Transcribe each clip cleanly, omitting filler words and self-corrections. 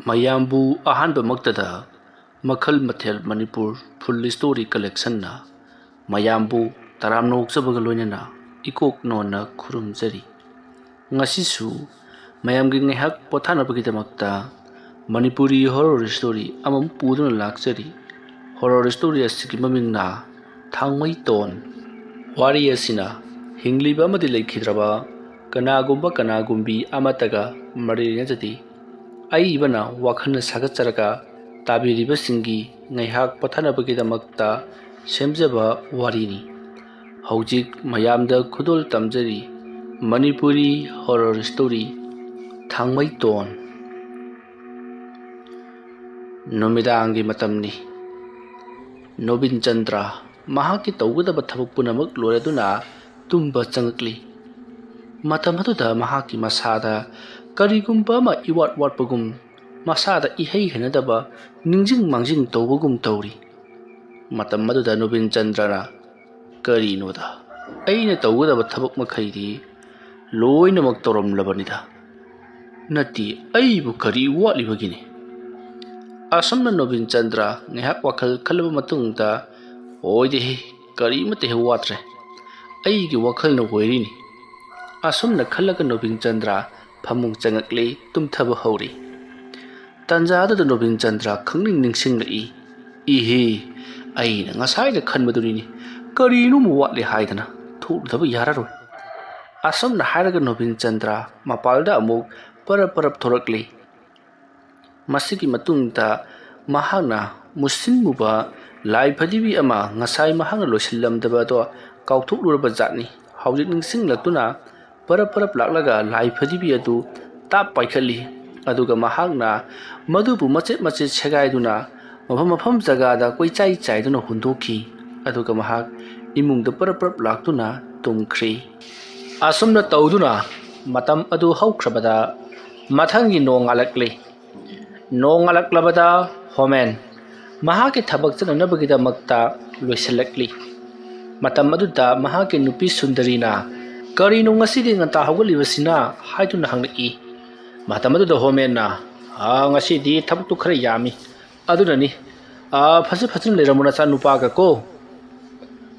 ꯃꯌꯥꯝꯕꯨ ꯑꯍꯥꯟꯕꯃꯛꯇꯗ ꯃꯈꯜ ꯃꯊꯦꯜ ꯃꯅꯤꯄꯨꯔ ꯐꯨꯜ ꯁ꯭ꯇꯣꯔꯤ ꯀꯂꯦꯛꯁꯟꯅ ꯃꯌꯥꯝꯕꯨ ꯇꯔꯥꯝꯅ ꯂꯣꯏꯅꯅ ꯏꯀꯣꯛ ꯅꯣꯟꯅ ꯈꯨꯔꯨꯝꯖꯔꯤ꯫ ꯉꯁꯤꯁꯨ ꯃꯌꯥꯝꯒꯤ ꯉꯥꯏꯍꯥꯛ ꯄꯣꯊꯥꯅꯕꯒꯤꯗꯃꯛꯇ ꯃꯅꯤꯄꯨꯔꯤ ꯍꯣꯔꯔ ꯁ꯭ꯇꯣꯔꯤ ꯑꯃꯃꯨꯛ ꯄꯨꯗꯨꯅ ꯂꯥꯛꯆꯔꯤ꯫ ꯍꯣꯔꯔ ꯁ꯭ꯇꯣꯔꯤ ꯑꯁꯤꯒꯤ ꯃꯃꯤꯡꯅ ꯊꯥꯡꯃꯩꯇꯣꯟ꯫ ꯋꯥꯔꯤ ꯑꯁꯤꯅ ꯍꯤꯡꯂꯤꯕ ꯑꯃꯗꯤ ꯂꯩꯈꯤꯗ꯭ꯔꯕ ꯀꯅꯥꯒꯨꯝꯕꯤ ꯑꯃꯠꯇꯒ ꯃꯔꯤ ꯂꯩꯅꯖꯗꯦ꯫ ꯑꯏꯕꯅ ꯋꯥꯈꯜꯅ ꯁꯥꯒꯠꯆꯔꯒ ꯇꯥꯕꯤꯔꯤꯕꯁꯤꯡꯒꯤ ꯉꯥꯏꯍꯥꯛ ꯄꯣꯊꯥꯅꯕꯒꯤꯗꯃꯛꯇ ꯁꯦꯝꯖꯕ ꯋꯥꯔꯤꯅꯤ꯫ ꯍꯧꯖꯤꯛ ꯃꯌꯥꯝꯗ ꯈꯨꯗꯣꯜ ꯇꯝꯖꯔꯤ ꯃꯅꯤꯄꯨꯔꯤ ꯍꯣꯔꯔ ꯁ꯭ꯇꯣꯔꯤ ꯊꯥꯡꯃꯩꯇꯣꯟ꯫ ꯅꯨꯃꯤꯗꯥꯡꯒꯤ ꯃꯇꯝꯅꯤ꯫ ꯅꯣꯕꯤꯟꯆꯟꯗ꯭ꯔ ꯃꯍꯥꯛꯀꯤ ꯇꯧꯒꯗꯕ ꯊꯕꯛ ꯄꯨꯝꯅꯃꯛ ꯂꯣꯏꯔꯗꯨꯅ ꯇꯨꯝꯕ ꯆꯪꯉꯛꯂꯤ꯫ ꯃꯇꯝ ꯑꯗꯨꯗ ꯃꯍꯥꯛꯀꯤ ꯃꯁꯥꯗ ꯀꯔꯤꯒꯨꯝꯕ ꯑꯃ ꯏꯋꯥꯠ ꯋꯥꯠꯄꯒꯨꯝ, ꯃꯁꯥꯗ ꯏꯍꯩ ꯍꯩꯅꯗꯕ ꯅꯤꯡꯖꯤꯡ ꯃꯥꯡꯖꯤꯡ ꯇꯧꯕꯒꯨꯝ ꯇꯧꯔꯤ꯫ ꯃꯇꯝ ꯑꯗꯨꯗ ꯅꯣꯕꯤꯟꯆꯟꯗ꯭ꯔꯅ ꯀꯔꯤꯅꯣꯗ, ꯑꯩꯅ ꯇꯧꯒꯗꯕ ꯊꯕꯛ ꯃꯈꯩꯗꯤ ꯂꯣꯏꯅꯃꯛ ꯇꯧꯔꯝꯂꯕꯅꯤꯗ, ꯅꯠꯇꯦ ꯑꯩꯕꯨ ꯀꯔꯤ ꯋꯥꯠꯂꯤꯕꯒꯤꯅꯤ? ꯑꯁꯨꯝꯅ ꯅꯣꯕꯤꯟꯆꯟꯗ꯭ꯔ ꯉꯥꯏꯍꯥꯛ ꯋꯥꯈꯜ ꯈꯜꯂꯕ ꯃꯇꯨꯡꯗ ꯑꯣꯏꯗꯦꯍꯦ, ꯀꯔꯤꯃꯠꯇ ꯍꯦꯛ ꯋꯥꯠꯇ꯭ꯔꯦ, ꯑꯩꯒꯤ ꯋꯥꯈꯜꯅ ꯑꯣꯏꯔꯤꯅꯤ꯫ ꯑꯁꯨꯝꯅ ꯈꯜꯂꯒ ꯅꯣꯕꯤꯟꯆꯟꯗ꯭ꯔ ꯐꯃꯨꯡ ꯆꯪꯉꯛꯂꯤ, ꯇꯨꯝꯊꯕ ꯍꯧꯔꯤ꯫ ꯇꯥꯟꯖꯥ ꯑꯗꯨꯗ ꯅꯣꯕꯤꯟꯆꯟꯗ꯭ꯔ ꯈꯪꯅꯤꯡ ꯅꯤꯡꯁꯤꯡꯂꯛꯏ, ꯏꯍꯦ, ꯑꯩꯅ ꯉꯁꯥꯏꯗ ꯈꯟꯕꯗꯨꯅꯤꯅꯦ, ꯀꯔꯤꯅꯣꯝ ꯋꯥꯠꯂꯦ ꯍꯥꯏꯗꯅ ꯊꯣꯛꯂꯨꯗꯕ ꯌꯥꯔꯔꯣꯏ꯫ ꯑꯁꯨꯝꯅ ꯍꯥꯏꯔꯒ ꯅꯣꯕꯤꯟꯆꯟꯗ꯭ꯔ ꯃꯄꯥꯜꯗ ꯑꯃꯨꯛ ꯄꯔꯞ ꯊꯣꯔꯛꯂꯤ꯫ ꯃꯁꯤꯒꯤ ꯃꯇꯨꯡꯗ ꯃꯍꯥꯛꯅ ꯃꯨꯁꯤꯟ ꯃꯨꯕ ꯂꯥꯏ ꯐꯗꯤꯕꯤ ꯑꯃ ꯉꯁꯥꯏ ꯃꯍꯥꯛꯅ ꯂꯣꯏꯁꯤꯜꯂꯝꯗꯕ ꯑꯗꯣ ꯀꯥꯎꯊꯣꯛꯂꯨꯔꯕ ꯖꯥꯠꯅꯤ꯫ ꯍꯧꯖꯤꯛ ꯅꯤꯡꯁꯤꯡꯂꯛꯇꯨꯅ ꯄꯔꯞ ꯂꯥꯛꯂꯒ ꯂꯥꯏ ꯐꯗꯤꯕꯤ ꯑꯗꯨ ꯇꯥꯞ ꯄꯥꯏꯈꯠꯂꯤ꯫ ꯑꯗꯨꯒ ꯃꯍꯥꯛꯅ ꯃꯗꯨꯕꯨ ꯃꯆꯦꯠ ꯁꯦꯒꯥꯏꯗꯨꯅ ꯃꯐꯝ ꯖꯒꯥꯗ ꯀꯣꯏꯆꯥꯏ ꯆꯥꯏꯗꯨꯅ ꯍꯨꯟꯗꯣꯛꯈꯤ꯫ ꯑꯗꯨꯒ ꯃꯍꯥꯛ ꯏꯃꯨꯡꯗ ꯄꯔꯞ ꯂꯥꯛꯇꯨꯅ ꯇꯨꯝꯈ꯭ꯔꯤ꯫ ꯑꯁꯨꯝꯅ ꯇꯧꯗꯨꯅ ꯃꯇꯝ ꯑꯗꯨ ꯍꯧꯈ꯭ꯔꯕꯗ ꯃꯊꯪꯒꯤ ꯅꯣꯡ ꯉꯥꯜꯂꯛꯂꯤ꯫ ꯅꯣꯡ ꯉꯥꯜꯂꯛꯂꯕꯗ ꯍꯣꯃꯦꯟ ꯃꯍꯥꯛꯀꯤ ꯊꯕꯛ ꯆꯠꯅꯅꯕꯒꯤꯗꯃꯛꯇ ꯂꯣꯏꯁꯤꯜꯂꯛꯂꯤ꯫ ꯃꯇꯝ ꯑꯗꯨꯗ ꯃꯍꯥꯛꯀꯤ ꯅꯨꯄꯤ ꯁꯨꯟꯗꯔꯤꯅ ꯀꯔꯤꯅꯣ ꯉꯁꯤꯗꯤ ꯉꯟꯇꯥ ꯍꯧꯒꯠꯂꯤꯕꯁꯤꯅ ꯍꯥꯏꯗꯨꯅ ꯍꯪꯂꯛꯏ꯫ ꯃꯇꯝ ꯑꯗꯨꯗ ꯍꯣꯃꯦꯟꯅ ꯉꯁꯤꯗꯤ ꯊꯕꯛꯇꯨ ꯈꯔ ꯌꯥꯝꯃꯤ, ꯑꯗꯨꯅꯅꯤ, ꯐꯖꯅ ꯂꯩꯔꯝꯃꯨ ꯅꯆꯥ ꯅꯨꯄꯥꯒ ꯀꯣ꯫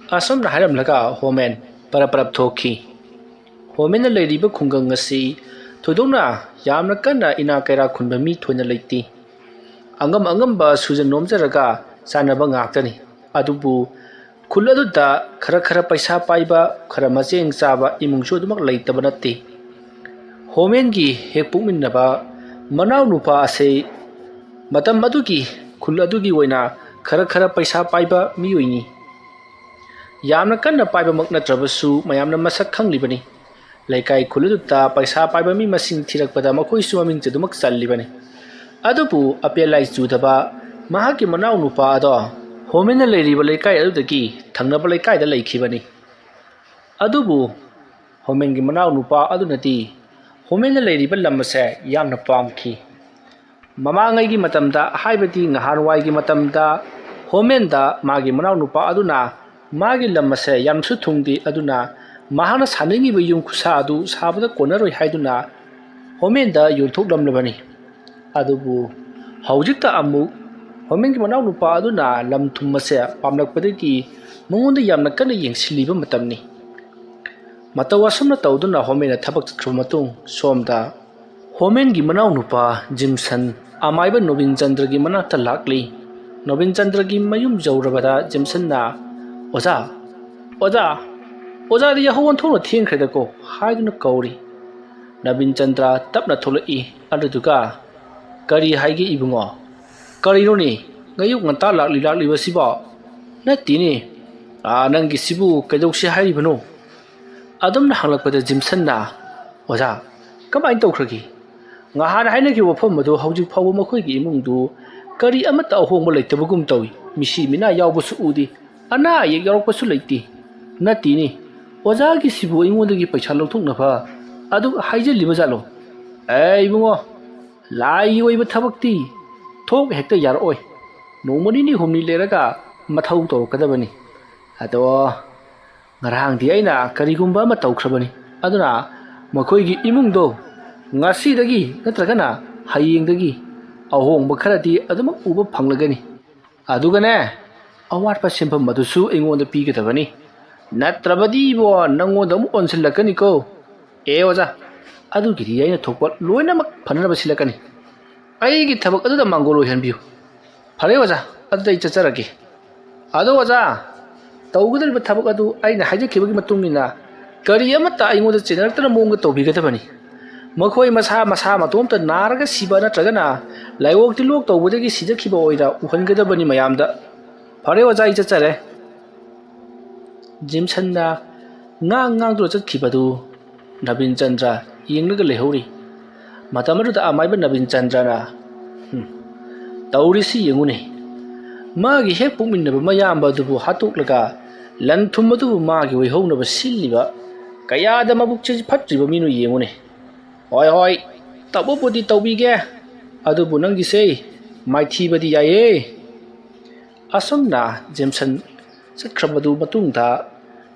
ꯑꯁꯨꯝꯅ ꯍꯥꯏꯔꯝꯂꯒ ꯍꯣꯃꯦꯟ ꯄꯔꯞ ꯊꯣꯛꯈꯤ꯫ ꯍꯣꯃꯦꯟꯅ ꯂꯩꯔꯤꯕ ꯈꯨꯡꯒꯪ ꯑꯁꯤ ꯊꯣꯏꯗꯣꯛꯅ ꯌꯥꯝꯅ ꯀꯟꯅ ꯏꯅꯥ ꯀꯩꯔꯥꯛ ꯈꯨꯟꯕ ꯃꯤ ꯊꯣꯏꯅ ꯂꯩꯇꯦ꯫ ꯑꯉꯝꯕ ꯁꯨꯖ ꯅꯣꯝꯖꯔꯒ ꯆꯥꯅꯕ ꯉꯥꯛꯇꯅꯤ꯫ ꯑꯗꯨꯕꯨ ꯈꯨꯜ ꯑꯗꯨꯗ ꯈꯔ ꯄꯩꯁꯥ ꯄꯥꯏꯕ, ꯈꯔ ꯃꯆꯦꯡ ꯆꯥꯕ ꯏꯃꯨꯡꯁꯨ ꯑꯗꯨꯃꯛ ꯂꯩꯇꯕ ꯅꯠꯇꯦ꯫ ꯍꯣꯃꯦꯟꯒꯤ ꯍꯦꯛ ꯄꯣꯛꯃꯤꯟꯅꯕ ꯃꯅꯥꯎ ꯅꯨꯄꯥ ꯑꯁꯤ ꯃꯇꯝ ꯑꯗꯨꯒꯤ ꯈꯨꯜ ꯑꯗꯨꯒꯤ ꯑꯣꯏꯅ ꯈꯔ ꯄꯩꯁా ꯄꯥꯏꯕ ꯃꯤꯑꯣꯏꯅꯤ꯫ ꯌꯥꯝꯅ ꯀꯟꯅ ꯄꯥꯏꯕꯃꯛ ꯅꯠꯇ꯭ꯔꯕꯁꯨ ꯃꯌꯥꯝꯅ ꯃꯁꯛ ꯈꯪꯂꯤꯕꯅꯤ꯫ ꯂꯩꯀꯥꯏ ꯈꯨꯜ ꯑꯗꯨꯗ ꯄꯩꯁꯥ ꯄꯥꯏꯕ ꯃꯤ ꯃꯁꯤꯡ ꯊꯤꯔꯛꯄꯗ ꯃꯈꯣꯏꯁꯨ ꯃꯃꯤꯡ ꯑꯗꯨꯃꯛ ꯆꯜꯂꯤꯕꯅꯤ꯫ ꯑꯗꯨꯕꯨ ꯑꯄꯦꯜꯂꯥꯏ ꯆꯨꯗꯕ ꯃꯍꯥꯛꯀꯤ ꯃꯅꯥꯎ ꯅꯨꯄꯥ ꯑꯗꯣ ꯍꯣꯃꯦꯟꯅ ꯂꯩꯔꯤꯕ ꯂꯩꯀꯥꯏ ꯑꯗꯨꯗꯒꯤ ꯊꯪꯅꯕ ꯂꯩꯀꯥꯏꯗ ꯂꯩꯈꯤꯕꯅꯤ꯫ ꯑꯗꯨꯕꯨ ꯍꯣꯃꯦꯟꯒꯤ ꯃꯅꯥꯎ ꯅꯨꯄꯥ ꯑꯗꯨꯅꯗꯤ ꯍꯣꯃꯦꯟꯅ ꯂꯩꯔꯤꯕ ꯂꯝ ꯑꯁꯦ ꯌꯥꯝꯅ ꯄꯥꯝꯈꯤ꯫ ꯃꯃꯥꯡꯉꯩꯒꯤ ꯃꯇꯝꯗ, ꯍꯥꯏꯕꯗꯤ ꯅꯍꯥꯟꯋꯥꯏꯒꯤ ꯃꯇꯝꯗ ꯍꯣꯃꯦꯟꯗ ꯃꯥꯒꯤ ꯃꯅꯥꯎ ꯅꯨꯄꯥ ꯑꯗꯨꯅ ꯃꯥꯒꯤ ꯂꯝ ꯑꯁꯦ ꯌꯥꯝꯅꯁꯨ ꯊꯨꯡꯗꯦ, ꯑꯗꯨꯅ ꯃꯍꯥꯛꯅ ꯁꯥꯅꯤꯡꯉꯤꯕ ꯌꯨꯝ ꯈꯨꯁꯥ ꯑꯗꯨ ꯁꯥꯕꯗ ꯀꯣꯟꯅꯔꯣꯏ ꯍꯥꯏꯗꯨꯅ ꯍꯣꯃꯦꯟꯗ ꯌꯣꯟꯊꯣꯛꯂꯝꯂꯕꯅꯤ꯫ ꯑꯗꯨꯕꯨ ꯍꯧꯖꯤꯛꯇ ꯑꯃꯨꯛ ꯍꯣꯃꯦꯟꯒꯤ ꯃꯅꯥꯎ ꯅꯨꯄꯥ ꯑꯗꯨꯅ ꯂꯝ ꯊꯨꯝ ꯑꯁꯦ ꯄꯥꯝꯂꯛꯄꯗꯒꯤ ꯃꯉꯣꯟꯗ ꯌꯥꯝꯅ ꯀꯟꯅ ꯌꯦꯡꯁꯤꯜꯂꯤꯕ ꯃꯇꯝꯅꯤ꯫ ꯃꯇꯧ ꯑꯁꯨꯝꯅ ꯇꯧꯗꯨꯅ ꯍꯣꯃꯦꯟꯅ ꯊꯕꯛ ꯆꯠꯈ꯭ꯔꯕ ꯃꯇꯨꯡ ꯁꯣꯝꯗ ꯍꯣꯃꯦꯟꯒꯤ ꯃꯅꯥꯎ ꯅꯨꯄꯥ ꯖꯤꯝꯁꯟ ꯑꯃꯥꯏꯕ ꯅꯣꯕꯤꯟꯆꯟꯗ꯭ꯔꯒꯤ ꯃꯅꯥꯛꯇ ꯂꯥꯛꯂꯤ꯫ ꯅꯣꯕꯤꯟꯆꯟꯗ꯭ꯔꯒꯤ ꯃꯌꯨꯝ ꯌꯧꯔꯕꯗ ꯖꯤꯝꯁꯟꯅ ꯑꯣꯖꯥꯗꯤ ꯌꯥꯍꯧ ꯑꯣꯟꯊꯣꯛꯅ ꯊꯦꯡꯈ꯭ꯔꯦꯗꯀꯣ ꯍꯥꯏꯗꯨꯅ ꯀꯧꯔꯤ꯫ ꯅꯣꯕꯤꯟꯆꯟꯗ꯭ꯔ ꯇꯞꯅ ꯊꯣꯛꯂꯛꯏ꯫ ꯑꯗꯨꯗꯨꯒ ꯀꯔꯤ ꯍꯥꯏꯒꯦ ꯏꯕꯨꯡꯉꯣ? ꯀꯔꯤꯅꯣꯅꯦ ꯉꯌꯨꯛ ꯉꯟꯇꯥ ꯂꯥꯛꯂꯤꯕꯁꯤꯕꯣ? ꯅꯠꯇꯦꯅꯦ, ꯅꯪꯒꯤꯁꯤꯕꯨ ꯀꯩꯗꯧꯁꯦ ꯍꯥꯏꯔꯤꯕꯅꯣ? ꯑꯗꯨꯝꯅ ꯍꯪꯂꯛꯄꯗ ꯖꯤꯝꯁꯟꯅ ꯑꯣꯖꯥ, ꯀꯃꯥꯏꯅ ꯇꯧꯈ꯭ꯔꯒꯦ? ꯉꯍꯥꯟ ꯍꯥꯏꯅꯈꯤꯕ ꯋꯥꯐꯝ ꯑꯗꯨ ꯍꯧꯖꯤꯛ ꯐꯥꯎꯕ ꯃꯈꯣꯏꯒꯤ ꯏꯃꯨꯡꯗꯨ ꯀꯔꯤ ꯑꯃꯠꯇ ꯑꯍꯣꯡꯕ ꯂꯩꯇꯕꯒꯨꯝ ꯇꯧꯏ꯫ ꯃꯤꯁꯤ ꯃꯤꯅꯥ ꯌꯥꯎꯕꯁꯨ ꯎꯗꯦ, ꯑꯅꯥ ꯑꯌꯦꯛ ꯌꯥꯎꯔꯛꯄꯁꯨ ꯂꯩꯇꯦ꯫ ꯅꯠꯇꯦꯅꯦ, ꯑꯣꯖꯥꯒꯤꯁꯤꯕꯨ ꯑꯩꯉꯣꯟꯗꯒꯤ ꯄꯩꯁꯥ ꯂꯧꯊꯣꯛꯅꯕ ꯑꯗꯨ ꯍꯥꯏꯖꯤꯜꯂꯤꯕ ꯖꯥꯠꯂꯣ? ꯏꯕꯨꯡꯉꯣ, ꯂꯥꯏꯒꯤ ꯑꯣꯏꯕ ꯊꯕꯛꯇꯤ ꯊꯣꯛ ꯍꯦꯛꯇ ꯌꯥꯔꯛꯑꯣꯏ꯫ ꯅꯣꯡꯃ ꯅꯤꯅꯤ ꯍꯨꯝꯅꯤ ꯂꯩꯔꯒ ꯃꯊꯧ ꯇꯧꯔꯛꯀꯗꯕꯅꯤ꯫ ꯑꯗꯣ ꯉꯔꯥꯡꯗꯤ ꯑꯩꯅ ꯀꯔꯤꯒꯨꯝꯕ ꯑꯃ ꯇꯧꯈ꯭ꯔꯕꯅꯤ, ꯑꯗꯨꯅ ꯃꯈꯣꯏꯒꯤ ꯏꯃꯨꯡꯗꯣ ꯉꯁꯤꯗꯒꯤ ꯅꯠꯇ꯭ꯔꯒꯅ ꯍꯌꯦꯡꯗꯒꯤ ꯑꯍꯣꯡꯕ ꯈꯔꯗꯤ ꯑꯗꯨꯃꯛ ꯎꯕ ꯐꯪꯂꯒꯅꯤ ꯑꯗꯨꯒꯅꯦ ꯑꯋꯥꯠꯄ ꯁꯦꯟꯐꯝ ꯑꯗꯨꯁꯨ ꯑꯩꯉꯣꯟꯗ ꯄꯤꯒꯗꯕꯅꯤ ꯅꯠꯇ꯭ꯔꯕꯗꯤꯕꯣ ꯅꯪꯉꯣꯟꯗ ꯑꯃꯨꯛ ꯑꯣꯟꯁꯤꯜꯂꯛꯀꯅꯤꯀꯣ ꯑꯣꯖꯥ ꯑꯗꯨꯒꯤꯗꯤ ꯑꯩꯅ ꯊꯣꯛꯄ ꯂꯣꯏꯅꯃꯛ ꯐꯅꯅꯕ ꯁꯤꯜꯂꯛꯀꯅꯤ ꯑꯩꯒꯤ ꯊꯕꯛ ꯑꯗꯨꯗ ꯃꯥꯡꯒꯣꯜ ꯑꯣꯏꯍꯟꯕꯤꯌꯨ ꯐꯔꯦ ꯑꯣꯖꯥ ꯑꯗꯨꯗ ꯑꯩ ꯆꯠꯆꯔꯒꯦ ꯑꯗꯣ ꯑꯣꯖꯥ ꯇꯧꯒꯗꯧꯔꯤꯕ ꯊꯕꯛ ꯑꯗꯨ ꯑꯩꯅ ꯍꯥꯏꯖꯈꯤꯕꯒꯤ ꯃꯇꯨꯡ ꯏꯟꯅ ꯀꯔꯤ ꯑꯃꯠꯇ ꯑꯩꯉꯣꯟꯗ ꯆꯦꯟꯅꯔꯛꯇꯅ ꯃꯑꯣꯡꯗ ꯇꯧꯕꯤꯒꯗꯕꯅꯤ ꯃꯈꯣꯏ ꯃꯁꯥ ꯃꯁꯥ ꯃꯇꯣꯝꯇ ꯅꯥꯔꯒ ꯁꯤꯕ ꯅꯠꯇ꯭ꯔꯒꯅ ꯂꯥꯏꯑꯣꯡ ꯇꯤꯜꯂꯣꯛ ꯇꯧꯕꯗꯒꯤ ꯁꯤꯖꯈꯤꯕ ꯑꯣꯏꯅ ꯎꯍꯟꯒꯗꯕꯅꯤ ꯃꯌꯥꯝꯗ ꯐꯔꯦ ꯑꯣꯖꯥ ꯑꯩ ꯆꯠꯆꯔꯦ ꯖꯤꯝꯁꯟꯅ ꯉꯥꯡꯗꯨꯅ ꯆꯠꯈꯤꯕꯗꯨ ꯅꯕꯤꯟ ꯆꯟꯗ꯭ꯔ ꯌꯦꯡꯂꯒ ꯂꯩꯍꯧꯔꯤ ꯃꯇꯝ ꯑꯗꯨꯗ ꯑꯃꯥꯏꯕ ꯅꯕꯤꯟ ꯆꯟꯗ꯭ꯔꯅ ꯇꯧꯔꯤꯁꯤ ꯌꯦꯡꯉꯨꯅꯦ ꯃꯥꯒꯤ ꯍꯦꯛ ꯄꯣꯛꯃꯤꯟꯅꯕ ꯃꯌꯥꯝꯕ ꯑꯗꯨꯕꯨ ꯍꯥꯠꯇꯣꯛꯂꯒ ꯂꯟ ꯊꯨꯝ ꯑꯗꯨꯕꯨ ꯃꯥꯒꯤ ꯑꯣꯏꯍꯧꯅꯕ ꯁꯤꯜꯂꯤꯕ ꯀꯌꯥꯗ ꯃꯕꯨꯛ ꯐꯠꯇ꯭ꯔꯤꯕ ꯃꯤꯅꯣ ꯌꯦꯡꯉꯨꯅꯦ ꯍꯣꯏ ꯇꯧꯕꯕꯨꯗꯤ ꯇꯧꯕꯤꯒꯦ ꯑꯗꯨꯕꯨ ꯅꯪꯒꯤꯁꯦ ꯃꯥꯏꯊꯤꯕꯗꯤ ꯌꯥꯏꯌꯦ ꯑꯁꯨꯝꯅ ꯖꯤꯝꯁꯟ ꯆꯠꯈ꯭ꯔꯕꯗꯨ ꯃꯇꯨꯡꯗ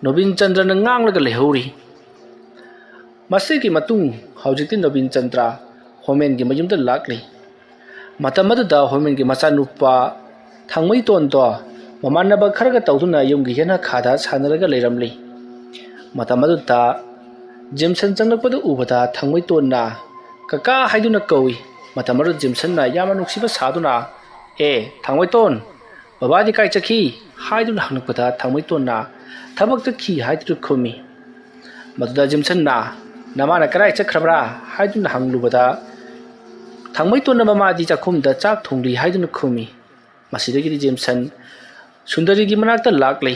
ꯅꯣꯕꯤꯟ ꯆꯟꯗ꯭ꯔꯅ ꯉꯥꯡꯂꯒ ꯂꯩꯍꯧꯔꯤ ꯃꯁꯤꯒꯤ ꯃꯇꯨꯡ ꯍꯧꯖꯤꯛꯇꯤ ꯅꯣꯕꯤꯟ ꯆꯟꯗ꯭ꯔ ꯍꯣꯃꯦꯟꯒꯤ ꯃꯌꯨꯝꯗ ꯂꯥꯛꯂꯤ ꯃꯇꯝ ꯑꯗꯨꯗ ꯍꯣꯃꯦꯟꯒꯤ ꯃꯆꯥꯅꯨꯄꯥ ꯊꯥꯡꯃꯩꯇꯣꯟꯗꯣ ꯃꯃꯥꯟꯅꯕ ꯈꯔꯒ ꯇꯧꯗꯨꯅ ꯌꯨꯝꯒꯤ ꯌꯦꯅꯈꯥꯗ ꯁꯥꯟꯅꯔꯒ ꯂꯩꯔꯝꯂꯤ ꯃꯇꯝ ꯑꯗꯨꯗ ꯖꯤꯝꯁꯟ ꯆꯪꯂꯛꯄꯗꯨ ꯎꯕꯗ ꯊꯥꯡꯃꯩꯇꯣꯟꯅ ꯀꯀꯥ ꯍꯥꯏꯗꯨꯅ ꯀꯧꯏ ꯃꯇꯝ ꯑꯗꯨꯗ ꯖꯤꯝꯁꯟꯅ ꯌꯥꯝꯅ ꯅꯨꯡꯁꯤꯕ ꯁꯥꯗꯨꯅ ꯊꯥꯡꯃꯩꯇꯣꯟ ꯕꯕꯥꯗꯤ ꯀꯥꯏ ꯆꯠꯈꯤ ꯍꯥꯏꯗꯨꯅ ꯍꯪꯂꯛꯄꯗ ꯊꯥꯡꯃꯩꯇꯣꯟꯅ ꯊꯕꯛ ꯆꯠꯈꯤ ꯍꯥꯏꯗꯨꯅ ꯈꯨꯝꯃꯤ ꯃꯗꯨꯗ ꯖꯤꯝꯁꯟꯅ ꯅꯃꯥꯅ ꯀꯗꯥꯏ ꯆꯠꯈ꯭ꯔꯕ꯭ꯔꯥ ꯍꯥꯏꯗꯨꯅ ꯍꯪꯂꯨꯕꯗ ꯊꯥꯡꯃꯩꯇꯣꯟꯅ ꯃꯃꯥꯗꯤ ꯆꯥꯛꯈꯨꯝꯗ ꯆꯥꯛ ꯊꯣꯡꯂꯤ ꯍꯥꯏꯗꯨꯅ ꯈꯨꯝꯃꯤ ꯃꯁꯤꯗꯒꯤꯗꯤ ꯖꯤꯝꯁꯟ ꯁꯨꯟꯗꯔꯤꯒꯤ ꯃꯅꯥꯛꯇ ꯂꯥꯛꯂꯤ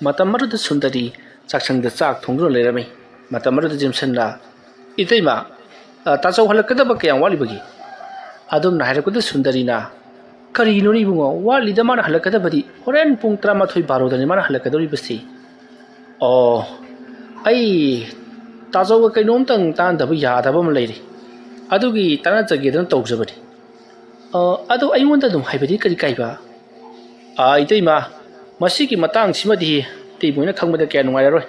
ꯃꯇꯝ ꯑꯗꯨꯗ ꯁꯨꯟꯗꯔꯤ ꯆꯥꯛꯁꯪꯗ ꯆꯥꯛ ꯊꯣꯡꯗꯨꯅ ꯂꯩꯔꯝꯃꯤ ꯃꯇꯝ ꯑꯗꯨꯗ ꯖꯤꯝꯁꯟꯅ ꯏꯇꯩꯃ ꯇꯥꯆꯧ ꯍꯜꯂꯛꯀꯗꯕ ꯀꯌꯥꯝ ꯋꯥꯠꯂꯤꯕꯒꯦ ꯑꯗꯨꯝꯅ ꯍꯥꯏꯔꯛꯄꯗ ꯁꯨꯟꯗꯔꯤꯅ ꯀꯔꯤꯅꯣꯅꯦ ꯏꯕꯨꯡꯉꯣ ꯋꯥꯠꯂꯤꯗ ꯃꯥꯅ ꯍꯜꯂꯛꯀꯗꯕꯗꯤ ꯍꯣꯔꯦꯟ ꯄꯨꯡ 12 ꯃꯥꯅ ꯍꯜꯂꯛꯀꯗꯧꯔꯤꯕꯁꯤ ꯑꯩ ꯇꯥꯆꯧꯒ ꯀꯩꯅꯣꯝꯇꯪ ꯇꯥꯟꯗꯕ ꯌꯥꯗꯕ ꯑꯃ ꯂꯩꯔꯤ ꯑꯗꯨꯒꯤ ꯇꯥꯟꯅꯖꯒꯦꯗꯅ ꯇꯧꯖꯕꯅꯤ ꯑꯗꯣ ꯑꯩꯉꯣꯟꯗ ꯑꯗꯨꯝ ꯍꯥꯏꯕꯗꯤ ꯀꯔꯤ ꯀꯥꯏꯕ ꯏꯇꯩꯃ ꯃꯁꯤꯒꯤ ꯃꯇꯥꯡꯁꯤꯃꯗꯤ ꯏꯇꯩꯃꯣꯏꯅ ꯈꯪꯕꯗ ꯀꯌꯥ ꯅꯨꯡꯉꯥꯏꯔꯔꯣꯏ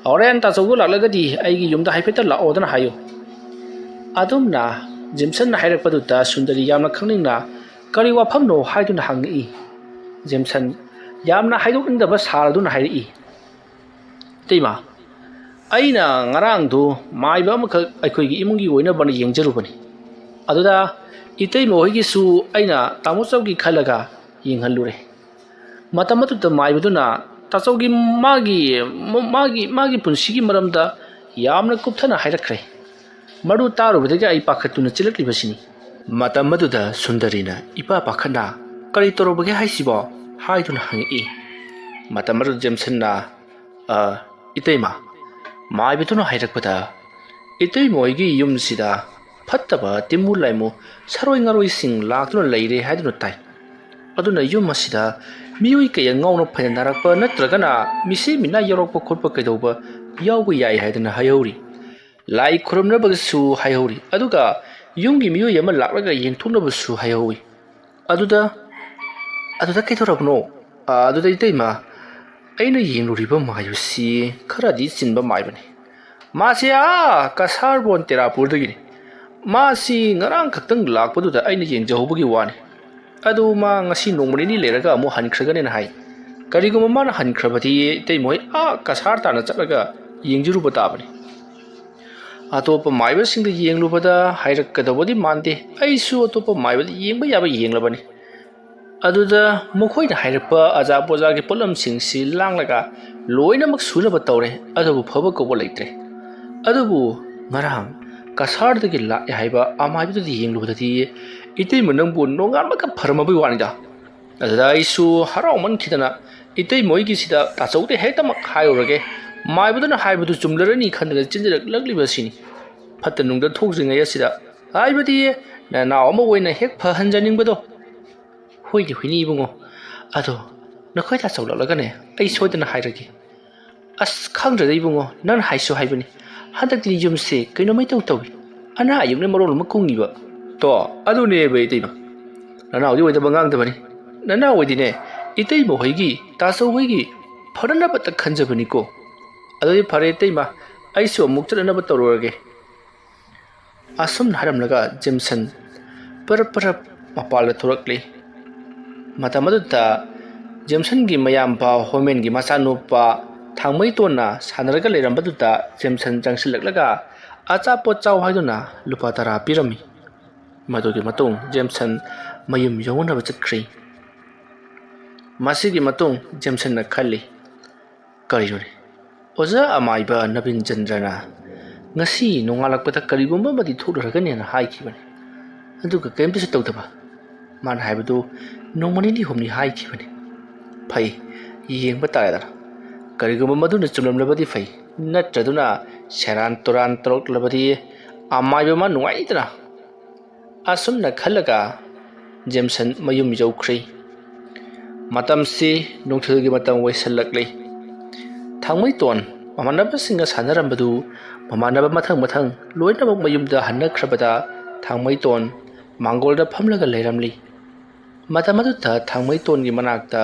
ꯍꯣꯔꯦꯟ ꯇꯥꯆꯧꯒ ꯂꯥꯛꯂꯒꯗꯤ ꯑꯩꯒꯤ ꯌꯨꯝꯗ ꯍꯥꯏꯐꯦꯠꯇ ꯂꯥꯛꯑꯣꯗꯅ ꯍꯥꯏꯌꯨ ꯑꯗꯨꯝꯅ ꯖꯤꯝꯁꯟꯅ ꯍꯥꯏꯔꯛꯄꯗꯨꯗ ꯁꯨꯟꯗꯔꯤ ꯌꯥꯝꯅ ꯈꯪꯅꯤꯡꯅ ꯀꯔꯤ ꯋꯥꯐꯝꯅꯣ ꯍꯥꯏꯗꯨꯅ ꯍꯪꯉꯛꯏ ꯖꯤꯝꯁꯟ ꯌꯥꯝꯅ ꯍꯥꯏꯗꯣꯛꯅꯤꯡꯗꯕ ꯁꯥꯔꯗꯨꯅ ꯍꯥꯏꯔꯛꯏ ꯏꯇꯩꯃ ꯑꯩꯅ ꯉꯔꯥꯡꯗꯨ ꯃꯥꯏꯕ ꯑꯃꯈꯛ ꯑꯩꯈꯣꯏꯒꯤ ꯏꯃꯨꯡꯒꯤ ꯑꯣꯏꯅꯕꯅ ꯌꯦꯡꯖꯔꯨꯕꯅꯤ ꯑꯗꯨꯗ ꯏꯇꯩꯃ ꯍꯣꯏꯒꯤꯁꯨ ꯑꯩꯅ ꯇꯥꯃꯣꯆꯧꯒꯤ ꯈꯜꯂꯒ ꯌꯦꯡꯍꯜꯂꯨꯔꯦ ꯃꯇꯝ ꯑꯗꯨꯗ ꯃꯥꯏꯕꯗꯨꯅ ꯇꯥꯆꯧꯒꯤ ꯃꯥꯒꯤ ꯄꯨꯟꯁꯤꯒꯤ ꯃꯔꯝꯗ ꯌꯥꯝꯅ ꯀꯨꯞꯊꯅ ꯍꯥꯏꯔꯛꯈ꯭ꯔꯦ ꯃꯗꯨ ꯇꯥꯔꯨꯕꯗꯒꯤ ꯑꯩ ꯄꯥꯈꯠꯇꯨꯅ ꯆꯦꯜꯂꯛꯂꯤꯕꯁꯤꯅꯤ ꯃꯇꯝ ꯑꯗꯨꯗ ꯁꯨꯟꯗꯔꯤꯅ ꯏꯄꯥ ꯄꯥꯈꯠꯅ ꯀꯔꯤ ꯇꯧꯔꯨꯕꯒꯦ ꯍꯥꯏꯁꯤꯕꯣ ꯍꯥꯏꯗꯨꯅ ꯍꯪꯉꯛꯏ ꯃꯇꯝ ꯑꯗꯨꯗ ꯖꯤꯝꯁꯟꯅ ꯏꯇꯩꯃ ꯃꯥꯏꯕꯗꯨꯅ ꯍꯥꯏꯔꯛꯄꯗ ꯏꯇꯩꯃ ꯍꯣꯏꯒꯤ ꯌꯨꯝꯁꯤꯗ ꯐꯠꯇꯕ ꯇꯤꯝꯃꯨ ꯂꯥꯏꯃꯨ ꯁꯔꯣꯏ ꯉꯥꯔꯣꯏꯁꯤꯡ ꯂꯥꯛꯇꯨꯅ ꯂꯩꯔꯦ ꯍꯥꯏꯗꯨꯅ ꯇꯥꯏ ꯑꯗꯨꯅ ꯌꯨꯝ ꯑꯁꯤꯗ ꯃꯤꯑꯣꯏ ꯀꯌꯥ ꯉꯥꯎꯅ ꯐꯩꯅ ꯅꯥꯔꯛꯄ ꯅꯠꯇ꯭ꯔꯒꯅ ꯃꯤꯁꯤ ꯃꯤꯅꯥ ꯌꯥꯎꯔꯛꯄ ꯈꯣꯠꯄ ꯀꯩꯗꯧꯕ ꯌꯥꯎꯕ ꯌꯥꯏ ꯍꯥꯏꯗꯨꯅ ꯍꯥꯏꯍꯧꯔꯤ ꯂꯥꯏ ꯈꯨꯔꯨꯝꯅꯕꯁꯨ ꯍꯥꯏꯍꯧꯔꯤ ꯑꯗꯨꯒ ꯌꯨꯝꯒꯤ ꯃꯤꯑꯣꯏ ꯑꯃ ꯂꯥꯛꯂꯒ ꯌꯦꯡꯊꯣꯛꯅꯕꯁꯨ ꯍꯥꯏꯍꯧꯋꯤ ꯑꯗꯨꯗ ꯀꯩꯗꯧꯔꯕꯅꯣ ꯑꯗꯨꯗ ꯏꯇꯩꯃ ꯑꯩꯅ ꯌꯦꯡꯂꯨꯔꯤꯕ ꯃꯥꯏꯕꯁꯤ ꯈꯔꯗꯤ ꯆꯤꯟꯕ ꯃꯥꯏꯕꯅꯤ ꯃꯥꯁꯤ ꯀꯁꯥꯔꯕꯣꯟ ꯇꯦꯔꯥꯄꯨꯔꯗꯒꯤꯅꯤ ꯃꯥꯁꯤ ꯉꯔꯥꯡ ꯈꯛꯇꯪ ꯂꯥꯛꯄꯗꯨꯗ ꯑꯩꯅ ꯌꯦꯡꯖꯍꯧꯕꯒꯤ ꯋꯥꯅꯤ ꯑꯗꯨ ꯃꯥꯉꯁꯤ ꯅꯣꯡꯃ ꯅꯤनी ꯂꯩꯔꯒ ꯑꯃꯨꯛ ꯍꯟꯈ꯭ꯔꯒꯅꯦꯅ ꯍꯥꯏ ꯀꯔꯤꯒꯨꯝꯕ ꯃꯥꯅ ꯍꯟꯈ꯭ꯔꯕꯗꯤ ꯏꯇꯩꯃꯣꯏ ꯀꯁꯥꯔ ꯇꯥꯅ ꯆꯠꯂꯒ ꯌꯦꯡꯖꯔꯨꯕ ꯇꯥꯕꯅꯤ ꯑꯇꯣꯞꯄ ꯃꯥꯏꯕꯁꯤꯡꯗ ꯌꯦꯡꯂꯨꯕꯗ ꯍꯥꯏꯔꯛꯀꯗꯧꯕꯗꯤ ꯃꯥꯟꯗꯦ ꯑꯩꯁꯨ ꯑꯇꯣꯞꯄ ꯃꯥꯏꯕꯗ ꯌꯦꯡꯕ ꯌꯥꯕ ꯌꯦꯡꯂꯕꯅꯤ ꯑꯗꯨꯗ ꯃꯈꯣꯏꯅ ꯍꯥꯏꯔꯛꯄ ꯑꯖꯥ ꯄꯣꯖꯥꯒꯤ ꯄꯣꯠꯂꯝꯁꯤꯡꯁꯤ ꯂꯥꯡꯂꯒ ꯂꯣꯏꯅꯃꯛ ꯁꯨꯅꯕ ꯇꯧꯔꯦ ꯑꯗꯨꯕꯨ ꯐꯕ ꯀꯧꯕ ꯂꯩꯇ꯭ꯔꯦ ꯑꯗꯨꯕꯨ ꯉꯔꯥꯡ ꯀꯁꯥꯔꯗꯒꯤ ꯂꯥꯛꯑꯦ ꯍꯥꯏꯕ ꯑꯃꯥꯏꯕꯗꯨꯗ ꯌꯦꯡꯂꯨꯕꯗꯗꯤ ꯏꯇꯩꯃ ꯅꯪꯕꯨ ꯅꯣꯡꯉꯥꯟꯕꯒ ꯐꯔꯝꯃꯕꯩ ꯋꯥꯅꯤꯗ ꯑꯗꯨꯗ ꯑꯩꯁꯨ ꯍꯔꯥꯎꯃꯟꯈꯤꯗꯅ ꯏꯇꯩꯃꯣꯏꯒꯤꯁꯤꯗ ꯇꯥꯆꯧꯗ ꯍꯦꯛꯇꯃꯛ ꯍꯥꯏꯔꯨꯔꯒꯦ ꯃꯥꯏꯕꯗꯨꯅ ꯍꯥꯏꯕꯗꯨ ꯆꯨꯝꯂꯔꯅꯤ ꯈꯟꯗꯅ ꯆꯦꯟꯖꯔꯛꯂꯤꯕꯁꯤꯅꯤ ꯐꯠꯇ ꯅꯨꯡꯗ ꯊꯣꯛꯇ꯭ꯔꯤꯉꯩ ꯑꯁꯤꯗ ꯍꯥꯏꯕꯗꯤ ꯅꯅꯥꯎ ꯑꯃ ꯑꯣꯏꯅ ꯍꯦꯛ ꯐꯍꯟꯖꯅꯤꯡꯕꯗꯣ ꯍꯣꯏꯅꯦ ꯏꯕꯨꯡꯉꯣ ꯑꯗꯣ ꯅꯈꯣꯏ ꯇꯥꯆꯧ ꯂꯥꯛꯂꯒꯅꯦ ꯑꯩ ꯁꯣꯏꯗꯅ ꯍꯥꯏꯔꯒꯦ ꯈꯪꯗ꯭ꯔꯦꯗ ꯏꯕꯨꯡꯉꯣ ꯅꯪꯅ ꯍꯥꯏꯁꯨ ꯍꯥꯏꯕꯅꯤ ꯍꯟꯗꯛꯇꯤ ꯌꯨꯝꯁꯦ ꯀꯩꯅꯣꯃꯩ ꯇꯧꯏ ꯑꯅꯥ ꯑꯌꯦꯛꯅ ꯃꯔꯣꯜ ꯑꯃ ꯀꯨꯡꯉꯤꯕ ꯑꯗꯨꯅꯦꯕ ꯏꯇꯩꯃ ꯅꯅꯥꯎꯗꯤ ꯑꯣꯏꯗꯕ ꯉꯥꯡꯗꯕꯅꯤ ꯅꯅꯥꯎ ꯑꯣꯏꯗꯤꯅꯦ ꯏꯇꯩꯃ ꯍꯣꯏꯒꯤ ꯇꯥꯆꯧ ꯍꯣꯏꯒꯤ ꯐꯅꯅꯕꯇ ꯈꯟꯖꯕꯅꯤꯀꯣ ꯑꯗꯨꯗꯤ ꯐꯔꯦ ꯏꯇꯩꯃ ꯑꯩꯁꯨ ꯑꯃꯨꯛ ꯆꯠꯅꯅꯕ ꯇꯧꯔꯨꯔꯒꯦ ꯑꯁꯨꯝꯅ ꯍꯥꯏꯔꯝꯂꯒ ꯖꯤꯝꯁꯟ ꯄꯔꯞ ꯃꯄꯥꯜꯗ ꯊꯣꯔꯛꯂꯤ ꯃꯇꯝ ꯑꯗꯨꯗ ꯖꯦꯝꯁꯟꯒꯤ ꯃꯌꯥꯝꯕ ꯍꯣꯃꯦꯟꯒꯤ ꯃꯆꯥꯅꯨꯄꯥ ꯊꯥꯡꯃꯩꯇꯣꯟꯅ ꯁꯥꯟꯅꯔꯒ ꯂꯩꯔꯝꯕꯗꯨꯗ ꯖꯦꯝꯁꯟ ꯆꯪꯁꯤꯜꯂꯛꯂꯒ ꯑꯆꯥꯄꯣꯠ ꯆꯥꯎ ꯍꯥꯏꯗꯨꯅ ꯂꯨꯄꯥ 10 ꯄꯤꯔꯝꯃꯤ ꯃꯗꯨꯒꯤ ꯃꯇꯨꯡ ꯖꯦꯝꯁꯟ ꯃꯌꯨꯝ ꯌꯧꯅꯕ ꯆꯠꯈ꯭ꯔꯤ ꯃꯁꯤꯒꯤ ꯃꯇꯨꯡ ꯖꯦꯝꯁꯟꯅ ꯈꯜꯂꯤ ꯀꯔꯤꯅꯣꯅꯦ ꯑꯣꯖꯥ ꯑꯃꯥꯏꯕ ꯅꯕꯤꯟꯆꯟꯗ꯭ꯔꯅ ngasi nongalakpata karigumba madi thuragane na haikibani aduga kempisu tawdaba man haibadu nongmani ni homni haikibani phai yengba taredana karigumba maduna chumlamlabadi phai natraduna seran turan toroklabadi amaiba ma nungaidana asumna khalaga Jameson mayum yaukhri matamsi nongthilgi matam waisalakli thangmaiton mamanabasingga sanarambadu mamanaba mathang loinamuk mayumda hannakhrabada thangmaiton mangolda phamlaga leiramli matamaduta thangmaitongi manakta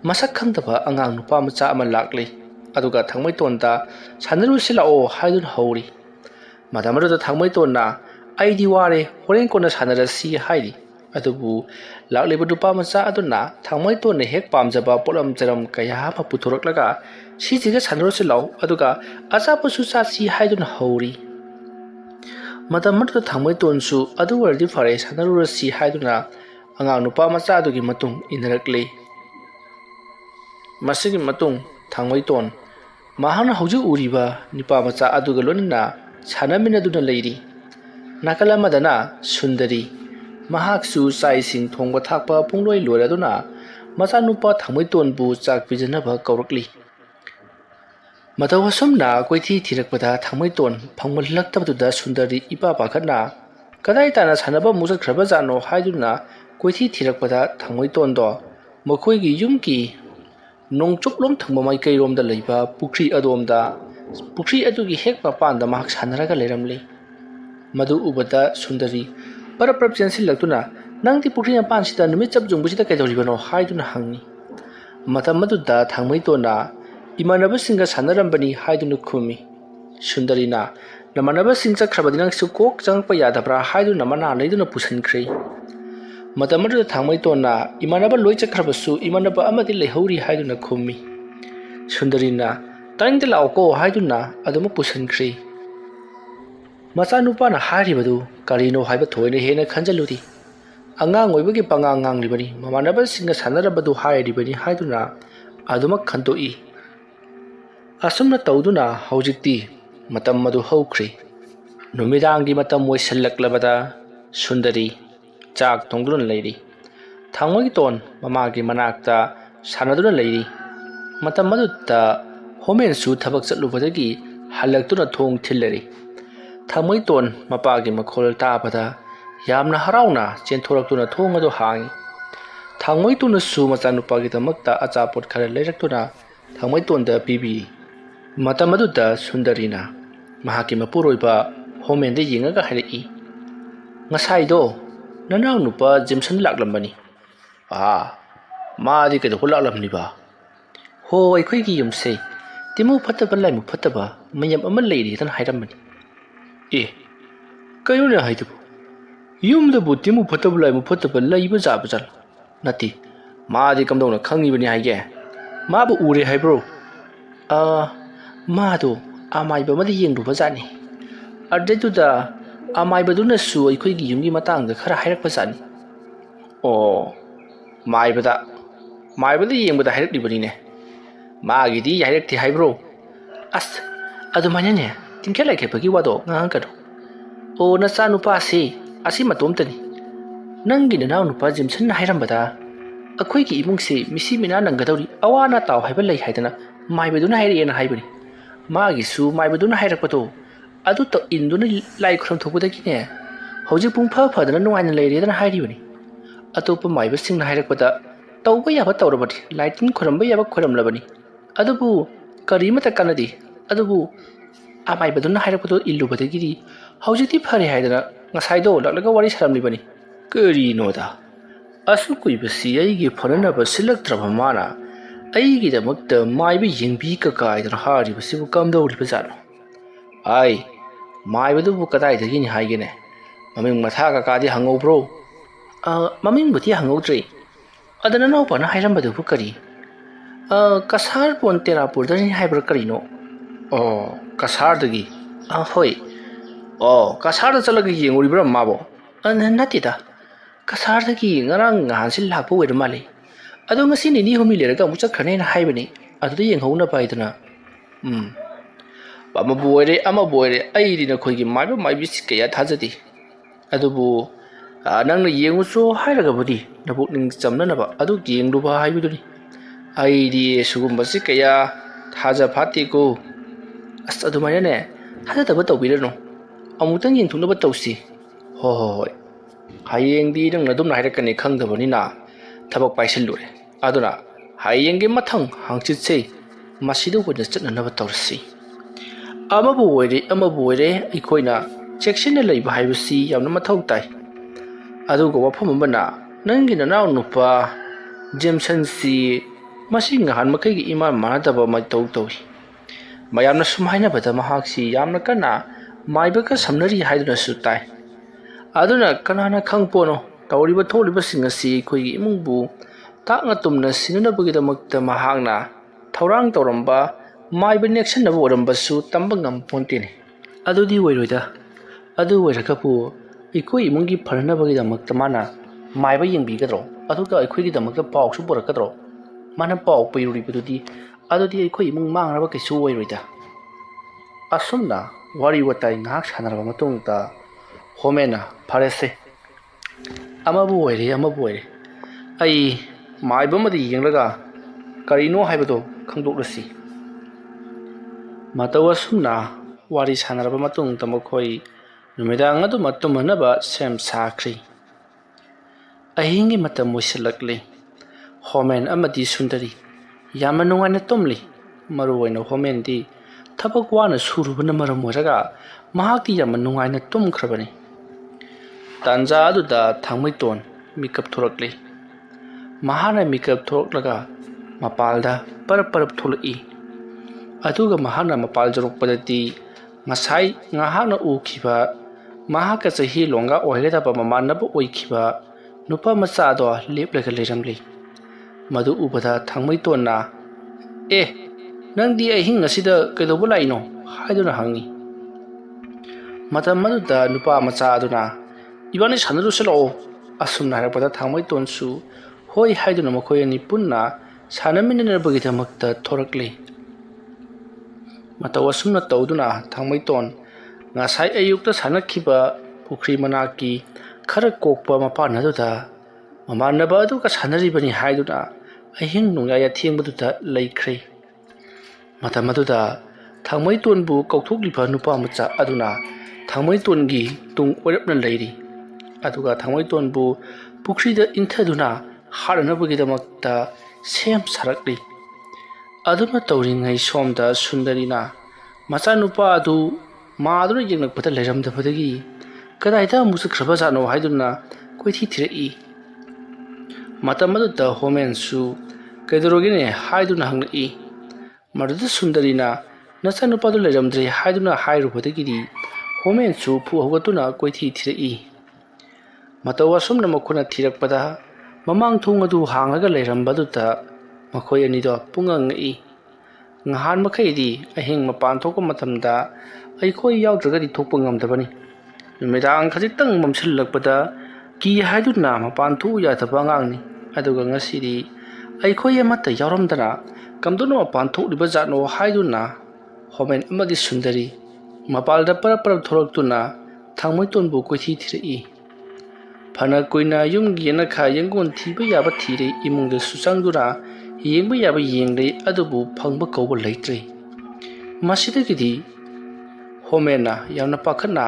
masak khangdaba angang nupa macha ama lakli aduga thangmaitonda sanarusi lao haidun hauri matamaduta thangmaitonna aidi ware horen kona sanarasi haidi adubu lakliba nupa macha aduna thangmaitonna hek pamjaba polam jaram kaya ma puthuraklaga sijiga sanarusi lao aduga achapasu chasi haidun hauri matamaduta thangmaitonsu adu wardi fare sanarusi haiduna angang nupa macha adugi matung inarakli masigi matung thangmaiton mahana hauju uriba nipa macha aduga lonina sanaminaduna leiri nakala madana sundari mahaksu saising thongba thakpa pungloi loraduna macha nupa thangmaiton bu chak pijanaba kaurakli matawasumna koithi thirakpada thangmaiton phangmalaktabduda sundari ipa pakhatna kadai tana sanaba musakhraba jano haiduna koithi thirakpada thangmaiton do mokhoigi yumki nongchoklom thangba mai kairomda leiba pukri adomda pukri adugi hek mapanda mahak sanaraga leiramli madu ubada sundari paraprap chensilaktuna nangti pukri apan sita numit chapjungbusida kaidoribano haiduna hangni matamaduda thangmaitona imanabasingga sanarambani haiduna khumi sundarina namanabasing chakhrabadinang su kok changpa yadabra haiduna mana leiduna pusankhri matamaduda thangmaitona imanaba loi chakhrabasu imanaba amadi lehauri haiduna khumi sundarina tangde laoko haiduna aduma pusankhri macha nupa na haribadu karino haiba thoine hena khanjaludi angang oibagi pangang nganglibani mamanabasingga sanarabadu hairibani haiduna aduma khantoi asumna tawduna haujikti matam madu haukhri numidangi matam moisallaklabada sundari chak thongduna leiri thangmagi ton mamagi manakta sanaduna leiri matam madutta homen su thabak chatlubadagi halaktuna thong thillari thangmaiton mapagi makhol tabada yamna harauna chenthoraktuna thong adu hangi thangmaituna su machanupagi damakta achapot khara leiraktuna thangmaitonda pibi matamaduda sundarina mahaki mapuroiba homende yingaga hairi ngasaido nanaw nupa Jameson laklambani maadi kedo hulaklamni ba ho aikhoigi yumse timu phataba laimu phataba mayam ama leiri tan hairambani kayone haidubu yumdabu timu phataba laimu phataba laiba jabajal nati maadi kamdona khangibani haige mabu ure haibro mado amaiba madi yengruba jani ardeduda amaibaduna su aikhoigi yumgi matangda khara hairakpa jani maibada yengbada hairakdibani ne magidi hairakti haibro adumanya ne tingkela khepagi wado ngangkado nacha nupa se asi matomtani nangi nanaw nupa Jameson na hairambada akhoigi imungse misi mina nangadori awana taw haiba lei haidana maibaduna hairena haibani magi su maibaduna hairakpato adu to induna lai khram thopudagi ne hoji pung pha phadana nuaina leiredana hairibani atopa maiba singna hairakpada tawba yaba tawrabati lighting khoramba yaba khoramlabani adubu karimata kanadi adubu amaibaduna hairakpato illubadagi hojiti phare haidana ngasaido laklaga wari saramlibani karinoda asu kuibasi aigi phananaba silaktraba mana aigi damakta maiba yengbi ka kaidana haribasibu kamdawriba jano ai maibadubu kadai dagini haigene maming matha ka kadi hangobro ꯃꯃꯤꯡꯕꯨꯗꯤ ꯍꯪꯍꯧꯗ꯭ꯔꯤ ꯑꯗ ꯅꯅꯥꯎꯄꯥꯅ ꯍꯥꯏꯔꯝꯕꯗꯨꯕꯨ ꯀꯔꯤ Cachar pond ꯇꯦꯔꯥꯄꯨꯔꯗꯅꯤ ꯍꯥꯏꯕ꯭ꯔꯥ ꯀꯔꯤꯅꯣ ꯀꯁꯥꯔꯗꯒꯤ ꯍꯣꯏ ꯀꯁꯥꯔꯗ ꯆꯠꯂꯒ ꯌꯦꯡꯉꯨꯔꯤꯕ꯭ꯔꯥ ꯃꯥꯕꯣ ꯅꯠꯇꯦꯗ ꯀꯁꯥꯔꯗꯒꯤ ꯉꯔꯥꯡ ꯅꯍꯥꯟꯁꯤ ꯂꯥꯛꯄ ꯑꯣꯏꯔ ꯃꯥꯜꯂꯦ ꯑꯗꯣ ꯉꯁꯤ ꯅꯤꯅꯤ ꯍꯨꯝꯅꯤ ꯂꯩꯔꯒ ꯑꯃꯨꯛ ꯆꯠꯈ꯭ꯔꯅꯦꯅ ꯍꯥꯏꯕꯅꯤ ꯑꯗꯨꯗ ꯌꯦꯡꯍꯧꯅꯕ ꯍꯥꯏꯗꯅ ꯑꯃꯕꯨ ꯑꯣꯏꯔꯦ ꯑꯃꯕꯨ ꯑꯣꯏꯔꯦ ꯑꯩꯗꯤ ꯅꯈꯣꯏꯒꯤ ꯃꯥꯏꯕ ꯃꯥꯏꯕꯤꯁꯤ ꯀꯌꯥ ꯊꯥꯖꯗꯦ ꯑꯗꯨꯕꯨ ꯅꯪꯅ ꯌꯦꯡꯉꯨꯆꯣ ꯍꯥꯏꯔꯒꯕꯨꯗꯤ ꯅꯄꯨꯛꯅꯤꯡ ꯆꯝꯅꯅꯕ ꯑꯗꯨ ꯌꯦꯡꯂꯨꯕ ꯍꯥꯏꯕꯗꯨꯅꯤ ꯑꯩꯗꯤ ꯁꯤꯒꯨꯝꯕꯁꯤ ꯀꯌꯥ ꯊꯥꯖ ꯐꯥꯠꯇꯦꯀꯣ ꯑꯁ ꯑꯗꯨꯃꯥꯏꯅꯅꯦ ꯊꯥꯖꯗꯕ ꯇꯧꯕꯤꯔꯅꯨ ꯑꯃꯨꯛꯇꯪ ꯌꯦꯡꯊꯣꯛꯅꯕ ꯇꯧꯁꯤ ꯍꯣꯏ ꯍꯌꯦꯡꯗꯤ ꯅꯪꯅ ꯑꯗꯨꯝꯅ ꯍꯥꯏꯔꯛꯀꯅꯤ ꯈꯪꯗꯕꯅꯤꯅ ꯊꯕꯛ ꯄꯥꯏꯁꯤꯜꯂꯨꯔꯦ ꯑꯗꯨꯅ ꯍꯌꯦꯡꯒꯤ ꯃꯊꯪ ꯍꯥꯡꯆꯤꯠꯁꯦ ꯃꯁꯤꯗ ꯑꯣꯏꯅ ꯆꯠꯅꯅꯕ ꯇꯧꯔꯁꯤ ꯑꯃꯕꯨ ꯑꯣꯏꯔꯦ ꯑꯩꯈꯣꯏꯅ ꯆꯦꯛꯁꯤꯟꯅ ꯂꯩꯕ ꯍꯥꯏꯕꯁꯤ ꯌꯥꯝꯅ ꯃꯊꯧ ꯇꯥꯏ ꯑꯗꯨꯒ ꯋꯥꯐꯝ ꯑꯃꯅ ꯅꯪꯒꯤ ꯅꯅꯥꯎ ꯅꯨꯄꯥ ꯖꯦꯝꯁꯟꯁꯤ ꯃꯁꯤ ꯅꯍꯥꯟ ꯃꯈꯩꯒꯤ ꯏꯃꯥꯟ ꯃꯥꯟꯅꯗꯕ ꯃꯇꯧ ꯇꯧꯏ ꯃꯌꯥꯝꯅ ꯁꯨꯝ ꯍꯥꯏꯅꯕꯗ ꯃꯍꯥꯛꯁꯤ ꯌꯥꯝꯅ ꯀꯟꯅ ꯃꯥꯏꯕꯒ ꯁꯝꯅꯔꯤ ꯍꯥꯏꯗꯨꯅꯁꯨ ꯇꯥꯏ ꯑꯗꯨꯅ ꯀꯅꯥꯅ ꯈꯪꯄꯣꯠꯅꯣ ꯇꯧꯔꯤꯕ ꯊꯣꯛꯂꯤꯕꯁꯤꯡ ꯑꯁꯤ ꯑꯩꯈꯣꯏꯒꯤ ꯏꯃꯨꯡꯕꯨ ꯇꯥꯛꯅ ꯇꯨꯝꯅ ꯁꯤꯟꯅꯅꯕꯒꯤꯗꯃꯛꯇ ꯃꯍꯥꯛꯅ ꯊꯧꯔꯥꯡ ꯇꯧꯔꯝꯕ ꯃꯥꯏꯕ ꯅꯦꯛꯁꯟꯅꯕ ꯑꯣꯏꯔꯝꯕꯁꯨ ꯇꯝꯕ ꯉꯝꯄꯣꯟꯇꯦꯅꯦ ꯑꯗꯨꯗꯤ ꯑꯣꯏꯔꯣꯏꯗ ꯑꯗꯨ ꯑꯣꯏꯔꯒꯕꯨ ꯑꯩꯈꯣꯏ ꯏꯃꯨꯡꯒꯤ ꯐꯅꯅꯕꯒꯤꯗꯃꯛꯇ ꯃꯥꯅ ꯃꯥꯏꯕ ꯌꯦꯡꯕꯤꯒꯗ꯭ꯔꯣ ꯑꯗꯨꯒ ꯑꯩꯈꯣꯏꯒꯤꯗꯃꯛꯇ ꯄꯥꯎꯁꯨ ꯄꯨꯔꯛꯀꯗ꯭ꯔꯣ ꯃꯥꯅ ꯄꯥꯎ ꯄꯤꯔꯨꯔꯤꯕꯗꯨꯗꯤ ꯑꯗꯨꯗꯤ ꯑꯩꯈꯣꯏ ꯏꯃꯨꯡ ꯃꯥꯡꯅꯕ ꯀꯩꯁꯨ ꯑꯣꯏꯔꯣꯏꯗ ꯑꯁꯨꯝꯅ ꯋꯥꯔꯤ ꯋꯥꯇꯥꯏ ꯉꯥꯏꯍꯥꯛ ꯁꯥꯟꯅꯔꯕ ꯃꯇꯨꯡꯗ ꯍꯣꯃꯦꯟꯅ ꯐꯔꯦꯁꯦ ꯑꯃꯕꯨ ꯑꯣꯏꯔꯦ ꯑꯩ ꯃꯥꯏꯕ ꯑꯃꯗ ꯌꯦꯡꯂꯒ ꯀꯔꯤꯅꯣ ꯍꯥꯏꯕꯗꯣ ꯈꯪꯗꯣꯛꯂꯁꯤ ꯃꯇꯧ ꯑꯁꯨꯝꯅ ꯋꯥꯔꯤ ꯁꯥꯟꯅꯔꯕ ꯃꯇꯨꯡꯗ ꯃꯈꯣꯏ ꯅꯨꯃꯤꯗꯥꯡ ꯑꯗꯨꯃ ꯇꯨꯝꯍꯟꯅꯕ ꯁꯦꯝ ꯁꯥꯈ꯭ꯔꯤ ꯑꯍꯤꯡꯒꯤ ꯃꯇꯝ ꯑꯣꯏꯁꯤꯜꯂꯛꯂꯤ ꯍꯣꯃꯦꯟ ꯑꯃꯗꯤ ꯁꯨꯟꯗꯔꯤ ꯌꯥꯝꯅ ꯅꯨꯡꯉꯥꯏꯅ ꯇꯨꯝꯂꯤ ꯃꯔꯨꯑꯣꯏꯅ ꯍꯣꯃꯦꯟꯗꯤ ꯊꯕꯛ ꯋꯥꯅ ꯁꯨꯔꯨꯕꯅ ꯃꯔꯝ ꯑꯣꯏꯔꯒ ꯃꯍꯥꯛꯇꯤ ꯌꯥꯝꯅ ꯅꯨꯡꯉꯥꯏꯅ ꯇꯨꯝꯈ꯭ꯔꯕꯅꯤ ꯇꯥꯟꯖꯥ ꯑꯗꯨꯗ ꯊꯥꯡꯃꯩꯇꯣꯟ ꯃꯤꯀꯞ ꯊꯣꯔꯛꯂꯤ ꯃꯍꯥꯛꯅ ꯃꯤꯀꯞ ꯊꯣꯔꯛꯂꯒ ꯃꯄꯥꯜꯗ ꯄꯔꯞ ꯊꯣꯛꯂꯛꯏ ꯑꯗꯨꯒ ꯃꯍꯥꯛꯅ ꯃꯄꯥꯜ ꯌꯧꯔꯛꯄꯗꯗꯤ ꯉꯁꯥꯏ ꯉꯍꯥꯛꯅ ꯎꯈꯤꯕ ꯃꯍꯥꯛꯀ ꯆꯍꯤ ꯂꯣꯡꯒꯥ ꯑꯣꯏꯒꯗꯕ ꯃꯃꯥꯟꯅꯕ ꯑꯣꯏꯈꯤꯕ ꯅꯨꯄꯥ ꯃꯆꯥꯗꯣ ꯂꯦꯞꯂꯒ ꯂꯩꯔꯝꯂꯤ ꯃꯗꯨ ꯎꯕꯗ ꯊꯥꯡꯃꯩꯇꯣꯟꯅ ꯅꯪꯗꯤ ꯑꯍꯤꯡ ꯑꯁꯤꯗ ꯀꯩꯗꯧꯕ ꯂꯥꯛꯏꯅꯣ ꯍꯥꯏꯗꯨꯅ ꯍꯪꯉꯤ ꯃꯇꯝ ꯑꯗꯨꯗ ꯅꯨꯄꯥ ꯃꯆꯥ ꯑꯗꯨꯅ ꯏꯕꯥꯅꯤ ꯁꯥꯟꯅꯔꯨꯁꯤ ꯂꯥꯛꯑꯣ ꯑꯁꯨꯝꯅ ꯍꯥꯏꯔꯛꯄꯗ ꯊꯥꯡꯃꯩꯇꯣꯟꯁꯨ ꯍꯣꯏ ꯍꯥꯏꯗꯨꯅ ꯃꯈꯣꯏ ꯑꯅꯤ ꯄꯨꯟꯅ ꯁꯥꯟꯅꯃꯤꯟꯅꯅꯕꯒꯤꯗꯃꯛꯇ ꯊꯣꯔꯛꯂꯤ ꯃꯇꯧ ꯑꯁꯨꯝꯅ ꯇꯧꯗꯨꯅ ꯊꯥꯡꯃꯩꯇꯣꯟ ꯉꯁꯥꯏ ꯑꯌꯨꯛꯇ ꯁꯥꯟꯅꯈꯤꯕ ꯄꯨꯈ꯭ꯔꯤ ꯃꯅꯥꯛꯀꯤ ꯈꯔ ꯀꯣꯛꯄ ꯃꯄꯥꯟ ꯑꯗꯨꯗ ꯃꯃꯥꯟꯅꯕ ꯑꯗꯨꯒ ꯁꯥꯟꯅꯔꯤꯕꯅꯤ ꯍꯥꯏꯗꯨꯅ ꯑꯍꯤꯡ ꯅꯣꯡꯌꯥꯏ ꯑꯊꯦꯡꯕꯗꯨꯗ ꯂꯩꯈ꯭ꯔꯦ ꯃꯇꯝ ꯑꯗꯨꯗ ꯊꯥꯡꯃꯩꯇꯣꯟꯕꯨ ꯀꯧꯊꯣꯛꯂꯤꯕ ꯅꯨꯄꯥ ꯃꯆꯥ ꯑꯗꯨꯅ ꯊꯥꯡꯃꯩꯇꯣꯟꯒꯤ ꯇꯨꯡ ꯑꯣꯏꯔꯞꯅ ꯂꯩꯔꯤ ꯑꯗꯨꯒ ꯊꯥꯡꯃꯩꯇꯣꯟꯕꯨ ꯄꯨꯈ꯭ꯔꯤꯗ ꯏꯟꯊꯗꯨꯅ ꯍꯥꯠꯅꯅꯕꯒꯤꯗꯃꯛꯇ ꯁꯦꯝ ꯁꯥꯔꯛꯂꯤ ꯑꯗꯨꯅ ꯇꯧꯔꯤꯉꯩ ꯁꯣꯝꯗ ꯁꯨꯟꯗꯔꯤꯅ ꯃꯆꯥꯅꯨꯄꯥ ꯑꯗꯨ ꯃꯥꯗꯨꯅ ꯌꯦꯡꯂꯛꯄꯗ ꯂꯩꯔꯝꯗꯕꯗꯒꯤ ꯀꯗꯥꯏꯗ ꯑꯃꯨꯛ ꯆꯠꯈ꯭ꯔꯕꯖꯥꯠꯅꯣ ꯍꯥꯏꯗꯨꯅ ꯀꯣꯏꯊꯤ ꯊꯤꯔꯛꯏ ꯃꯇꯝ ꯑꯗꯨꯗ ꯍꯣꯃꯦꯟꯁꯨ ꯀꯩꯗꯧꯔꯒꯦꯅꯦ ꯍꯥꯏꯗꯨꯅ ꯍꯪꯂꯛꯏ ꯃꯗꯨꯗ ꯁꯨꯟꯗꯔꯤꯅ ꯅꯆꯥꯅꯨꯄꯥꯗꯨ ꯂꯩꯔꯝꯗ꯭ꯔꯦ ꯍꯥꯏꯗꯨꯅ ꯍꯥꯏꯔꯨꯕꯗꯒꯤꯗꯤ ꯍꯣꯃꯦꯟꯁꯨ ꯐꯨ ꯍꯧꯒꯠꯇꯨꯅ ꯀꯣꯏꯊꯤ ꯊꯤꯔꯛꯏ ꯃꯇꯧ ꯑꯁꯨꯝꯅ ꯃꯈꯣꯏꯅ ꯊꯤꯔꯛꯄꯗ ꯃꯃꯥꯡ ꯊꯣꯡ ꯑꯗꯨ ꯍꯥꯡꯂꯒ ꯂꯩꯔꯝꯕꯗꯨꯗ ꯃꯈꯣꯏ ꯑꯅꯤꯗꯣ ꯄꯨꯡꯉꯛꯉꯛꯏ ꯅꯍꯥꯟ ꯃꯈꯩꯗꯤ ꯑꯍꯤꯡ ꯃꯄꯥꯟ ꯊꯣꯛꯄ ꯃꯇꯝꯗ ꯑꯩꯈꯣꯏ ꯌꯥꯎꯗ꯭ꯔꯒꯗꯤ ꯊꯣꯛꯄ ꯉꯝꯗꯕꯅꯤ ꯅꯨꯃꯤꯗꯥꯡ ꯈꯖꯤꯛꯇꯪ ꯃꯝꯁꯤꯜꯂꯛꯄꯗ ꯀꯤ ꯍꯥꯏꯗꯨꯅ ꯃꯄꯥꯟ ꯊꯣꯛꯎ ꯌꯥꯗꯕ ꯑꯉꯥꯡꯅꯤ ꯑꯗꯨꯒ ꯉꯁꯤꯗꯤ ꯑꯩꯈꯣꯏ ꯑꯃꯠꯇ ꯌꯥꯎꯔꯝꯗꯅ ꯀꯝꯗꯧꯅ ꯃꯄꯥꯟ ꯊꯣꯛꯂꯤꯕ ꯖꯥꯠꯅꯣ ꯍꯥꯏꯗꯨꯅ ꯍꯣꯃꯦꯟ ꯑꯃꯗꯤ ꯁꯨꯟꯗꯔꯤ ꯃꯄꯥꯜꯗ ꯄꯔꯞ ꯊꯣꯔꯛꯇꯨꯅ ꯊꯥꯡꯃꯩꯇꯣꯟꯕꯨ ꯀꯣꯏꯊꯤ ꯊꯤꯔꯛꯏ ꯐꯅ ꯀꯨꯏꯅ ꯌꯨꯝꯒꯤ ꯌꯦꯅꯈꯥ ꯌꯦꯡꯒꯣꯟ ꯊꯤꯕ ꯌꯥꯕ ꯊꯤꯔꯦ ꯏꯃꯨꯡꯗꯁꯨ ꯆꯪꯗꯨꯅ ꯌꯦꯡꯕ ꯌꯥꯕ ꯌꯦꯡꯂꯦ ꯑꯗꯨꯕꯨ ꯐꯪꯕ ꯀꯧꯕ ꯂꯩꯇ꯭ꯔꯦ ꯃꯁꯤꯗꯒꯤꯗꯤ ꯍꯣꯃꯦꯟꯅ ꯌꯥꯝꯅ ꯄꯥꯈꯠꯅ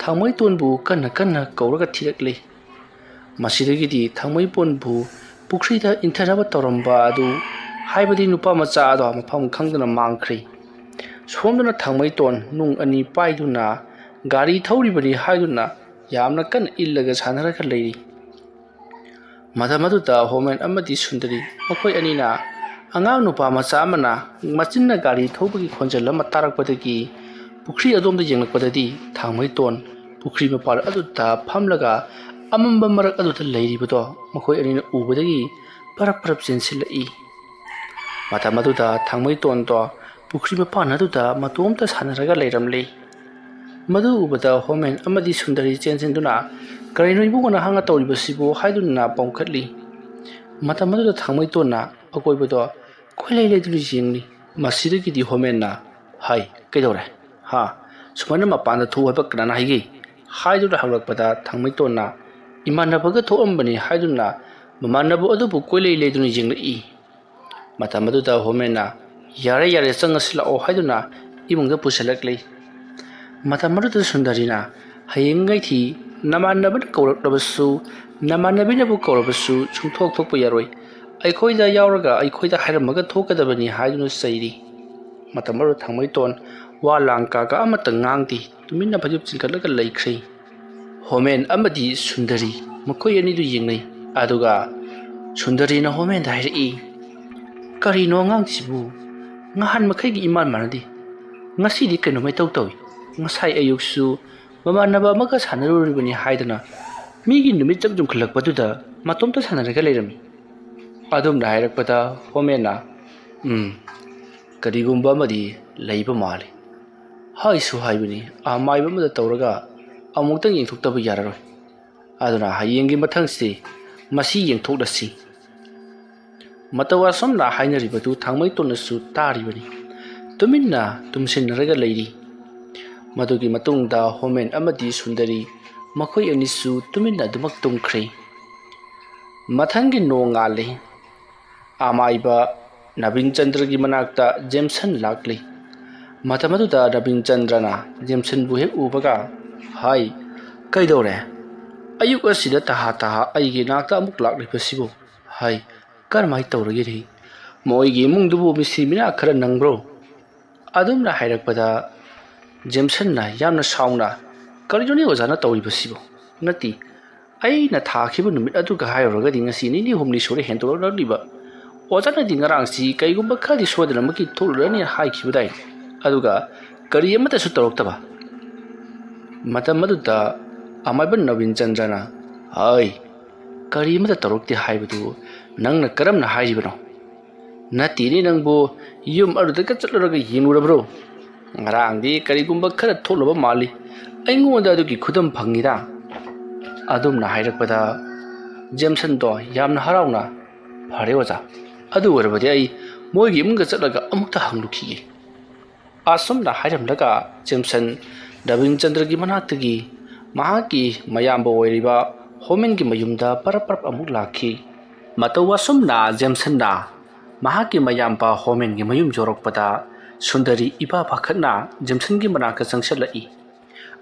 ꯊꯥꯡꯃꯩꯇꯣꯟꯕꯨ ꯀꯟꯅ ꯀꯧꯔꯒ ꯊꯤꯔꯛꯂꯤ ꯃꯁꯤꯗꯒꯤꯗꯤ ꯊꯥꯡꯃꯩꯇꯣꯟꯕꯨ ꯄꯨꯈ꯭ꯔꯤꯗ ꯏꯟꯊꯅꯕ ꯇꯧꯔꯝꯕ ꯑꯗꯨ ꯍꯥꯏꯕꯗꯤ ꯅꯨꯄꯥ ꯃꯆꯥ ꯑꯗꯣ ꯃꯐꯝ ꯈꯪꯗꯅ ꯃꯥꯡꯈ꯭ꯔꯦ ꯁꯣꯝꯗꯅ ꯊꯥꯡꯃꯩꯇꯣꯟ ꯅꯨꯡ ꯑꯅꯤ ꯄꯥꯏꯗꯨꯅ ꯒꯥꯔꯤ ꯊꯧꯔꯤꯕꯅꯤ ꯍꯥꯏꯗꯨꯅ ꯌꯥꯝꯅ ꯀꯟꯅ ꯏꯜꯂꯒ ꯁꯥꯟꯅꯔꯒ ꯂꯩꯔꯤ ꯃꯇꯝ ꯑꯗꯨꯗ ꯍꯣꯃꯦꯟ ꯑꯃꯗꯤ ꯁꯨꯟꯗꯔꯤ ꯃꯈꯣꯏ ꯑꯅꯤꯅ ꯑꯉꯥꯡ ꯅꯨꯄꯥ ꯃꯆा ꯑꯃꯅ ꯃꯆꯤꯟꯅ ꯒꯥꯔꯤ ꯊꯧꯕꯒꯤ ꯈꯣꯟꯖꯦꯜ ꯑꯃ ꯇꯥꯔꯛꯄꯗꯒꯤ ꯄꯨꯈ꯭ꯔꯤ ꯑꯗꯣꯝꯗ ꯌꯦꯡꯂꯛꯄꯗꯗꯤ ꯊꯥꯡꯃꯩꯇꯣꯟ ꯄꯨꯈ꯭ꯔꯤ ꯃꯄꯥꯜ ꯑꯗꯨꯗ ꯐꯝꯂꯒ ꯑꯃꯝꯕ ꯃꯔꯛ ꯑꯗꯨꯗ ꯂꯩꯔꯤꯕꯗꯣ ꯃꯈꯣꯏ ꯑꯅꯤꯅ ꯎꯕꯗꯒꯤ ꯄꯔꯞ ꯄꯔꯞ ꯆꯦꯟꯁꯤꯜꯂꯛꯏ꯫ ꯃꯇꯝ ꯑꯗꯨꯗ ꯊꯥꯡꯃꯩꯇꯣꯟꯗꯣ ꯄꯨꯈ꯭ꯔꯤ ꯃꯄꯥꯟ ꯑꯗꯨꯗ ꯃꯇꯣꯝꯇ ꯁꯥꯟꯅꯔꯒ ꯂꯩꯔꯝꯂꯤ꯫ ꯃꯗꯨ ꯎꯕꯗ ꯍꯣꯃꯦꯟ ꯑꯃꯗꯤ ꯁꯨꯟꯗꯔꯤ ꯆꯦꯟꯁꯤꯟꯗꯨꯅ ꯀꯔꯤꯅꯣ ꯏꯕꯨꯡꯉꯣ ꯅꯍꯥꯛꯅ ꯇꯧꯔꯤꯕꯁꯤꯕꯨ ꯍꯥꯏꯗꯨꯅ ꯄꯥꯎꯈꯠꯂꯤ꯫ ꯃꯇꯝ ꯑꯗꯨꯗ ꯊꯥꯡꯃꯩꯇꯣꯟꯅ ꯑꯀꯣꯏꯕꯗꯣ ꯀꯣꯏꯂꯩ ꯂꯩꯗꯨꯅ ꯌꯦꯡꯂꯤ꯫ ꯃꯁꯤꯗꯒꯤꯗꯤ ꯍꯣꯃꯦꯟꯅ "ꯍꯥꯏ ꯀꯩꯗꯧꯔꯦ? ꯍꯥ ꯁꯨꯃꯥꯏꯅ ꯃꯄꯥꯟꯗ ꯊꯣꯛꯎ ꯍꯥꯏꯕ ꯀꯅꯥꯅ ꯍꯥꯏꯒꯦ?" ꯍꯥꯏꯗꯨꯅ ꯍꯪꯂꯛꯄꯗ ꯊꯥꯡꯃꯩꯇꯣꯟꯅ "ꯏꯃꯥꯟꯅꯕꯒ ꯊꯣꯛꯑꯝꯕꯅꯤ" ꯍꯥꯏꯗꯨꯅ ꯃꯃꯥꯟꯅꯕ ꯑꯗꯨꯕꯨ ꯀꯣꯏꯂꯩ ꯂꯩꯗꯨꯅ ꯌꯦꯡꯂꯛꯏ꯫ ꯃꯇꯝ ꯑꯗꯨꯗ ꯍꯣꯃꯦꯟꯅ "ꯌꯥꯔꯦ ꯌꯥꯔꯦ ꯆꯪꯉꯁꯤ ꯂꯥꯛꯑꯣ" ꯍꯥꯏꯗꯨꯅ ꯏꯃꯨꯡꯗ ꯄꯨꯁꯤꯜꯂꯛꯂꯤ꯫ ꯃꯇꯝ ꯑꯗꯨꯗ ꯁꯨꯟꯗꯔꯤꯅ "ꯍꯌꯦꯡꯉꯩꯗꯤ ꯅꯃꯥꯟꯅꯕꯅ ꯀꯧꯔꯛꯂꯕꯁꯨ ꯅꯃꯥꯟꯅꯕꯤꯅꯕꯨ ꯀꯧꯔꯕꯁꯨ ꯁꯨꯡꯊꯣꯛ ꯊꯣꯛꯄ ꯌꯥꯔꯣꯏ, ꯑꯩꯈꯣꯏꯗ ꯌꯥꯎꯔꯒ ꯑꯩꯈꯣꯏꯗ ꯍꯥꯏꯔꯝꯃꯒ ꯊꯣꯛꯀꯗꯕꯅꯤ" ꯍꯥꯏꯗꯨꯅ ꯆꯩꯔꯤ꯫ ꯃꯇꯝ ꯑꯗꯨꯗ ꯊꯥꯡꯃꯩꯇꯣꯟ ꯋꯥ ꯂꯥꯡ ꯀꯥꯒ ꯑꯃꯠꯇ ꯉꯥꯡꯗꯦ, ꯇꯨꯃꯤꯟꯅ ꯐꯩꯖꯨꯞ ꯆꯤꯡꯈꯠꯂꯒ ꯂꯩꯈ꯭ꯔꯦ꯫ ꯍꯣꯃꯦꯟ ꯑꯃꯗꯤ ꯁꯨꯟꯗꯔꯤ ꯃꯈꯣꯏ ꯑꯅꯤꯗꯨ ꯌꯦꯡꯅꯩ꯫ ꯑꯗꯨꯒ ꯁꯨꯟꯗꯔꯤꯅ ꯍꯣꯃꯦꯟꯗ ꯍꯥꯏꯔꯛꯏ, "ꯀꯔꯤꯅꯣ ꯑꯉꯥꯡꯁꯤꯕꯨ ꯉꯍꯥꯟ ꯃꯈꯩꯒꯤ ꯏꯃꯥꯟ ꯃꯥꯟꯅꯗꯦ, ꯉꯁꯤꯗꯤ ꯀꯩꯅꯣꯝ ꯏꯇꯧ ꯇꯧꯏ꯫ ꯉꯁꯥꯏ ꯑꯌꯨꯛꯁꯨ ꯃꯃꯥꯟꯅꯕ ꯑꯃꯒ ꯁꯥꯟꯅꯔꯨꯔꯤꯕꯅꯤ ꯍꯥꯏꯗꯅ ꯃꯤꯒꯤ ꯅꯨꯃꯤꯠ ꯆꯞ ꯌꯨꯡꯈꯠꯂꯛꯄꯗꯨꯗ ꯃꯇꯣꯝꯇ ꯁꯥꯟꯅꯔꯒ ꯂꯩꯔꯝꯃꯤ." ꯑꯗꯨꯝꯅ ꯍꯥꯏꯔꯛꯄꯗ ꯍꯣꯃꯦꯟꯅ "ꯀꯔꯤꯒꯨꯝꯕ ꯑꯃꯗꯤ ꯂꯩꯕ ꯃꯥꯜꯂꯤ. ꯍꯥꯏꯁꯨ ꯍꯥꯏꯕꯅꯤ ꯑꯃꯥꯏꯕ ꯑꯃꯗ ꯇꯧꯔꯒ ꯑꯃꯨꯛꯇꯪ ꯌꯦꯡꯊꯣꯛꯇꯕ ꯌꯥꯔꯔꯣꯏ. ꯑꯗꯨꯅ ꯍꯌꯦꯡꯒꯤ ꯃꯊꯪꯁꯤ ꯃꯁꯤ ꯌꯦꯡꯊꯣꯛꯂꯁꯤ." ꯃꯇꯧ ꯑꯁꯨꯝꯅ ꯍꯥꯏꯅꯔꯤꯕꯗꯨ ꯊꯥꯡꯃꯩꯇꯣꯟꯅꯁꯨ ꯇꯥꯔꯤꯕꯅꯤ, ꯇꯨꯃꯤꯟꯅ ꯇꯨꯝꯁꯤꯟꯅꯔꯒ ꯂꯩꯔꯤ꯫ ꯃꯗꯨꯒꯤ ꯃꯇꯨꯡꯗ ꯍꯣꯃꯦꯟ ꯑꯃꯗꯤ ꯁꯨꯟꯗꯔꯤ ꯃꯈꯣꯏ ꯑꯅꯤꯁꯨ ꯇꯨꯃꯤꯟꯅ ꯑꯗꯨꯃꯛ ꯇꯨꯝꯈ꯭ꯔꯦ꯫ ꯃꯊꯪꯒꯤ ꯅꯣꯡꯉꯥꯜꯂꯤ꯫ ꯑꯃꯥꯏꯕ ꯅꯕꯤꯟꯆꯟꯗ꯭ꯔꯒꯤ ꯃꯅꯥꯛꯇ ꯖꯦꯝꯁꯟ ꯂꯥꯛꯂꯤ꯫ ꯃꯇꯝ ꯑꯗꯨꯗ ꯅꯕꯤꯟꯆꯟꯗ꯭ꯔꯅ ꯖꯦꯝꯁꯟꯕꯨ ꯍꯦꯛ ꯎꯕꯒ "ꯍꯥꯏ ꯀꯩꯗꯧꯔꯦ? ꯑꯌꯨꯛ ꯑꯁꯤꯗ ꯇꯍꯥ ꯇꯍꯥ ꯑꯩꯒꯤ ꯅꯥꯛꯇ ꯑꯃꯨꯛ ꯂꯥꯛꯂꯤꯕꯁꯤꯕꯨ? ꯍꯥꯏ ꯀꯔꯝꯍꯥꯏ ꯇꯧꯔꯒꯦꯅꯦ? ꯃꯣꯏꯒꯤ ꯏꯃꯨꯡꯗꯨꯕꯨ ꯃꯤꯁꯤ ꯃꯤꯅꯥ ꯈꯔ ꯅꯪꯕ꯭ꯔꯣ?" ꯑꯗꯨꯝꯅ ꯍꯥꯏꯔꯛꯄꯗ ꯖꯦꯝꯁꯟꯅ ꯌꯥꯝꯅ ꯁꯥꯎꯅ "ꯀꯔꯤꯅꯣꯅꯦ ꯑꯣꯖꯥꯅ ꯇꯧꯔꯤꯕꯁꯤꯕꯨ? ꯅꯠꯇꯦ, ꯑꯩꯅ ꯊꯥꯈꯤꯕ ꯅꯨꯃꯤꯠ ꯑꯗꯨꯒ ꯍꯥꯏꯔꯨꯔꯒꯗꯤ ꯉꯁꯤ ꯅꯤꯅꯤ ꯍꯨꯝꯅꯤ ꯁꯨꯔꯦ ꯍꯦꯟꯗꯣꯛꯂꯛꯂꯤꯕ. ꯑꯣꯖꯥꯅꯗꯤ ꯉꯔꯥꯡꯁꯤ ꯀꯩꯒꯨꯝꯕ ꯈꯔꯗꯤ ꯁꯣꯏꯗꯅꯃꯛꯀꯤ ꯊꯣꯛꯂꯨꯔꯅꯤ ꯍꯥꯏꯈꯤꯕꯗꯥꯏ, ꯑꯗꯨꯒ ꯀꯔꯤ ꯑꯃꯠꯇꯁꯨ ꯇꯧꯔꯛꯇꯕ." ꯃꯇꯝ ꯑꯗꯨꯗ ꯑꯃꯥꯏꯕ ꯅꯕꯤꯟꯆꯟꯗ꯭ꯔꯅ "ꯍꯥꯏ ꯀꯔꯤ ꯑꯃꯠꯇ ꯇꯧꯔꯛꯇꯦ ꯍꯥꯏꯕꯗꯨ ꯅꯪꯅ ꯀꯔꯝꯅ ꯍꯥꯏꯔꯤꯕꯅꯣ? ꯅꯠꯇꯦꯅꯦ ꯅꯪꯕꯨ ꯌꯨꯝ ꯑꯗꯨꯗꯒ ꯆꯠꯂꯨꯔꯒ ꯌꯦꯡꯂꯨꯔꯕ꯭ꯔꯣ? ꯉꯔꯥꯡꯗꯤ ꯀꯔꯤꯒꯨꯝꯕ ꯈꯔ ꯊꯣꯛꯂꯕ ꯃꯥꯜꯂꯤ, ꯑꯩꯉꯣꯟꯗ ꯑꯗꯨꯒꯤ ꯈꯨꯗꯝ ꯐꯪꯉꯤꯗ." ꯑꯗꯨꯝꯅ ꯍꯥꯏꯔꯛꯄꯗ ꯖꯦꯝꯁꯟꯗꯣ ꯌꯥꯝꯅ ꯍꯔꯥꯎꯅ "ꯐꯔꯦ ꯑꯣꯖꯥ, ꯑꯗꯨ ꯑꯣꯏꯔꯕꯗꯤ ꯑꯩ ꯃꯣꯏꯒꯤ ꯏꯃꯨꯡꯗ ꯆꯠꯂꯒ ꯑꯃꯨꯛꯇ ꯍꯪꯂꯨꯈꯤꯒꯦ." ꯑꯁꯨꯝꯅ ꯍꯥꯏꯔꯝꯂꯒ ꯖꯦꯝꯁꯟ ꯅꯕꯤꯟꯆꯟꯗ꯭ꯔꯒꯤ ꯃꯅꯥꯛꯇꯒꯤ ꯃꯍꯥꯛꯀꯤ ꯃꯌꯥꯝꯕ ꯑꯣꯏꯔꯤꯕ ꯍꯣꯃꯦꯟꯒꯤ ꯃꯌꯨꯝꯗ ꯄꯔꯞ ꯄꯔꯞ ꯑꯃꯨꯛ ꯂꯥꯛꯈꯤ꯫ ꯃꯇꯧ ꯑꯁꯨꯝꯅ ꯖꯦꯝꯁꯟꯅ ꯃꯍꯥꯛꯀꯤ ꯃꯌꯥꯝꯕ ꯍꯣꯃꯦꯟꯒꯤ ꯃꯌꯨꯝ ꯌꯧꯔꯛꯄꯗ ꯁꯨꯟꯗꯔꯤ ꯏꯄꯥ ꯄꯥꯈꯠꯅ ꯖꯦꯝꯁꯟꯒꯤ ꯃꯅꯥꯛꯇ ꯆꯪꯁꯤꯜꯂꯛꯏ꯫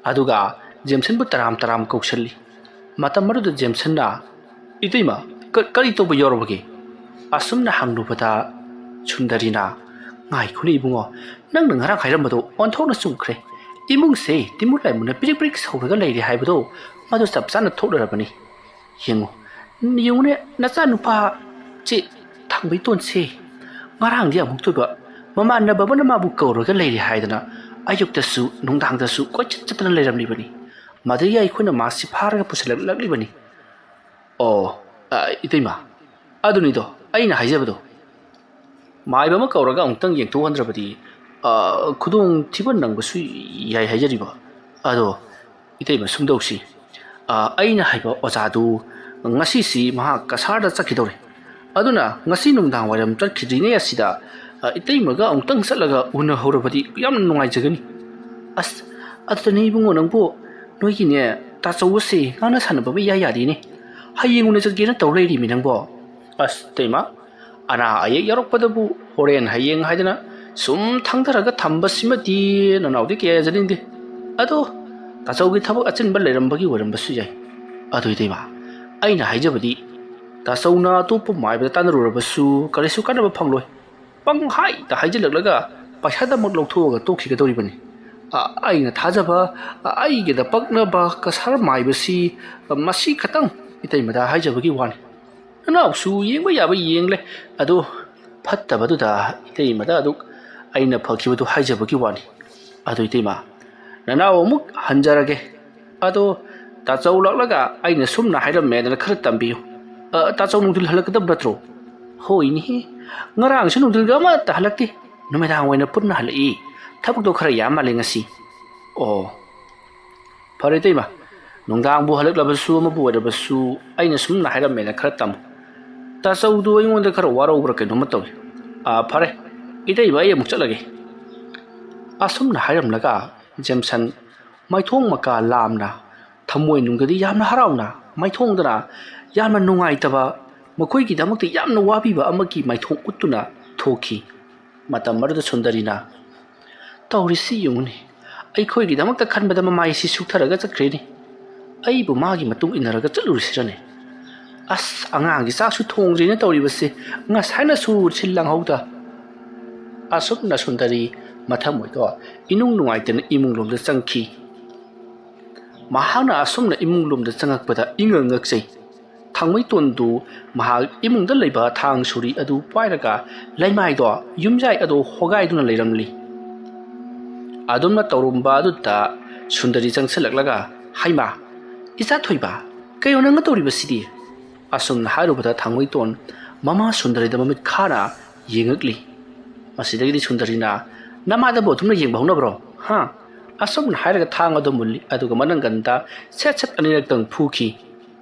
ꯑꯗꯨꯒ ꯖꯦꯝꯁꯟꯕꯨ ꯇꯔꯥꯝ ꯇꯔꯥꯝ ꯀꯧꯁꯤꯜꯂꯤ꯫ ꯃꯇꯝ ꯑꯗꯨꯗ ꯖꯦꯝꯁꯟꯅ "ꯏꯇꯩꯃ ꯀꯔꯤ ꯇꯧꯕ ꯌꯥꯎꯔꯕꯒꯦ?" ꯑꯁꯨꯝꯅ ꯍꯪꯂꯨꯕꯗ ꯁꯨꯟꯗꯔꯤꯅ "ꯉꯥꯏꯈꯣꯅꯦ ꯏꯕꯨꯡꯉꯣ, ꯅꯪꯅ ꯉꯔꯥꯡ ꯍꯥꯏꯔꯝꯕꯗꯣ ꯑꯣꯟꯊꯣꯛꯅ ꯆꯨꯝꯈ꯭ರೆ. ꯏꯃꯨꯡꯁꯦ ꯇꯤꯃꯨꯔ ꯂꯥꯏꯃꯨꯅ ꯄꯤꯔꯤꯛ ꯄꯤꯔꯤꯛ ꯁꯧꯔꯒ ꯂꯩꯔꯦ ꯍꯥꯏꯕꯗꯣ ꯃꯗꯨ ꯆꯞ ꯆꯥꯅ ꯊꯣꯛꯂꯔꯕꯅꯤ. ꯌꯦꯡꯉꯨꯅꯦ ꯅꯆꯥꯅꯨꯄꯥ ꯊꯥꯡꯃꯩꯇꯣꯟꯁꯦ ꯉꯔꯥꯡꯗꯤ ꯑꯃꯨꯛꯇꯣꯏꯕ ꯃꯃꯥꯟꯅꯕ ꯑꯃꯅ ꯃꯥꯕꯨ ꯀꯧꯔꯒ ꯂꯩꯔꯦ ꯍꯥꯏꯗꯅ ꯑꯌꯨꯛꯇꯁꯨ ꯅꯨꯡꯗꯥꯡꯗꯁꯨ ꯀꯣꯏꯆꯠ ꯆꯠꯇꯅ ꯂꯩꯔꯝꯂꯤꯕꯅꯤ. ꯃꯗꯨꯒꯤ ꯑꯩꯈꯣꯏꯅ ꯃꯥꯁꯤ ꯐꯥꯔꯒ ꯄꯨꯁꯤꯜꯂꯛꯂꯤꯕꯅꯤ." "ꯑꯣ ꯏꯇꯩꯃ, ꯑꯗꯨꯅꯤꯗꯣ ꯑꯩꯅ ꯍꯥꯏꯖꯕꯗꯣ. ꯃꯥꯏꯕ ꯑꯃ ꯀꯧꯔꯒ ꯑꯃꯨꯛꯇꯪ ꯌꯦꯡꯊꯣꯛꯍꯟꯗ꯭ꯔꯕꯗꯤ ꯈꯨꯗꯣꯡ ꯊꯤꯕ ꯅꯪꯕꯁꯨ ꯌꯥꯏ ꯍꯥꯏꯖꯔꯤꯕ. ꯑꯗꯣ ꯏꯇꯩꯃ ꯁꯨꯝꯗꯧꯁꯤ, ꯑꯩꯅ ꯍꯥꯏꯕ ꯑꯣꯖꯥꯗꯨ ꯉꯁꯤꯁꯤ ꯃꯍꯥꯛ ꯀꯁꯥꯔꯗ ꯆꯠꯈꯤꯗꯧꯔꯦ. ꯑꯗꯨꯅ ꯉꯁꯤ ꯅꯨꯡꯗꯥꯡ ꯋꯥꯏꯔꯝ ꯆꯠꯈꯤꯗ꯭ꯔꯤꯉꯩ ꯑꯁꯤꯗ ꯏꯇꯩꯃꯒ ꯑꯃꯨꯛꯇꯪ ꯆꯠꯂꯒ ꯎꯅꯍꯧꯔꯕꯗꯤ ꯌꯥꯝꯅ ꯅꯨꯡꯉꯥꯏꯖꯒꯅꯤ." "ꯑꯁ ꯑꯗꯨꯗꯅꯦ ꯏꯕꯨꯡꯉꯣ ꯅꯪꯕꯨ ꯅꯣꯏꯒꯤꯅꯦ ꯇꯥꯆꯧꯒꯁꯦ ꯉꯥꯡꯅ ꯁꯥꯟꯅꯕ ꯏꯌꯥ ꯌꯥꯗꯦꯅꯦ. ꯍꯌꯦꯡ ꯎꯅ ꯆꯠꯀꯦꯅ ꯇꯧ ꯂꯩꯔꯤꯃꯤ ꯅꯪꯕꯣ." "ꯑꯁ ꯏꯇꯩꯃ, ꯑꯅꯥ ꯑꯌꯦꯛ ꯌꯥꯎꯔꯛꯄꯗꯕꯨ ꯍꯣꯔꯦꯟ ꯍꯌꯦꯡ ꯍꯥꯏꯗꯅ ꯁꯨꯝ ꯊꯥꯡꯊꯔꯒ ꯊꯝꯕꯁꯤꯃꯗꯤ ꯅꯅꯥꯎꯗꯤ ꯀꯌꯥ ꯌꯥꯖꯅꯤꯡꯗꯦ. ꯑꯗꯣ ꯇꯥꯆꯧꯒꯤ ꯊꯕꯛ ꯑꯆꯤꯟꯕ ꯂꯩꯔꯝꯕꯒꯤ ꯑꯣꯏꯔꯝꯕꯁꯨ ꯌꯥꯏ. ꯑꯗꯨ ꯏꯇꯩꯃ, ꯑꯩꯅ ꯍꯥꯏꯖꯕꯗꯤ ꯇꯥꯆꯧꯅ ꯑꯇꯣꯞꯄ ꯃꯥꯏꯕꯗ ꯇꯥꯟꯅꯔꯨꯔꯕꯁꯨ ꯀꯔꯤꯁꯨ ꯀꯥꯟꯅꯕ ꯐꯪꯂꯣꯏ. ꯄꯪꯍꯥꯏꯗ ꯍꯥꯏꯖꯤꯜꯂꯛꯂꯒ ꯄꯩꯁꯥꯗꯃꯛ ꯂꯧꯊꯣꯛꯑꯒ ꯇꯣꯛꯈꯤꯒꯗꯧꯔꯤꯕꯅꯤ. ꯑꯩꯅ ꯊꯥꯖꯕ ꯑꯩꯒꯤꯗ ꯄꯛꯅꯕ ꯀꯁꯥꯔ ꯃꯥꯏꯕꯁꯤ ꯃꯁꯤ ꯈꯛꯇꯪ ꯏꯇꯩꯃꯗ ꯍꯥꯏꯖꯕꯒꯤ ꯋꯥꯅꯤ. ꯅꯅꯥꯎꯁꯨ ꯌꯦꯡꯕ ꯌꯥꯕ ꯌꯦꯡꯂꯦ. ꯑꯗꯨ ꯐꯠꯇꯕꯗꯨꯗ ꯏꯇꯩꯃꯗ ꯑꯗꯨꯛ ꯑꯩꯅ ꯐꯈꯤꯕꯗꯨ ꯍꯥꯏꯖꯕꯒꯤ ꯋꯥꯅꯤ. ꯑꯗꯨ ꯏꯇꯩꯃ, ꯅꯅꯥꯎ ꯑꯃꯨꯛ ꯍꯟꯖꯔꯒꯦ. ꯑꯗꯣ ꯇꯥꯆꯧ ꯂꯥꯛꯂꯒ ꯑꯩꯅ ꯁꯨꯝꯅ ꯍꯥꯏꯔꯝꯃꯦꯗꯅ ꯈꯔ ꯇꯝꯕꯤꯌꯨ ꯇꯥꯆꯧ ꯅꯨꯡꯊꯤꯜ ꯍꯜꯂꯛꯀꯗꯕ ꯅꯠꯇ꯭ꯔꯣ ꯍꯣꯏꯅꯦ ꯉꯔꯥꯡꯁꯨ ꯅꯨꯡꯊꯤꯜꯒ ꯑꯃꯠꯇ ꯍꯜꯂꯛꯇꯦ ꯅꯨꯃꯤꯗꯥꯡ ꯑꯣꯏꯅ ꯄꯨꯟꯅ ꯍꯜꯂꯛꯏ ꯊꯕꯛꯇꯣ ꯈꯔ ꯌꯥꯝ ꯃꯥꯜꯂꯦ ꯉꯁꯤ ꯑꯣ ꯐꯔꯦ ꯏꯇꯩꯃ ꯅꯨꯡꯗꯥꯡꯕꯨ ꯍꯜꯂꯛꯂꯕꯁꯨ ꯑꯃꯕꯨ ꯑꯣꯏꯔꯕꯁꯨ ꯑꯩꯅ ꯁꯨꯝꯅ ꯍꯥꯏꯔꯝꯃꯦꯅ ꯈꯔ ꯇꯝꯃꯨ ꯇꯥꯆꯧꯗꯨ ꯑꯩꯉꯣꯟꯗ ꯈꯔ ꯋꯥꯔꯧꯕ꯭ꯔꯥ ꯀꯩꯅꯣꯝꯃ ꯇꯧꯏ ꯐꯔꯦ ꯏꯇꯩꯃ ꯑꯩ ꯑꯃꯨꯛ ꯆꯠꯂꯒꯦ ꯑꯁꯨꯝꯅ ꯍꯥꯏꯔꯝꯂꯒ ꯖꯦꯝꯁꯟ ꯃꯥꯏꯊꯣꯡ ꯃꯀꯥ ꯂꯥꯝꯅ ꯊꯃꯣꯏꯅꯨꯡꯗꯗꯤ ꯌꯥꯝꯅ ꯍꯔꯥꯎꯅ ꯃꯥꯏꯊꯣꯡꯗꯅ ꯌꯥꯝꯅ ꯅꯨꯡꯉꯥꯏꯇꯕ ꯃꯈꯣꯏꯒꯤꯗꯃꯛꯇ ꯌꯥꯝꯅ ꯋꯥꯕꯤꯕ ꯑꯃꯒꯤ ꯃꯥꯏꯊꯣꯡ ꯎꯠꯇꯨꯅ ꯊꯣꯛꯈꯤ ꯃꯇꯝ ꯑꯗꯨꯗ ꯁꯨꯟꯗꯔꯤꯅ ꯇꯧꯔꯤꯁꯤ ꯌꯦꯡꯉꯨꯅꯤ ꯑꯩꯈꯣꯏꯒꯤꯗꯃꯛꯇ ꯈꯟꯕꯗ ꯃꯃꯥꯏꯁꯤ ꯁꯨꯛꯊꯔꯒ ꯆꯠꯈ꯭ꯔꯦꯅꯤ ꯑꯩꯕꯨ ꯃꯥꯒꯤ ꯃꯇꯨꯡ ꯏꯟꯅꯔꯒ ꯆꯠꯂꯨꯔꯁꯤꯔꯅꯦ ꯑꯁ ꯑꯉꯥꯡꯒꯤ ꯆꯥꯛꯁꯨ ꯊꯣꯡꯗ꯭ꯔꯤꯅ ꯇꯧꯔꯤꯕꯁꯦ ꯉꯁꯥꯏꯅꯁꯨ ꯁꯤꯜ ꯂꯥꯡꯍꯧꯗ ꯑꯁꯨꯝꯅ ꯁꯨꯟꯗꯔꯤ ꯃꯊꯃꯣꯏꯗꯣ ꯏꯅꯨꯡ ꯅꯨꯡꯉꯥꯏꯇꯅ ꯏꯃꯨꯡꯂꯣꯝꯗ ꯆꯪꯈꯤ ꯃꯍꯥꯛꯅ ꯑꯁꯨꯝꯅ ꯏꯃꯨꯡꯂꯣꯝꯗ ꯆꯪꯉꯛꯄꯗ ꯉꯛꯆꯩ ꯊꯥꯡꯃꯩꯇꯣꯟꯗꯨ ꯃꯍꯥꯛ ꯏꯃꯨꯡꯗ ꯂꯩꯕ ꯊꯥꯡ ꯁꯨꯔꯤ ꯑꯗꯨ ꯄꯥꯏꯔꯒ ꯂꯩꯃꯥꯏꯗꯣ ꯌꯨꯝꯖꯥꯏ ꯑꯗꯨ ꯍꯣꯒꯥꯏꯗꯨꯅ ꯂꯩꯔꯝꯂꯤ ꯑꯗꯨꯝꯅ ꯇꯧꯔꯝꯕ ꯑꯗꯨꯗ ꯁꯨꯟꯗꯔꯤ ꯆꯪꯁꯤꯜꯂꯛꯂꯒ ꯍꯩꯃꯥ ꯏꯆꯥ ꯊꯣꯏꯕ ꯀꯩꯅꯣ ꯅꯪꯅ ꯇꯧꯔꯤꯕꯁꯤꯗꯤ ꯑꯁꯨꯝꯅ ꯍꯥꯏꯔꯨꯕꯗ ꯊꯥꯡꯃꯩꯇꯣꯟ ꯃꯃꯥ ꯁꯨꯟꯗꯔꯤꯗ ꯃꯃꯤꯠ ꯈꯥꯅ ꯌꯦꯡꯉꯛꯂꯤ ꯃꯁꯤꯗꯒꯤꯗꯤ ꯁꯨꯟꯗꯔꯤꯅ ꯅꯃꯥꯗꯕꯨ ꯑꯗꯨꯝꯅ ꯌꯦꯡꯕ ꯍꯧꯅꯕ꯭ꯔꯣ ꯑꯁꯨꯝꯅ ꯍꯥꯏꯔꯒ ꯊꯥꯡ ꯑꯗꯨ ꯃꯨꯜꯂꯤ ꯑꯗꯨꯒ ꯃꯅꯪꯒꯟꯗ ꯁꯦꯠ ꯁꯦꯠ ꯑꯅꯤꯔꯛꯇꯪ ꯐꯨꯈꯤ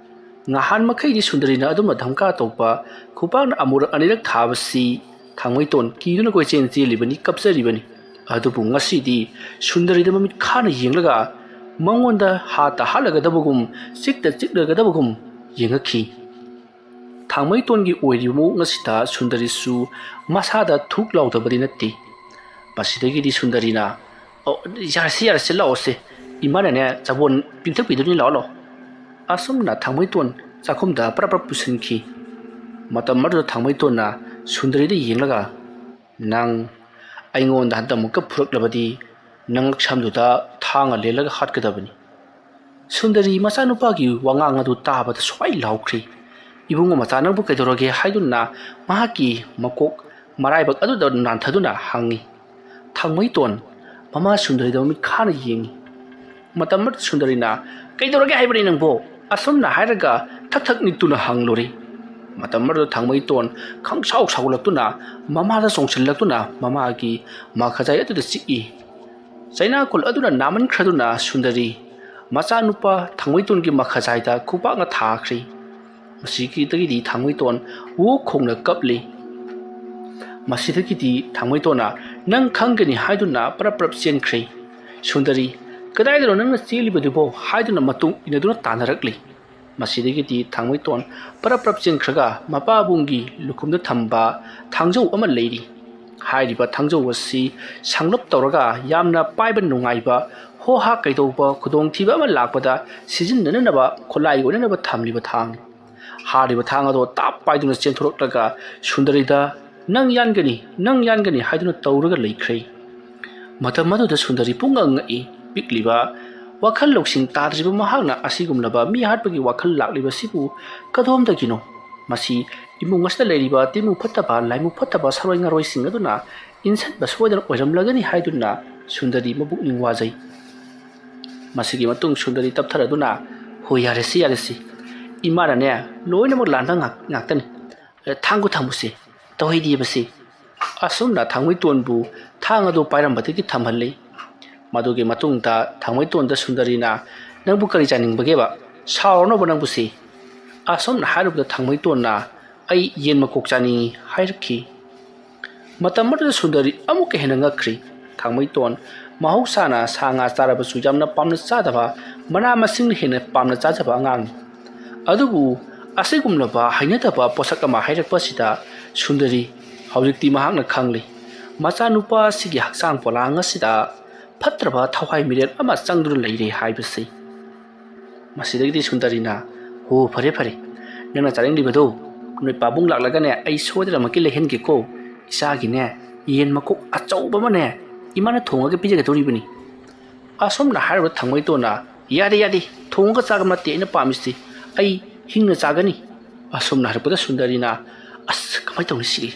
ꯉꯍꯥꯟ ꯃꯈꯩꯗꯤ ꯁꯨꯟꯗꯔꯤꯅ ꯑꯗꯨꯝꯅ ꯙꯝꯀꯥ ꯇꯧꯕ ꯈꯨꯄꯥꯛꯅ ꯑꯃꯨꯔꯛ ꯑꯅꯤꯔꯛ ꯊꯥꯕꯁꯤ ꯊꯥꯡꯃꯩꯇꯣꯟ ꯀꯤꯗꯨꯅ ꯀꯣꯏꯆꯦꯟ ꯆꯦꯜꯂꯤꯕꯅꯤ ꯀꯞꯆꯔꯤꯕꯅꯤ ꯑꯗꯨꯕꯨ ꯉꯁꯤꯗꯤ ꯁꯨꯟꯗꯔꯤꯗ ꯃꯃꯤꯠ ꯈꯥꯅ ꯌꯦꯡꯂꯒ ꯃꯉꯣꯟꯗ ꯍꯥꯠꯇ ꯍꯥꯠꯂꯒꯗꯕꯒꯨꯝ ꯆꯤꯛꯇ ꯆꯤꯛꯂꯒꯗꯕꯒꯨꯝ ꯌꯦꯡꯉꯛꯈꯤ ꯊꯥꯡꯃꯩꯇꯣꯟꯒꯤ ꯑꯣꯏꯔꯤꯕ ꯃꯑꯣꯡ ꯑꯁꯤꯗ ꯁꯨꯟꯗꯔꯤꯁꯨ ꯃꯁꯥꯗ ꯊꯨꯛ ꯂꯥꯎꯗꯕꯗꯤ ꯅꯠꯇꯦ ꯃꯁꯤꯗꯒꯤꯗꯤ ꯁꯨꯟꯗꯔꯤꯅ ꯌꯥꯔꯁꯤ ꯂꯥꯛꯑꯣꯁꯦ ꯏꯃꯥꯅꯅꯦ ꯆꯕꯣꯟ ꯄꯤꯡꯊꯛꯄꯤꯗꯨꯅꯤ ꯂꯥꯛꯑꯣ ꯑꯁꯨꯝꯅ ꯊꯥꯡꯃꯩꯇꯣꯟ ꯆꯥꯛꯈꯨꯝꯗ ꯄ꯭ꯔꯞ ꯄꯨꯁꯤꯟꯈꯤ ꯃꯇꯝ ꯑꯗꯨꯗ ꯊꯥꯡꯃꯩꯇꯣꯟꯅ ꯁꯨꯟꯗꯔꯤꯗ ꯌꯦꯡꯂꯒ ꯅꯪ ꯑꯩꯉꯣꯟꯗ ꯍꯟꯗꯛꯃꯨꯛꯀ ꯐꯨꯔꯛꯂꯕꯗꯤ ꯅꯪ ꯉꯛꯁꯝꯗꯨꯗ ꯊꯥꯡꯅ ꯂꯦꯜꯂꯒ ꯍꯥꯠꯀꯗꯕꯅꯤ ꯁꯨꯟꯗꯔꯤ ꯃꯆꯥꯅꯨꯄꯥꯒꯤ ꯋꯥꯉꯥꯡ ꯑꯗꯨ ꯇꯥꯕꯗ ꯁ꯭ꯋꯥꯏ ꯂꯥꯎꯈ꯭ꯔꯤ ꯏꯕꯨꯡꯉꯣ ꯃꯆꯥ ꯅꯪꯕꯨ ꯀꯩꯗꯧꯔꯒꯦ ꯍꯥꯏꯗꯨꯅ ꯃꯍꯥꯛꯀꯤ ꯃꯀꯣꯛ ꯃꯔꯥꯏꯕꯛ ꯑꯗꯨꯗ ꯅꯥꯟꯊꯗꯨꯅ ꯍꯪꯉꯤ ꯊꯥꯡꯃꯩꯇꯣꯟ ꯃꯃꯥ ꯁꯨꯟꯗꯔꯤꯗ ꯃꯃꯤꯠ ꯈꯥꯅ ꯌꯦꯡꯉꯤ ꯃꯇꯝ ꯑꯗꯨꯗ ꯁꯨꯟꯗꯔꯤꯅ ꯀꯩꯗꯧꯔꯒꯦ ꯍꯥꯏꯕꯅꯤ ꯅꯪꯕꯣ ꯑꯁꯨꯝꯅ ꯍꯥꯏꯔꯒ ꯊꯛ ꯊꯛ ꯅꯤꯛꯇꯨꯅ ꯍꯪꯂꯨꯔꯤ ꯃꯇꯝ ꯑꯗꯨꯗ ꯊꯥꯡꯃꯩꯇꯣꯟ ꯈꯪꯁꯥꯎ ꯁꯥꯎꯒꯠꯂꯛꯇꯨꯅ ꯃꯃꯥꯗ ꯆꯣꯡꯁꯤꯜꯂꯛꯇꯨꯅ ꯃꯃꯥꯒꯤ ꯃꯈꯖꯥꯏ ꯑꯗꯨꯗ ꯆꯤꯛꯏ ꯆꯩꯅꯥꯀꯣꯜ ꯑꯗꯨꯅ ꯅꯥꯃꯟꯈ꯭ꯔꯗꯨꯅ ꯁꯨꯟꯗꯔꯤ ꯃꯆꯥꯅꯨꯄꯥ ꯊꯥꯡꯃꯩꯇꯣꯟꯒꯤ ꯃꯈꯖꯥꯏꯗ ꯈꯨꯄꯥꯛꯅ ꯊꯥꯈ꯭ꯔꯤ ꯃꯁꯤꯗꯒꯤꯗꯤ ꯊꯥꯡꯃꯩꯇꯣꯟ ꯋꯣꯛ ꯈꯣꯡꯅ ꯀꯞꯂꯤ ꯃꯁꯤꯗꯒꯤꯗꯤ ꯊꯥꯡꯃꯩꯇꯣꯟꯅ ꯅꯪ ꯈꯪꯒꯅꯤ ꯍꯥꯏꯗꯨꯅ ꯄ꯭ꯔꯞ ꯆꯦꯟꯈ꯭ꯔꯦ ꯁꯨꯟꯗꯔꯤ ꯀꯗꯥꯏꯗꯅꯣ ꯅꯪꯅ ꯆꯦꯜꯂꯤꯕꯗꯨꯕꯣ ꯍꯥꯏꯗꯨꯅ ꯃꯇꯨꯡ ꯏꯟꯅꯗꯨꯅ ꯇꯥꯟꯅꯔꯛꯂꯤ ꯃꯁꯤꯗꯒꯤꯗꯤ ꯊꯥꯡꯃꯩꯇꯣꯟ ꯄ꯭ꯔꯞ ꯆꯦꯟꯈ꯭ꯔꯒ ꯃꯄꯥꯕꯨꯡꯒꯤ ꯂꯨꯈꯨꯝꯗ ꯊꯝꯕ ꯊꯥꯡꯖꯧ ꯑꯃ ꯂꯩꯔꯤ ꯍꯥꯏꯔꯤꯕ ꯊꯥꯡꯖꯧ ꯑꯁꯤ ꯁꯪꯂꯞ ꯇꯧꯔꯒ ꯌꯥꯝꯅ ꯄꯥꯏꯕ ꯅꯨꯡꯉꯥꯏꯕ ꯍꯣꯍꯥ ꯀꯩꯗꯧꯕ ꯈꯨꯗꯣꯡꯊꯤꯕ ꯑꯃ ꯂꯥꯛꯄꯗ ꯁꯤꯖꯤꯟꯅꯅꯕ ꯈꯨꯠꯂꯥꯏ ꯑꯣꯏꯅꯅꯕ ꯊꯝꯂꯤꯕ ꯊꯥꯡꯅꯤ ꯍꯥꯏꯔꯤꯕ ꯊꯥꯡ ꯑꯗꯣ ꯇꯥꯞ ꯄꯥꯏꯗꯨꯅ ꯆꯦꯟꯊꯣꯔꯛꯂꯒ ꯁꯨꯟꯗꯔꯤꯗ ꯅꯪ ꯌꯥꯟꯒꯅꯤ ꯍꯥꯏꯗꯨꯅ ꯇꯧꯔꯒ ꯂꯩꯈ꯭ꯔꯦ ꯃꯇꯝ ꯑꯗꯨꯗ ꯁꯨꯟꯗꯔꯤ ꯄꯨꯡꯉꯛꯉꯛꯏ ꯄꯤꯛꯂꯤꯕ ꯋꯥꯈꯜ ꯂꯧꯁꯤꯡ ꯇꯥꯗ꯭ꯔꯤꯕ ꯃꯍꯥꯛꯅ ꯑꯁꯤꯒꯨꯝꯂꯕ ꯃꯤ ꯍꯥꯠꯄꯒꯤ ꯋꯥꯈꯜ ꯂꯥꯛꯂꯤꯕꯁꯤꯕꯨ ꯀꯗꯣꯝꯗꯒꯤꯅꯣ ꯃꯁꯤ ꯏꯃꯨꯡ ꯑꯁꯤꯗ ꯂꯩꯔꯤꯕ ꯇꯤꯃꯨ ꯐꯠꯇꯕ ꯂꯥꯏꯃꯨ ꯐꯠꯇꯕ ꯁꯔꯣꯏ ꯉꯥꯔꯣꯏꯁꯤꯡ ꯑꯗꯨꯅ ꯏꯟꯁꯤꯟꯕ ꯁꯣꯏꯗꯅ ꯑꯣꯏꯔꯝꯂꯒꯅꯤ ꯍꯥꯏꯗꯨꯅ ꯁꯨꯟꯗꯔꯤ ꯃꯕꯨꯛꯅꯤꯡ ꯋꯥꯖꯩ ꯃꯁꯤꯒꯤ ꯃꯇꯨꯡ ꯁꯨꯟꯗꯔꯤ ꯇꯞꯊꯔꯗꯨꯅ ꯍꯣꯏ ꯌꯥꯔꯦꯁꯤ 이말은에 로이는 뭐 란다 ngaktan thangku thangbusi tawhidibasi asumna thangmai tonbu thang adu pairambatiki thamhalli madugi matungda thangmai tonda sundarina nangbu kari janingbage ba saurno bonangbusi asumna harubda thangmai tonna ai yen makok jani hairki matamadu sundari amuke hena ngakri thangmai ton mahusana sanga charabasu jamna pamna chadaba mana masing hena pamna chajaba angang adubu asigumlaba hainataba posak ama hairakpasida sundari hawjikti mahakna khangli macha nupa sigi haksang polang asida phatraba thawai miren ama changdur leire haibasi masidagi sundarina ho phare nana charing libado noi pabung laklagane ai sodra maki lehen ge ko isagi ne yen makok achauba mane imana thonga pije ge toribani asomna harba thangmai tona yadi thonga chagamna te ina pamisi ai hingna chagani asomna harpada sundarina as kamai tawni sigi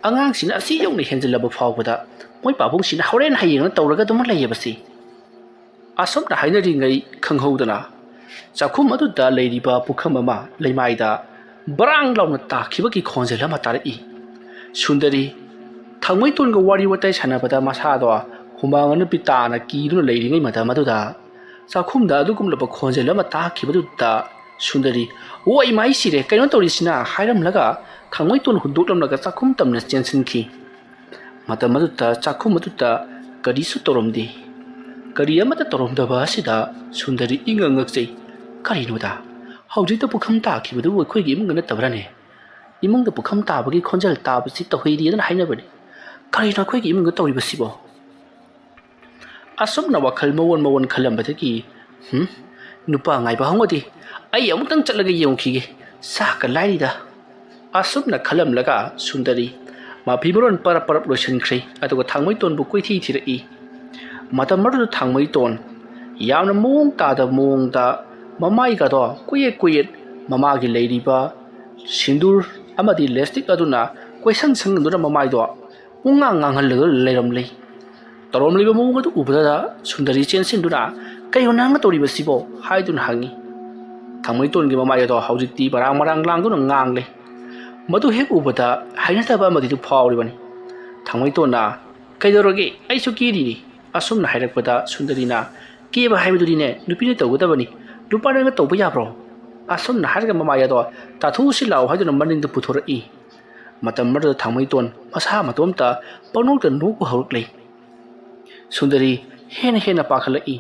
angang sina asi yongni henjilaba fawbada moi pabung sina horen hayeng tawraga dum layebasi asomna hainari ngai khanghodana ꯆꯥꯛꯈꯨꯝ ꯑꯗꯨꯗ ꯂꯩꯔꯤꯕ ꯄꯨꯈꯝ ꯑꯃ ꯂꯩꯃꯥꯏꯗ ꯕꯔꯥꯡ ꯂꯥꯎꯅ ꯇꯥꯈꯤꯕꯒꯤ ꯈꯣꯟꯖꯦꯜ ꯑꯃ ꯇꯥꯔꯛꯏ꯫ ꯁꯨꯟꯗꯔꯤ ꯊꯥꯡꯃꯩꯇꯣꯟꯒ ꯋꯥꯔꯤ ꯋꯥꯇꯥꯏ ꯁꯥꯟꯅꯕꯗ ꯃꯁꯥꯗꯣ ꯍꯨꯃꯥꯡ ꯑꯅꯞꯄꯤ ꯇꯥꯅ ꯀꯤꯗꯨꯅ ꯂꯩꯔꯤꯉꯩ ꯃꯇꯝ ꯑꯗꯨꯗ ꯆꯥꯛꯈꯨꯝꯗ ꯑꯗꯨꯒꯨꯝꯂꯕ ꯈꯣꯟꯖꯦꯜ ꯑꯃ ꯇꯥꯈꯤꯕꯗꯨꯗ ꯁꯨꯟꯗꯔꯤ "ꯑꯣ ꯏꯃꯥꯏ ꯁꯤꯔꯦ ꯀꯩꯅꯣ ꯇꯧꯔꯤꯁꯤꯅ" ꯍꯥꯏꯔꯝꯂꯒ ꯊꯥꯡꯃꯩꯇꯣꯟ ꯍꯨꯟꯗꯣꯛꯂꯝꯂꯒ ꯆꯥꯛꯈꯨꯝ ꯇꯝꯅ ꯆꯦꯟꯁꯤꯟꯈꯤ꯫ ꯃꯇꯝ ꯑꯗꯨꯗ ꯆꯥꯛꯈꯨꯝ ꯑꯗꯨꯗ ꯀꯔꯤꯁꯨ ꯇꯧꯔꯝꯗꯦ꯫ ꯀꯔꯤ ꯑꯃꯠꯇ ꯇꯧꯔꯝꯗꯕ ꯑꯁꯤꯗ ꯁꯨꯟꯗꯔꯤ ꯏꯉꯛ ꯉꯛꯆꯩ꯫ ꯀꯔꯤꯅꯣꯗ ꯍꯧꯖꯤꯛꯇ ꯄꯨꯈꯝ ꯇꯥꯈꯤꯕꯗꯨꯕꯨ ꯑꯩꯈꯣꯏꯒꯤ ꯏꯃꯨꯡꯗ ꯅꯠꯇꯕ꯭ꯔꯅꯦ? ꯏꯃꯨꯡꯗ ꯄꯨꯈꯝ ꯇꯥꯕꯒꯤ ꯈꯣꯟꯖꯦꯜ ꯇꯥꯕꯁꯤ ꯇꯧꯍꯩꯗꯦꯅ ꯍꯥꯏꯅꯕꯅꯤ꯫ ꯀꯔꯤꯅꯣ ꯑꯩꯈꯣꯏꯒꯤ ꯏꯃꯨꯡꯗ ꯇꯧꯔꯤꯕꯁꯤꯕꯣ? ꯑꯁꯨꯝꯅ ꯋꯥꯈꯜ ꯃꯋꯣꯟ ꯈꯜꯂꯝꯕꯗꯒꯤ ꯅꯨꯄꯥ ꯉꯥꯏꯕ ꯍꯧꯉꯗꯦ, ꯑꯩ ꯑꯃꯨꯛꯇꯪ ꯆꯠꯂꯒ ꯌꯦꯡꯉꯨꯈꯤꯒꯦ, ꯆꯥꯛꯀ ꯂꯥꯏꯔꯤꯗ꯫ ꯑꯁꯨꯝꯅ ꯈꯜꯂꯝꯂꯒ ꯁꯨꯟꯗꯔꯤ ꯃꯐꯤ ꯃꯔꯣꯟ ꯄꯔꯞ ꯂꯣꯏꯁꯤꯟꯈ꯭ꯔꯦ ꯑꯗꯨꯒ ꯊꯥꯡꯃꯩꯇꯣꯟꯕꯨ ꯀꯣꯏꯊꯤ ꯊꯤꯔꯛꯏ꯫ ꯃꯇꯝ ꯑꯗꯨꯗ ꯊꯥꯡꯃꯩꯇꯣꯟ ꯌꯥꯝꯅ ꯃꯑꯣꯡ ꯇꯥꯗꯕ ꯃꯑꯣꯡꯗ ꯃꯃꯥꯏꯒꯗꯣ ꯀꯨꯌꯦꯠ ꯃꯃꯥꯒꯤ ꯂꯩꯔꯤꯕ ꯁꯤꯟꯗꯨꯔ ꯑꯃꯗꯤ ꯂꯦꯁꯇꯤꯛ ꯑꯗꯨꯅ ꯀꯣꯏꯁꯪ ꯁꯪꯗꯨꯅ ꯃꯃꯥꯏꯗꯣ ꯄꯨꯡꯉꯥꯡ ꯉꯥꯡꯍꯜꯂꯒ ꯂꯩꯔꯝꯂꯦ꯫ ꯇꯧꯔꯝꯂꯤꯕ ꯃꯑꯣꯡ ꯑꯗꯨ ꯎꯕꯗ ꯁꯨꯟꯗꯔꯤ ꯆꯦꯟꯁꯤꯟꯗꯨꯅ "ꯀꯩꯅꯣ ꯅꯪꯅ ꯇꯧꯔꯤꯕꯁꯤꯕꯣ?" ꯍꯥꯏꯗꯨꯅ ꯍꯪꯉꯤ꯫ ꯊꯥꯡꯃꯩꯇꯣꯟꯒꯤ ꯃꯃꯥꯏ ꯑꯗꯣ ꯍꯧꯖꯤꯛꯇꯤ ꯃꯔꯥꯡ ꯂꯥꯡꯗꯨꯅ ꯉꯥꯡꯂꯦ꯫ ꯃꯗꯨ ꯍꯦꯛ ꯎꯕꯗ ꯍꯩꯅꯗꯕ ꯑꯃꯗꯤ ꯐꯥꯎꯔꯤꯕꯅꯤ꯫ ꯊꯥꯡꯃꯩꯇꯣꯟꯅ "ꯀꯩꯗꯧꯔꯒꯦ? ꯑꯩꯁꯨ ꯀꯦꯔꯤꯅꯤ" ꯑꯁꯨꯝꯅ ꯍꯥꯏꯔꯛꯄꯗ ꯁꯨꯟꯗꯔꯤꯅ "ꯀꯦꯕ ꯍꯥꯏꯕꯗꯨꯗꯤꯅꯦ ꯅꯨꯄꯤꯅ ꯇꯧꯒꯗꯕꯅꯤ, ꯅꯨꯄꯥꯅꯒ ꯇꯧꯕ ꯌꯥꯕ꯭ꯔꯣ?" ꯑꯁꯨꯝꯅ ꯍꯥꯏꯔꯒ ꯃꯃꯥꯏ ꯑꯗꯣ ꯇꯥꯊꯣꯛꯎꯁꯤ ꯂꯥꯎ ꯍꯥꯏꯗꯨꯅ ꯃꯅꯤꯡꯗ ꯄꯨꯊꯣꯔꯛꯏ꯫ ꯃꯇꯝ ꯑꯗꯨꯗ ꯊꯥꯡꯃꯩꯇꯣꯟ ꯃꯁꯥ ꯃꯇꯣꯝꯇ ꯄꯪꯅꯣꯛꯇ ꯅꯣꯛꯄ ꯍꯧꯔꯛꯂꯦ꯫ ꯁꯨꯟꯗꯔꯤ ꯍꯦꯟꯅ ꯄꯥꯈꯠꯂꯛꯏ꯫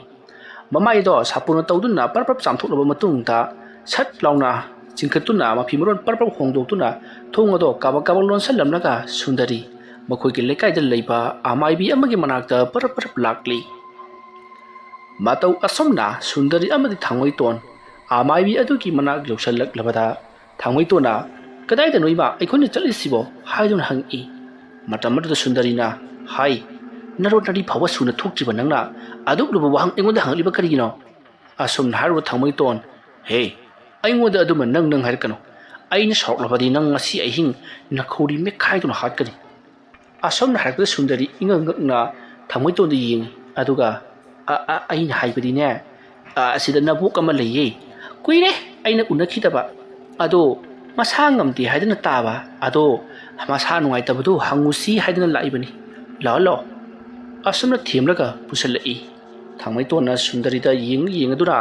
ꯃꯃꯥꯏ ꯑꯗꯣ ꯁꯥꯄꯣꯟꯅ ꯇꯧꯗꯨꯅ ꯄꯔꯞ ꯆꯥꯝꯊꯣꯛꯂꯕ ꯃꯇꯨꯡꯗ ꯁꯠ ꯂꯥꯎꯅ ꯆꯤꯡꯈꯠꯇꯨꯅ ꯃꯐꯤ ꯃꯔꯣꯟ ꯄꯔꯞ ꯍꯣꯡꯗꯣꯛꯇꯨꯅ ꯊꯣꯡ ꯑꯗꯣ ꯀꯥꯕꯛ ꯂꯣꯟꯁꯤꯜꯂꯝꯂꯒ ꯁꯨꯟꯗꯔꯤ ꯃꯈꯣꯏꯒꯤ ꯂꯩꯀꯥꯏꯗ ꯂꯩꯕ ꯑꯃꯥꯏꯕꯤ ꯑꯃꯒꯤ ꯃꯅꯥꯛꯇ ꯄꯔꯞ ꯂꯥꯛꯂꯤ꯫ ꯃꯇꯧ ꯑꯁꯨꯝꯅ ꯁꯨꯟꯗꯔꯤ ꯑꯃꯗꯤ ꯊꯥꯡꯃꯩꯇꯣꯟ ꯑꯃꯥꯏꯕꯤ ꯑꯗꯨꯒꯤ ꯃꯅꯥꯛ ꯌꯧꯁꯤꯜꯂꯛꯂꯕꯗ ꯊꯥꯡꯃꯩꯇꯣꯟꯅ "ꯀꯗꯥꯏꯗꯅꯣ ꯏꯃꯥ ꯑꯩꯈꯣꯏꯅ ꯆꯠꯂꯤꯁꯤꯕꯣ?" ꯍꯥꯏꯗꯨꯅ ꯍꯪꯉꯤ꯫ ꯃꯇꯝ ꯑꯗꯨꯗ ꯁꯨꯟꯗꯔꯤꯅ "ꯍꯥꯏ, ꯅꯔꯣꯟ ꯅꯔꯤ ꯐꯥꯎꯕ ꯁꯨꯅ ꯊꯣꯛꯇ꯭ꯔꯤꯕ ꯅꯪꯅ ꯑꯗꯨꯛ ꯂꯨꯕ ꯋꯥꯍꯪ ꯑꯩꯉꯣꯟꯗ ꯍꯪꯂꯤꯕ ꯀꯔꯤꯒꯤꯅꯣ?" ꯑꯁꯨꯝꯅ ꯍꯥꯏꯔꯨꯕ ꯊꯥꯡꯃꯩꯇꯣꯟ "ꯍꯦ, ꯑꯩꯉꯣꯟꯗ ꯑꯗꯨꯃ ꯅꯪ ꯍꯥꯏꯔꯛꯀꯅꯨ. ꯑꯩꯅ ꯁꯥꯎꯔꯛꯂꯕꯗꯤ ꯅꯪ ꯉꯁꯤ ꯑꯍꯤꯡ ꯅꯈꯧꯔꯤ ꯃꯦꯠꯈꯥꯏꯗꯨꯅ ꯍꯥꯠꯀꯅꯤ." ꯑꯁꯨꯝꯅ ꯍꯥꯏꯔꯛꯄꯗ ꯁꯨꯟꯗꯔꯤ ꯏꯉꯛ ꯉꯛꯅ ꯊꯥꯡꯃꯩꯇꯣꯟꯗ ꯌꯦꯡꯉꯤ ꯑꯗꯨꯒ "ꯑꯩꯅ ꯍꯥꯏꯕꯗꯤꯅꯦ, ꯑꯁꯤꯗ ꯅꯕꯣꯛ ꯑꯃ ꯂꯩꯌꯦ. ꯀꯨꯏꯔꯦ ꯑꯩꯅ ꯎꯅꯈꯤꯗꯕ. ꯑꯗꯣ ꯃꯁꯥ ꯉꯝꯗꯦ ꯍꯥꯏꯗꯨꯅ ꯇꯥꯕ. ꯑꯗꯣ ꯃꯁꯥ ꯅꯨꯡꯉꯥꯏꯇꯕꯗꯨ ꯍꯪꯉꯨꯁꯤ ꯍꯥꯏꯗꯨꯅ ꯂꯥꯛꯏꯕꯅꯤ. ꯂꯥꯛꯑꯣ." ꯑꯁꯨꯝꯅ ꯊꯦꯝꯂꯒ ꯄꯨꯁꯤꯜꯂꯛꯏ꯫ ꯊꯥꯡꯃꯩꯇꯣꯟꯅ ꯁꯨꯟꯗꯔꯤꯗ ꯌꯦꯡꯗꯨꯅ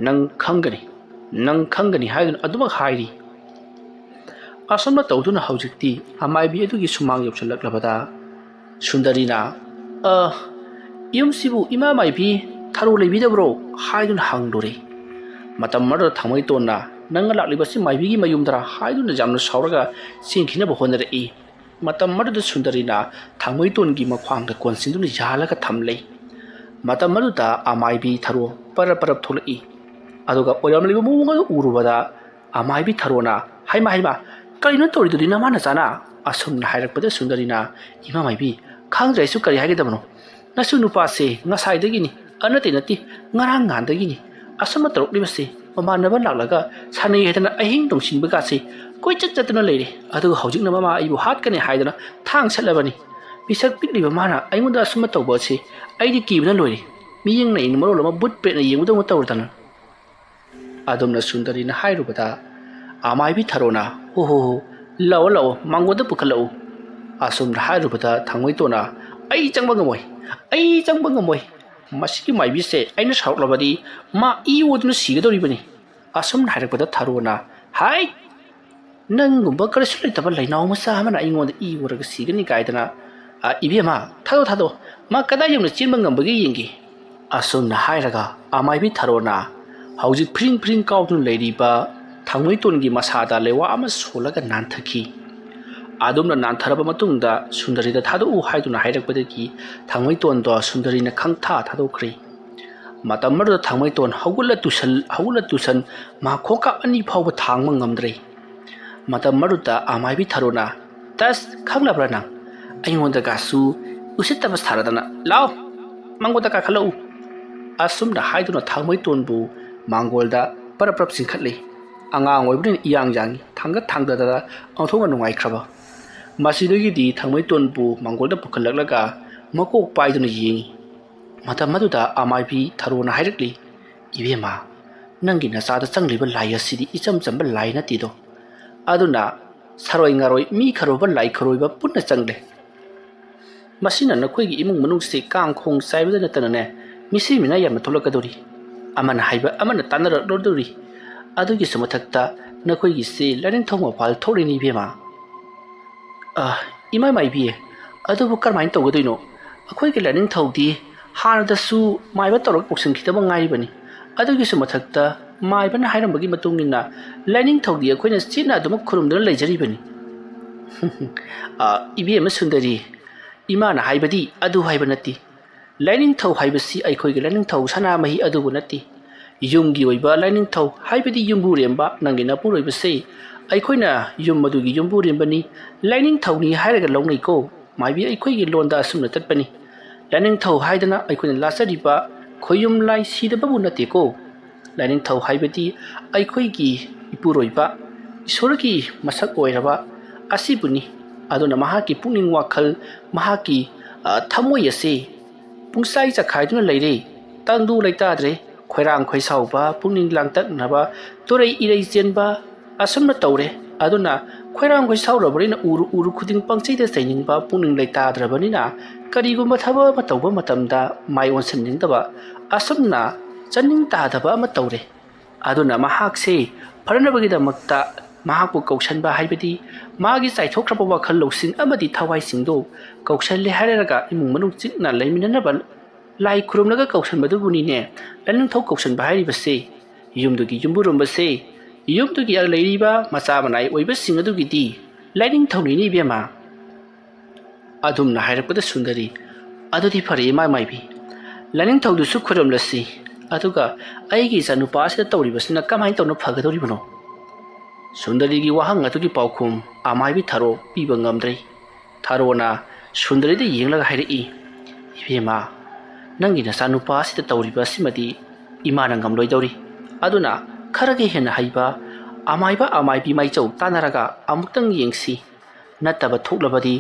"ꯅꯪ ꯈꯪꯒꯅꯤ" ꯍꯥꯏꯗꯨꯅ ꯑꯗꯨꯃꯛ ꯍꯥꯏꯔꯤ꯫ ꯑꯁꯨꯝꯅ ꯇꯧꯗꯨꯅ ꯍꯧꯖꯤꯛꯇꯤ ꯑꯃꯥꯏꯕꯤ ꯑꯗꯨꯒꯤ ꯁꯨꯃꯥꯡ ꯌꯧꯁꯤꯜꯂꯛꯂꯕꯗ ꯁꯨꯟꯗꯔꯤꯅ "ꯌꯨꯝꯁꯤꯕꯨ ꯏꯃꯥ ꯃꯥꯏꯕꯤ ꯊꯔꯣ ꯂꯩꯕꯤꯗꯕ꯭ꯔꯣ?" ꯍꯥꯏꯗꯨꯅ ꯍꯪꯂꯨꯔꯦ꯫ ꯃꯇꯝ ꯑꯗꯨꯗ ꯊꯥꯡꯃꯩꯇꯣꯟꯅ "ꯅꯪꯅ ꯂꯥꯛꯂꯤꯕꯁꯤ ꯃꯥꯏꯕꯤꯒꯤ ꯃꯌꯨꯝꯗꯔ?" ꯍꯥꯏꯗꯨꯅ ꯌꯥꯝꯅ ꯁꯥꯎꯔꯒ ꯆꯦꯟꯈꯤꯅꯕ ꯍꯣꯠꯅꯔꯛꯏ꯫ ꯃꯇꯝ ꯑꯗꯨꯗ ꯁꯨꯟꯗꯔꯤꯅ ꯊꯥꯡꯃꯩꯇꯣꯟꯒꯤ ꯃꯈ꯭ꯋꯥꯡꯗ ꯀꯣꯟꯁꯤꯟꯗꯨꯅ ꯌꯥꯜꯂꯒ ꯊꯝꯂꯦ꯫ ꯃꯇꯝ ꯑꯗꯨꯗ ꯑꯃꯥꯏꯕꯤ ꯊꯔꯣ ꯄꯔꯞ ꯊꯣꯛꯂꯛꯏ꯫ ꯑꯗꯨꯒ ꯑꯣꯏꯔꯝꯂꯤꯕ ꯃꯑꯣꯡ ꯑꯗꯨ ꯎꯔꯨꯕꯗ ꯑꯃꯥꯏꯕꯤ ꯊꯔꯣꯅ "ꯍꯩꯃꯥ, ꯀꯔꯤꯅꯣ ꯇꯧꯔꯤꯗꯨꯗꯤ ꯅꯃꯥ ꯅꯆꯥꯅ?" ꯑꯁꯨꯝꯅ ꯍꯥꯏꯔꯛꯄꯗ ꯁꯨꯟꯗꯔꯤꯅ "ꯏꯃꯥ ꯃꯥꯏꯕꯤ, ꯈꯪꯗ꯭ꯔꯦ ꯑꯩꯁꯨ ꯀꯔꯤ ꯍꯥꯏꯒꯗꯕꯅꯣ. ꯅꯁꯨ ꯅꯨꯄꯥꯁꯦ ꯉꯁꯥꯏꯗꯒꯤꯅꯤ, ꯅꯠꯇꯦ, ꯉꯔꯥꯡ ꯅꯍꯥꯟꯗꯒꯤꯅꯤ ꯑꯁꯨꯝꯅ ꯇꯧꯔꯛꯂꯤꯕꯁꯦ. ꯃꯃꯥꯟꯅꯕ ꯂꯥꯛꯂꯒ ꯁꯥꯟꯅꯩ ꯍꯥꯏꯗꯅ ꯑꯍꯤꯡ ꯅꯣꯡꯁꯤꯟꯕꯒꯥꯁꯦ ꯀꯣꯏꯆꯠ ꯆꯠꯇꯨꯅ ꯂꯩꯔꯦ. ꯑꯗꯨꯒ ꯍꯧꯖꯤꯛꯅ ꯃꯃꯥ ꯑꯩꯕꯨ ꯍꯥꯠꯀꯅꯤ ꯍꯥꯏꯗꯅ ꯊꯥꯡ ꯁꯠꯂꯕꯅꯤ. ꯄꯤꯁꯛ ꯄꯤꯛꯂꯤꯕ ꯃꯥꯅ ꯑꯩꯉꯣꯟꯗ ꯑꯁꯨꯝꯅ ꯇꯧꯕ ꯑꯁꯤ ꯑꯩꯗꯤ ꯀꯤꯕꯅ ꯂꯣꯏꯔꯦ. ꯃꯤꯌꯦꯡꯅ ꯃꯔꯣꯜ ꯑꯃ ꯕꯨꯠ ꯄ꯭ꯔꯦꯠꯅ ꯌꯦꯡꯕꯗꯧꯅ ꯇꯧꯔꯗꯅ." ꯑꯗꯨꯝꯅ ꯁꯨꯟꯗꯔꯤꯅ ꯍꯥꯏꯔꯨꯕꯗ ꯑꯃꯥꯏꯕꯤ ꯊꯔꯣꯅ "ꯍꯣ, ꯂꯥꯛꯑꯣ, ꯃꯥꯡꯒꯣꯟꯗ ꯄꯨꯈꯠꯂꯛꯎ." ꯑꯁꯨꯝꯅ ꯍꯥꯏꯔꯨꯕꯗ ꯊꯥꯡꯃꯩꯇꯣꯟꯅ "ꯑꯩ ꯆꯪꯕ ꯉꯝꯃꯣꯏ. ꯃꯁꯤꯒꯤ ꯃꯥꯏꯕꯤꯁꯦ ꯑꯩꯅ ꯁꯥꯎꯔꯛꯂꯕꯗꯤ ꯃꯥ ꯏ ꯑꯣꯗꯨꯅ ꯁꯤꯒꯗꯧꯔꯤꯕꯅꯤ." ꯑꯁꯨꯝꯅ ꯍꯥꯏꯔꯛꯄꯗ ꯊꯔꯣꯅ "ꯍꯥꯏ, ꯅꯪꯒꯨꯝꯕ ꯀꯔꯤꯁꯨ ꯂꯩꯇꯕ ꯂꯩꯅꯥꯎ ꯃꯆꯥ ꯑꯃꯅ ꯑꯩꯉꯣꯟꯗ ꯏ ꯑꯣꯔꯒ ꯁꯤꯒꯅꯤ ꯀꯥꯏꯗꯅ. ꯏꯕꯦꯝꯃ, ꯊꯥꯗꯣ, ꯃꯥ ꯀꯗꯥꯏ ꯌꯧꯅ ꯆꯦꯟꯕ ꯉꯝꯕꯒꯦ ꯌꯦꯡꯒꯦ." ꯑꯁꯨꯝꯅ ꯍꯥꯏꯔꯒ ꯑꯃꯥꯏꯕꯤ ꯊꯔꯣꯅ ꯍꯧꯖꯤꯛ ꯐ꯭ꯔꯤꯡ ꯀꯥꯎꯗꯨꯅ ꯂꯩꯔꯤꯕ ꯊꯥꯡꯃꯩꯇꯣꯟꯒꯤ ꯃꯁꯥꯗ ꯂꯩꯋꯥ ꯑꯃ ꯁꯣꯜꯂꯒ ナꯟꯊꯈꯤ꯫ ꯑꯗꯨꯝꯅ ꯅꯥꯟꯊꯔꯕ ꯃꯇꯨꯡꯗ ꯁꯨꯟꯗꯔꯤꯗ "ꯊꯥꯗꯣꯛꯎ" ꯍꯥꯏꯗꯨꯅ ꯍꯥꯏꯔꯛꯄꯗꯒꯤ ꯊꯥꯡꯃꯩꯇꯣꯟꯗꯣ ꯁꯨꯟꯗꯔꯤꯅ ꯈꯪꯊꯥ ꯊꯥꯗꯣꯛꯈ꯭ꯔꯦ꯫ ꯃꯇꯝ ꯑꯗꯨꯗ ꯊꯥꯡꯃꯩꯇꯣꯟ ꯍꯧꯒꯠꯂ ꯇꯨꯁꯟ ꯃꯥ ꯈꯣꯡꯀꯥꯞ 2 ꯐꯥꯎꯕ ꯊꯥꯡꯕ ꯉꯝꯗ꯭ꯔꯦ꯫ ꯃꯇꯝ ꯑꯗꯨꯗ ꯑꯃꯥꯏꯕꯤ ꯊꯔꯣꯅ "ꯇꯁ, ꯈꯪꯂꯕ꯭ꯔꯥ ꯅꯪ? ꯑꯩꯉꯣꯟꯗꯒꯁꯨ ꯎꯁꯤꯠꯇꯕ ꯁꯥꯔꯗꯅ. ꯂꯥꯎ, ꯃꯥꯡꯒꯣꯜꯗ ꯀꯥꯈꯠꯂꯛꯎ." ꯑꯁꯨꯝꯅ ꯍꯥꯏꯗꯨꯅ ꯊꯥꯡꯃꯩꯇꯣꯟꯕꯨ ꯃꯥꯡꯒꯣꯜꯗ ꯄꯔꯞ ꯆꯤꯡꯈꯠꯂꯦ꯫ ꯑꯉꯥꯡ ꯑꯣꯏꯕꯅꯤꯅ ꯏꯌꯥꯡ ꯌꯥꯡꯉꯤ, ꯊꯥꯡꯗꯗꯅ ꯑꯣꯟꯊꯣꯛꯅ ꯅꯨꯡꯉꯥꯏꯈ꯭ꯔꯕ꯫ ꯃꯁꯤꯗꯒꯤꯗꯤ ꯊꯥꯡꯃꯩꯇꯣꯟꯕꯨ ꯃꯥꯡꯒꯣꯜꯗ ꯄꯨꯈꯠꯂꯛꯂꯒ ꯃꯀꯣꯛ ꯄꯥꯏꯗꯨꯅ ꯌꯦꯡꯉꯤ꯫ ꯃꯇꯝ ꯑꯗꯨꯗ ꯑꯃꯥꯏꯕꯤ ꯊꯔꯣꯅ ꯍꯥꯏꯔꯛꯂꯤ, "ꯏꯕꯦꯝꯃ, ꯅꯪꯒꯤ ꯅꯆꯥꯗ ꯆꯪꯂꯤꯕ ꯂꯥꯏ ꯑꯁꯤꯗꯤ ꯏꯆꯝ ꯆꯝꯕ ꯂꯥꯏ ꯅꯠꯇꯦꯗꯣ ꯑꯗꯨꯅ ꯁꯔꯣꯏ ꯉꯥꯔꯣꯏ ꯃꯤ ꯈꯔꯣꯏꯕ ꯂꯥꯏ ꯈꯔꯣꯏꯕ ꯄꯨꯟꯅ ꯆꯪꯂꯦ ꯃꯁꯤꯅ ꯅꯈꯣꯏꯒꯤ ꯏꯃꯨꯡ ꯃꯅꯨꯡꯁꯤ ꯀꯥꯡ ꯈꯣꯡ ꯆꯥꯏꯕꯗ ꯅꯠꯇꯅꯅꯦ ꯃꯤꯁꯤ ꯃꯤꯅꯥ ꯌꯥꯝꯅ ꯊꯣꯛꯂꯛꯀꯗꯧꯔꯤ ꯑꯃꯅ ꯍꯥꯏꯕ ꯑꯃꯅ ꯇꯥꯟꯅꯔꯛꯂꯗꯧꯔꯤ ꯑꯗꯨꯒꯤꯁꯨ ꯃꯊꯛꯇ ꯅꯈꯣꯏꯒꯤꯁꯤ ꯂꯥꯏꯅꯤꯡꯊꯧ ꯃꯄꯥꯜ ꯊꯣꯛꯂꯤꯅꯤ ꯏꯕꯦꯝꯃ ꯏꯃꯥ ꯃꯥꯏꯕꯤ ꯑꯗꯨꯕꯨ ꯀꯔꯝꯍꯥꯏꯅ ꯇꯧꯒꯗꯣꯏꯅꯣ ꯑꯩꯈꯣꯏꯒꯤ ꯂꯥꯏꯅꯤꯡꯊꯧꯗꯤ ꯍꯥꯟꯅꯗꯁꯨ ꯃꯥꯏꯕ ꯇꯧꯔꯒ ꯀꯧꯁꯤꯟꯈꯤꯗꯕ ꯉꯥꯏꯔꯤꯕꯅꯤ ꯑꯗꯨꯒꯤꯁꯨ ꯃꯊꯛꯇ ꯃꯥꯏꯕꯅ ꯍꯥꯏꯔꯝꯕꯒꯤ ꯃꯇꯨꯡ ꯏꯟꯅ ꯂꯥꯏꯅꯤꯡꯊꯧꯗꯤ ꯑꯩꯈꯣꯏꯅ ꯆꯦꯠꯅ ꯑꯗꯨꯃꯛ ꯈꯨꯔꯨꯝꯗꯨꯅ ꯂꯩꯖꯔꯤꯕꯅꯤ ꯏꯕꯦꯝꯃ ꯁꯨꯟꯗꯔꯤ ꯏꯃꯥꯅ ꯍꯥꯏꯕꯗꯤ ꯑꯗꯨ ꯍꯥꯏꯕ ꯅꯠꯇꯦ ꯂꯥꯏꯅꯤꯡꯊꯧ ꯍꯥꯏꯕꯁꯤ ꯑꯩꯈꯣꯏꯒꯤ ꯂꯥꯏꯅꯤꯡꯊꯧ ꯁꯅꯥꯃꯍꯤ ꯑꯗꯨꯕꯨ ꯅꯠꯇꯦ ꯌꯨꯝꯒꯤ ꯑꯣꯏꯕ ꯂꯥꯏꯅꯤꯡꯊꯧ ꯍꯥꯏꯕꯗꯤ ꯌꯨꯝꯕꯨꯔꯦꯝꯕ ꯅꯪꯒꯤ ꯅꯄꯨꯔꯣꯏꯕꯁꯦ ꯑꯩꯈꯣꯏꯅ ꯌꯨꯝ ꯑꯗꯨꯒꯤ ꯌꯨꯝꯕꯨꯔꯦꯝꯕꯅꯤ ꯂꯥꯏꯅꯤꯡꯊꯧꯅꯤ ꯍꯥꯏꯔꯒ ꯂꯧꯅꯩꯀꯣ ꯃꯥꯏꯕꯤ ꯑꯩꯈꯣꯏꯒꯤ ꯂꯣꯟꯗ ꯑꯁꯨꯝꯅ ꯆꯠꯄꯅꯤ ꯂꯥꯏꯅꯤꯡꯊꯧ ꯍꯥꯏꯗꯅ ꯑꯩꯈꯣꯏꯅ ꯂꯥꯠꯆꯔꯤꯕ ꯈꯣꯌꯨꯝ ꯂꯥꯏ ꯁꯤꯗꯕꯕꯨ ꯅꯠꯇꯦꯀꯣ ꯂꯥꯏꯅꯤꯡꯊꯧ ꯍꯥꯏꯕꯗꯤ ꯑꯩꯈꯣꯏꯒꯤ ꯏꯄꯨꯔꯣꯏꯕ ꯏꯁꯣꯔꯒꯤ ꯃꯁꯛ ꯑꯣꯏꯔꯕ ꯑꯁꯤꯕꯨꯅꯤ ꯑꯗꯨꯅ ꯃꯍꯥꯛꯀꯤ ꯄꯨꯛꯅꯤꯡ ꯋꯥꯈꯜ ꯃꯍꯥꯛꯀꯤ ꯊꯃꯣꯏ ꯑꯁꯤ ꯄꯨꯡꯆꯥꯏ ꯆꯈꯥꯏꯗꯨꯅ ꯂꯩꯔꯦ ꯇꯪꯗꯨ ꯂꯩꯇꯥꯗ꯭ꯔꯦ ꯈꯣꯏꯔꯥꯡ ꯈꯣꯏꯁꯥꯎꯕ ꯄꯨꯛꯅꯤꯡ ꯂꯥꯡꯇꯛꯅꯕ ꯇꯨꯔꯩ ꯏꯔꯩ ꯆꯦꯟꯕ ꯑꯁꯨꯝꯅ ꯇꯧꯔꯦ ꯑꯗꯨꯅ ꯈꯣꯏꯔꯥꯡ ꯈꯣꯏꯁꯥꯎꯔꯕꯅꯤꯅ ꯎꯔꯨ ꯎꯔꯨ ꯈꯨꯗꯤꯡ ꯄꯪꯆꯩꯗ ꯆꯩꯅꯤꯡꯕ ꯄꯨꯛꯅꯤꯡ ꯂꯩꯇꯥꯗ꯭ꯔꯕꯅꯤꯅ ꯀꯔꯤꯒꯨꯝꯕ ꯊꯕꯛ ꯑꯃ ꯇꯧꯕ ꯃꯇꯝꯗ ꯃꯥꯏ ꯑꯣꯟꯁꯤꯟꯅꯤꯡꯗꯕ ꯑꯁꯨꯝꯅ ꯆꯥꯅꯤꯡ ꯇꯥꯗꯕ ꯑꯃ ꯇꯧꯔꯦ ꯑꯗꯨꯅ ꯃꯍꯥꯛꯁꯦ ꯐꯅꯕꯒꯤꯗꯃꯛꯇ ꯃꯍꯥꯛꯄꯨ ꯀꯧꯁꯟꯕ ꯍꯥꯏꯕꯗꯤ ꯃꯥꯒꯤ ꯆꯥꯏꯊꯣꯛꯈ꯭ꯔꯕ ꯋꯥꯈꯜ ꯂꯧꯁꯤꯡ ꯑꯃꯗꯤ ꯊꯋꯥꯏꯁꯤꯡꯗꯨ ꯀꯧꯁꯜꯂꯦ ꯍꯥꯏꯔꯒ ꯏꯃꯨꯡ ꯃꯅꯨꯡ ꯆꯤꯛꯅ ꯂꯩꯃꯤꯟꯅꯅꯕ ꯂꯥꯏ ꯈꯨꯔꯨꯝꯂꯒ ꯀꯧꯁꯟꯕꯗꯨꯕꯨꯅꯤꯅꯦ ꯂꯥꯏꯅꯤꯡꯊꯧ ꯀꯧꯁꯟꯕ ꯍꯥꯏꯔꯤꯕꯁꯦ ꯌꯨꯝꯗꯨꯒꯤ ꯌꯨꯝꯕꯨꯔꯨꯝꯕꯁꯦ ꯌꯨꯝꯗꯨꯒꯤ ꯂꯩꯔꯤꯕ ꯃꯆꯥ ꯃꯅꯥꯏ ꯑꯣꯏꯕꯁꯤꯡ ꯑꯗꯨꯒꯤꯗꯤ ꯂꯥꯏꯅꯤꯡꯊꯧꯅꯤꯅꯤ ꯏꯕꯦꯝꯃ ꯑꯗꯨꯝꯅ ꯍꯥꯏꯔꯛꯄꯗ ꯁꯨꯟꯗꯔꯤ ꯑꯗꯨꯗꯤ ꯐꯔꯦ ꯏꯃꯥ ꯃꯥꯏꯕꯤ ꯂꯥꯏꯅꯤꯡꯊꯧꯗꯨꯁꯨ ꯈꯨꯔꯨꯝꯂꯁꯤ ꯑꯗꯨꯒ ꯑꯩꯒꯤ ꯏꯆꯥꯅꯨꯄꯥ ꯑꯁꯤꯗ ꯇꯧꯔꯤꯕꯁꯤꯅ ꯀꯃꯥꯏꯅ ꯇꯧꯅ ꯐꯒꯗꯧꯔꯤꯕꯅꯣ ꯁꯨꯟꯗꯔꯤꯒꯤ ꯋꯥꯍꯪ ꯑꯗꯨꯒꯤ ꯄꯥꯎꯈꯨꯝ ꯑꯃꯥꯏꯕꯤ ꯊꯥꯔꯣ ꯄꯤꯕ ꯉꯝꯗ꯭ꯔꯦ ꯊꯥꯔꯣꯅ ꯁꯨꯟꯗꯔꯤꯗ ꯌꯦꯡꯂꯒ ꯍꯥꯏꯔꯛꯏ ꯏꯕꯦꯝꯃ ꯅꯪꯒꯤ ꯅꯆꯥꯅꯨꯄꯥ ꯑꯁꯤꯗ ꯇꯧꯔꯤꯕ ꯑꯁꯤꯃꯗꯤ ꯏꯃꯥꯅ ꯉꯝꯂꯣꯏꯗꯧꯔꯤ ꯑꯗꯨꯅ ꯈꯔꯒ ꯍꯦꯟꯅ ꯍꯩꯕ ꯑꯃꯥꯏꯕꯤ ꯃꯥꯏꯆꯧ ꯇꯥꯟꯅꯔꯒ ꯑꯃꯨꯛꯇꯪ ꯌꯦꯡꯁꯤ ꯅꯠꯇꯕ ꯊꯣꯛꯂꯕꯗꯤ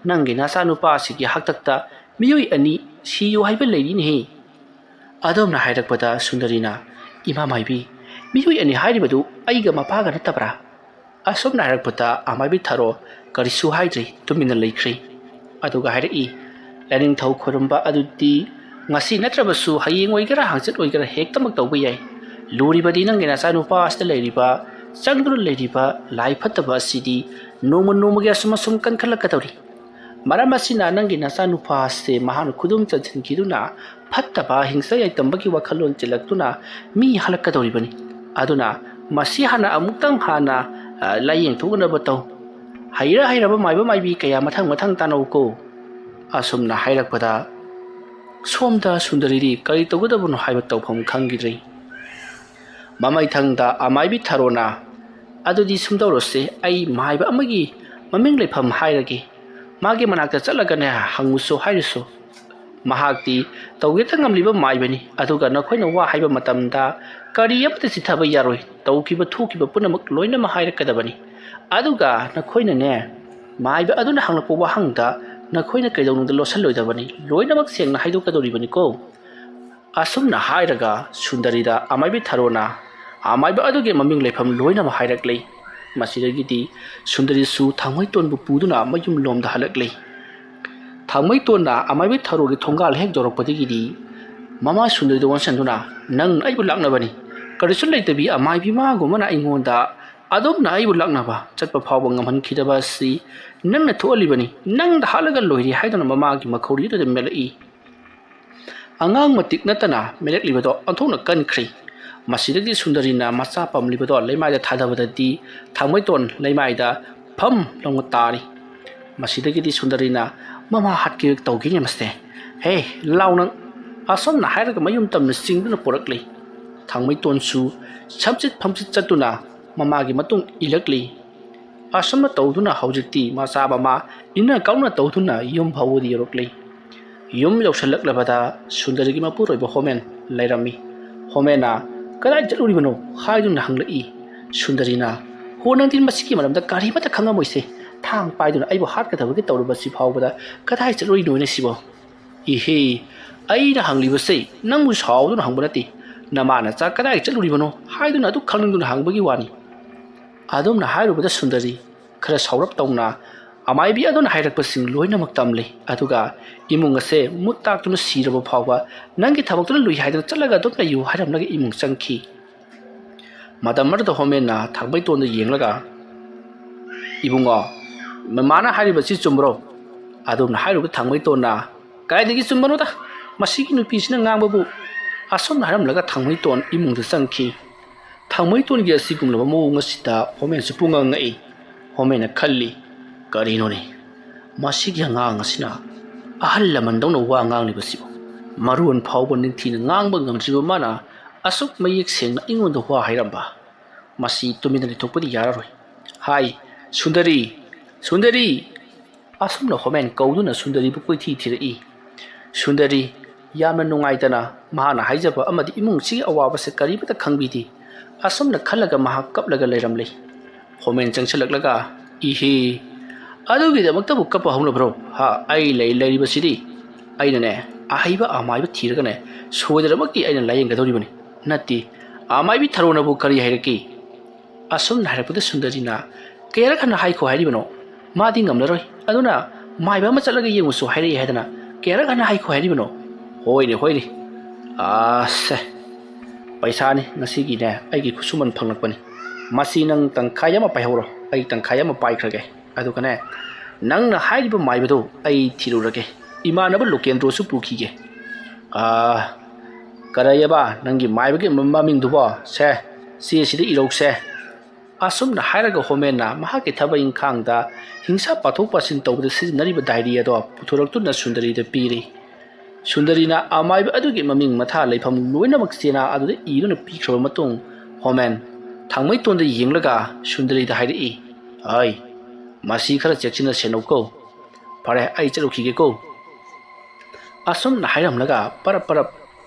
ꯅꯪꯒꯤ ꯅꯆꯥꯅꯨꯄꯥ ꯑꯁꯤꯒꯤ ꯍꯥꯛꯇꯛꯇ ꯃꯤꯑꯣꯏ ꯑꯅꯤ ꯁꯤꯌꯨ ꯍꯥꯏꯕ ꯂꯩꯔꯤꯅꯦꯍꯦ ꯑꯗꯣꯝꯅ ꯍꯥꯏꯔꯛꯄꯗ ꯁꯨꯟꯗꯔꯤꯅ ꯏꯃꯥ ꯃꯥꯏꯕꯤ ꯃꯤꯑꯣꯏ ꯑꯅꯤ ꯍꯥꯏꯔꯤꯕꯗꯨ ꯑꯩꯒ ꯃꯄꯥꯒ ꯅꯠꯇꯕ꯭ꯔꯥ ꯑꯁꯣꯝꯅ ꯍꯥꯏꯔꯛꯄꯗ ꯑꯃꯥꯏꯕꯤ ꯊꯥꯔꯣ ꯀꯔꯤꯁꯨ ꯍꯥꯏꯗ꯭ꯔꯤ ꯇꯨꯃꯤꯟꯅ ꯂꯩꯈ꯭ꯔꯦ ꯑꯗꯨꯒ ꯍꯥꯏꯔꯛꯏ ꯂꯥꯏꯅꯤꯡꯊꯧ ꯈꯨꯔꯨꯝꯕ ꯑꯗꯨꯗꯤ ꯉꯁꯤ ꯅꯠꯇ꯭ꯔꯕꯁꯨ ꯍꯌꯦꯡ ꯑꯣꯏꯒꯦꯔꯥ ꯍꯥꯡꯆꯤꯠ ꯑꯣꯏꯒꯦꯔꯥ ꯍꯦꯛꯇꯃꯛ ꯇꯧꯕ ꯌꯥꯏ ꯂꯨꯔꯤꯕꯗꯤ ꯅꯪꯒꯤ ꯅꯆꯥꯅꯨꯄꯥ ꯑꯁꯤꯗ ꯂꯩꯔꯤꯕ ꯆꯪꯗꯨꯅ ꯂꯩꯔꯤꯕ ꯂꯥꯏ ꯐꯠꯇꯕ ꯑꯁꯤꯗꯤ ꯅꯣꯡꯃ ꯅꯣꯡꯃꯒꯤ ꯑꯁꯨꯝ ꯀꯟꯈꯠꯂꯛꯀꯗꯧꯔꯤ ꯃꯔꯝ ꯑꯁꯤꯅ ꯅꯪꯒꯤ ꯅꯆꯥꯅꯨꯄꯥ ꯑꯁꯤ ꯃꯍꯥꯛꯅ ꯈꯨꯗꯨꯝ ꯆꯟꯁꯤꯟꯈꯤꯗꯨꯅ ꯐꯠꯇꯕ ꯍꯤꯡꯁꯥ ꯌꯥꯏꯇꯝꯕꯒꯤ ꯋꯥꯈꯜꯂꯣꯟ ꯆꯦꯜꯂꯛꯇꯨꯅ ꯃꯤ ꯍꯜꯂꯛꯀꯗꯧꯔꯤꯕꯅꯤ ꯑꯗꯨꯅ ꯃꯁꯤ ꯍꯥꯟꯅ ꯑꯃꯨꯛꯇꯪ ꯂꯥꯏꯌꯦꯡꯊꯣꯛꯅꯕ ꯇꯧ ꯍꯩꯔꯕ ꯃꯥꯏꯕ ꯃꯥꯏꯕꯤ ꯀꯌꯥ ꯃꯊꯪ ꯇꯥꯟꯅꯧꯀꯣ ꯑꯁꯨꯝꯅ ꯍꯥꯏꯔꯛꯄꯗ ꯁꯣꯝꯗ ꯁꯨꯟꯗꯔꯤꯗꯤ ꯀꯔꯤ ꯇꯧꯒꯗꯕꯅꯣ ꯍꯥꯏꯕ ꯇꯧꯐꯝ ꯈꯪꯈꯤꯗ꯭ꯔꯦ ꯃꯃꯩꯊꯪꯗ ꯑꯃꯥꯏꯕꯤ ꯊꯥꯔꯣꯅ ꯑꯗꯨꯗꯤ ꯁꯨꯝꯗꯧꯔꯁꯦ ꯑꯩ ꯃꯥꯏꯕ ꯑꯃꯒꯤ ꯃꯃꯤꯡ ꯂꯩꯐꯝ ꯍꯥꯏꯔꯒꯦ ꯃꯥꯒꯤ ꯃꯅꯥꯛꯇ ꯆꯠꯂꯒꯅꯦ ꯍꯪꯉꯨꯁꯨ ꯍꯥꯏꯔꯁꯨ ꯃꯍꯥꯛꯇꯤ ꯇꯧꯒꯦꯇ ꯉꯝꯂꯤꯕ ꯃꯥꯏꯕꯅꯤ ꯑꯗꯨꯒ ꯅꯈꯣꯏꯅ ꯋꯥ ꯍꯥꯏꯕ ꯃꯇꯝꯗ ꯀꯔꯤ ꯑꯃꯠꯇ ꯆꯤꯊꯕ ꯌꯥꯔꯣꯏ ꯇꯧꯈꯤꯕ ꯊꯣꯛꯈꯤꯕ ꯄꯨꯝꯅꯃꯛ ꯂꯣꯏꯅꯃꯛ ꯍꯥꯏꯔꯛꯀꯗꯕꯅꯤ ꯑꯗꯨꯒ ꯅꯈꯣꯏꯅꯅꯦ ꯃꯥꯏꯕ ꯑꯗꯨꯅ ꯍꯪꯂꯛꯄ ꯋꯥꯍꯪꯗ ꯅꯈꯣꯏꯅ ꯀꯩꯗꯧꯅꯨꯡꯗ ꯂꯣꯠꯁꯤꯜꯂꯣꯏꯗꯕꯅꯤ ꯂꯣꯏꯅꯃꯛ ꯁꯦꯡꯅ ꯍꯥꯏꯗꯣꯛꯀꯗꯧꯔꯤꯕꯅꯤꯀꯣ ꯑꯁꯨꯝꯅ ꯍꯥꯏꯔꯒ ꯁꯨꯟꯗꯔꯤꯗ ꯑꯃꯥꯏꯕꯤ ꯊꯥꯔꯣꯅ ꯑꯃꯥꯏꯕ ꯑꯗꯨꯒꯤ ꯃꯃꯤꯡ ꯂꯩꯐꯝ ꯂꯣꯏꯅꯃꯛ ꯍꯥꯏꯔꯛꯂꯤ ꯃꯁꯤꯗꯒꯤꯗꯤ ꯁꯨꯟꯗꯔꯤꯁꯨ ꯊꯥꯡꯃꯩꯇꯣꯟꯕꯨ ꯄꯨꯗꯨꯅ ꯃꯌꯨꯝ ꯂꯣꯝꯗ ꯍꯜꯂꯛꯂꯤ ꯊꯥꯡꯃꯩꯇꯣꯟꯅ ꯑꯃꯥꯏꯕꯤ ꯊꯥꯔꯣꯒꯤ ꯊꯣꯡꯒꯥꯜ ꯍꯦꯛ ꯌꯧꯔꯛꯄꯗꯒꯤꯗꯤ ꯃꯃꯥ ꯁꯨꯟꯗꯔꯤꯗ ꯑꯣꯟꯁꯤꯟꯗꯨꯅ ꯅꯪ ꯑꯩꯕꯨ ꯂꯥꯛꯅꯕꯅꯤ ꯀꯔꯤꯁꯨ ꯂꯩꯇꯕꯤ ꯑꯃꯥꯏꯕꯤ ꯃꯥꯒꯨꯝꯕꯅ ꯑꯩꯉꯣꯟꯗ ꯑꯗꯣꯝꯅ ꯑꯩꯕꯨ ꯂꯥꯛꯅꯕ ꯆꯠꯄ ꯐꯥꯎꯕ ꯉꯝꯍꯟꯈꯤꯗꯕ ꯑꯁꯤ ꯅꯪꯅ ꯊꯣꯛꯍꯜꯂꯤꯕꯅꯤ ꯅꯪꯗ ꯍꯥꯠꯂꯒ ꯂꯣꯏꯔꯦ ꯍꯥꯏꯗꯨꯅ ꯃꯃꯥꯒꯤ ꯃꯈꯧꯔꯤ ꯑꯗꯨꯗ ꯃꯦꯜꯂꯛꯏ ꯑꯉꯥꯡ ꯃꯇꯤꯛ ꯅꯠꯇꯅ ꯃꯦꯜꯂꯛꯂꯤꯕꯗꯣ ꯑꯣꯟꯊꯣꯛꯅ ꯀꯟꯈ꯭ꯔꯦ ꯃꯁꯤꯗꯒꯤ ꯁꯨꯟꯗꯔꯤꯅ ꯃꯆꯥ ꯄꯝꯂꯤꯕꯗꯣ ꯂꯩꯃꯥꯏꯗ ꯊꯥꯗꯕꯗꯗꯤ ꯊꯥꯡꯃꯩꯇꯣꯟ ꯂꯩꯃꯥꯏꯗ ꯐꯝ ꯂꯥꯎꯅ ꯇꯥꯔꯤ ꯃꯁꯤꯗꯒꯤꯗꯤ ꯁꯨꯟꯗꯔꯤꯅ ꯃꯃꯥ ꯍꯥꯠꯀꯦ ꯇꯧꯈꯤꯅꯦ ꯃꯁꯦ ꯍꯦ ꯂꯥꯎ ꯅꯪ ꯑꯁꯣꯝꯅ ꯍꯥꯏꯔꯒ ꯃꯌꯨꯝ ꯇꯝꯅ ꯆꯤꯡꯗꯨꯅ ꯄꯨꯔꯛꯂꯤ ꯊꯥꯡꯃꯩꯇꯣꯟꯁꯨ ꯁꯝꯆꯤꯠ ꯐꯝꯆꯤꯠ ꯆꯠꯇꯨꯅ ꯃꯃꯥꯒꯤ ꯃꯇꯨꯡ ꯏꯜꯂꯛꯂꯤ ꯑꯁꯨꯝꯅ ꯇꯧꯗꯨꯅ ꯍꯧꯖꯤꯛꯇꯤ ꯃꯆꯥ ꯃꯃꯥ ꯏꯟꯅ ꯀꯥꯎꯅ ꯇꯧꯗꯨꯅ ꯌꯨꯝ ꯐꯥꯎꯕꯗꯤ ꯌꯧꯔꯛꯂꯤ ꯌꯨꯝ ꯌꯧꯁꯜꯂꯛꯂꯕꯗ ꯁꯨꯟꯗꯔꯤꯒꯤ ꯃꯄꯨꯔꯣꯏꯕ ꯍꯣꯃꯦꯟ ꯂꯩꯔꯝꯃꯤ ꯍꯣꯃꯦꯟꯅ ꯀꯗꯥꯏ ꯆꯠꯂꯨꯔꯤꯕꯅꯣ ꯍꯥꯏꯗꯨꯅ ꯍꯪꯂꯛꯏ ꯁꯨꯟꯗꯔꯤꯅ ꯍꯣ ꯅꯪꯗꯤ ꯃꯁꯤꯒꯤ ꯃꯔꯝꯗ ꯀꯔꯤꯃꯠꯇ ꯈꯪꯉꯝꯃꯣꯏꯁꯦ ꯊꯥꯡ ꯄꯥꯏꯗꯨꯅ ꯑꯩꯕꯨ ꯍꯥꯠꯀꯗꯕꯒꯤ ꯇꯧꯔꯕꯁꯤ ꯐꯥꯎꯕꯗ ꯀꯗꯥꯏ ꯆꯠꯂꯨꯔꯤꯅꯣꯅꯦ ꯁꯤꯕꯣ ꯏꯍꯦ ꯑꯩꯅ ꯍꯪꯂꯤꯕꯁꯦ ꯅꯪꯕꯨ ꯁꯥꯎꯗꯨꯅ ꯍꯪꯕ ꯅꯠꯇꯦ Namana Chakada Chaluribano, Haiduna to Kalungun Hangbagi one. Adumna Hairuba Sundari, Kras Horop Tona, Amaibi Adon Hairakasing Loina Mactamli, Atuga, Imungase, Mutak to the seed of a power, Nangi Tabakul Lui Haidan Talaga Dota you had Naga Imung Sanki. Madame Murder Homena, Tabaito on the Yingaga Ibunga, Mamana Haribasi Chumbro, Adum Hairuba Tangwaitona, Guiding Sumbanota, Masikin Piece Nangabu. Asom Haram Laga Tangwaiton Imung the Sanki. Tangwaiton get Sigum Lamo Masita, Homen Supunga A, Homena Kali, Garinoni. Masikiang Sina. Ahalaman don't know wang Libasibo. Maru and Powon in Tin Nangbang Jibumana, Asok Mayik sing England the Hua Hiramba. Masi to me the Topodi Yaroi. Hi, Sundari, Sundari. Asom no Homen Golduna Sundari Bukuti Tiri. Sundari. Yaman Nungaitana, Mahana Hijaba Amadi Imunsi Awabas Karibata Kangviti, Asum the Kalaga Mahakap Laga Leramli. Homen Janksalaga, Ihi Adugi the Matabu Kappa Homabro, Ha, I lay Lady Basidi. I don't know, Ahiba Amai Tiragane, so the Maki and lying Gadoribani. Nati, Amai be Tarona Bukari Hiraki. Asum Haraput Sundarina, Kerakan Haiko Haribano, Martin Amleroi, Aduna, my Bamasalaga was so highly Hedana, Kerakan Haiko Haribano. Hoy se Paisani, Nasigi, I give Kusuman Pangapani. Masinang Tankayama Pahoro, I Tankayama Paikrage, Adukane. Nang na hide my bedo, I Tirurage. Imanaba look and Rosupuki. Karayaba, Nangi Maibaga Mamming Duba, se, see City Iro se. Asum the Hirago Homena, Mahakitaba in Kangda, Hingsa Patopas in Tob the Seasonary Diary, Puturotuna Sundari the Piri. Sundarina Amai Adugi Maming Mata Lepam Luina Maxina Adu even a picture of Matung, Homen, Tangmaiton the Yinglaga, Sundari the Haidi. Ay, Masika Jackson Senoko, Pare Aichakiko. Asum the Hiram Laga, Para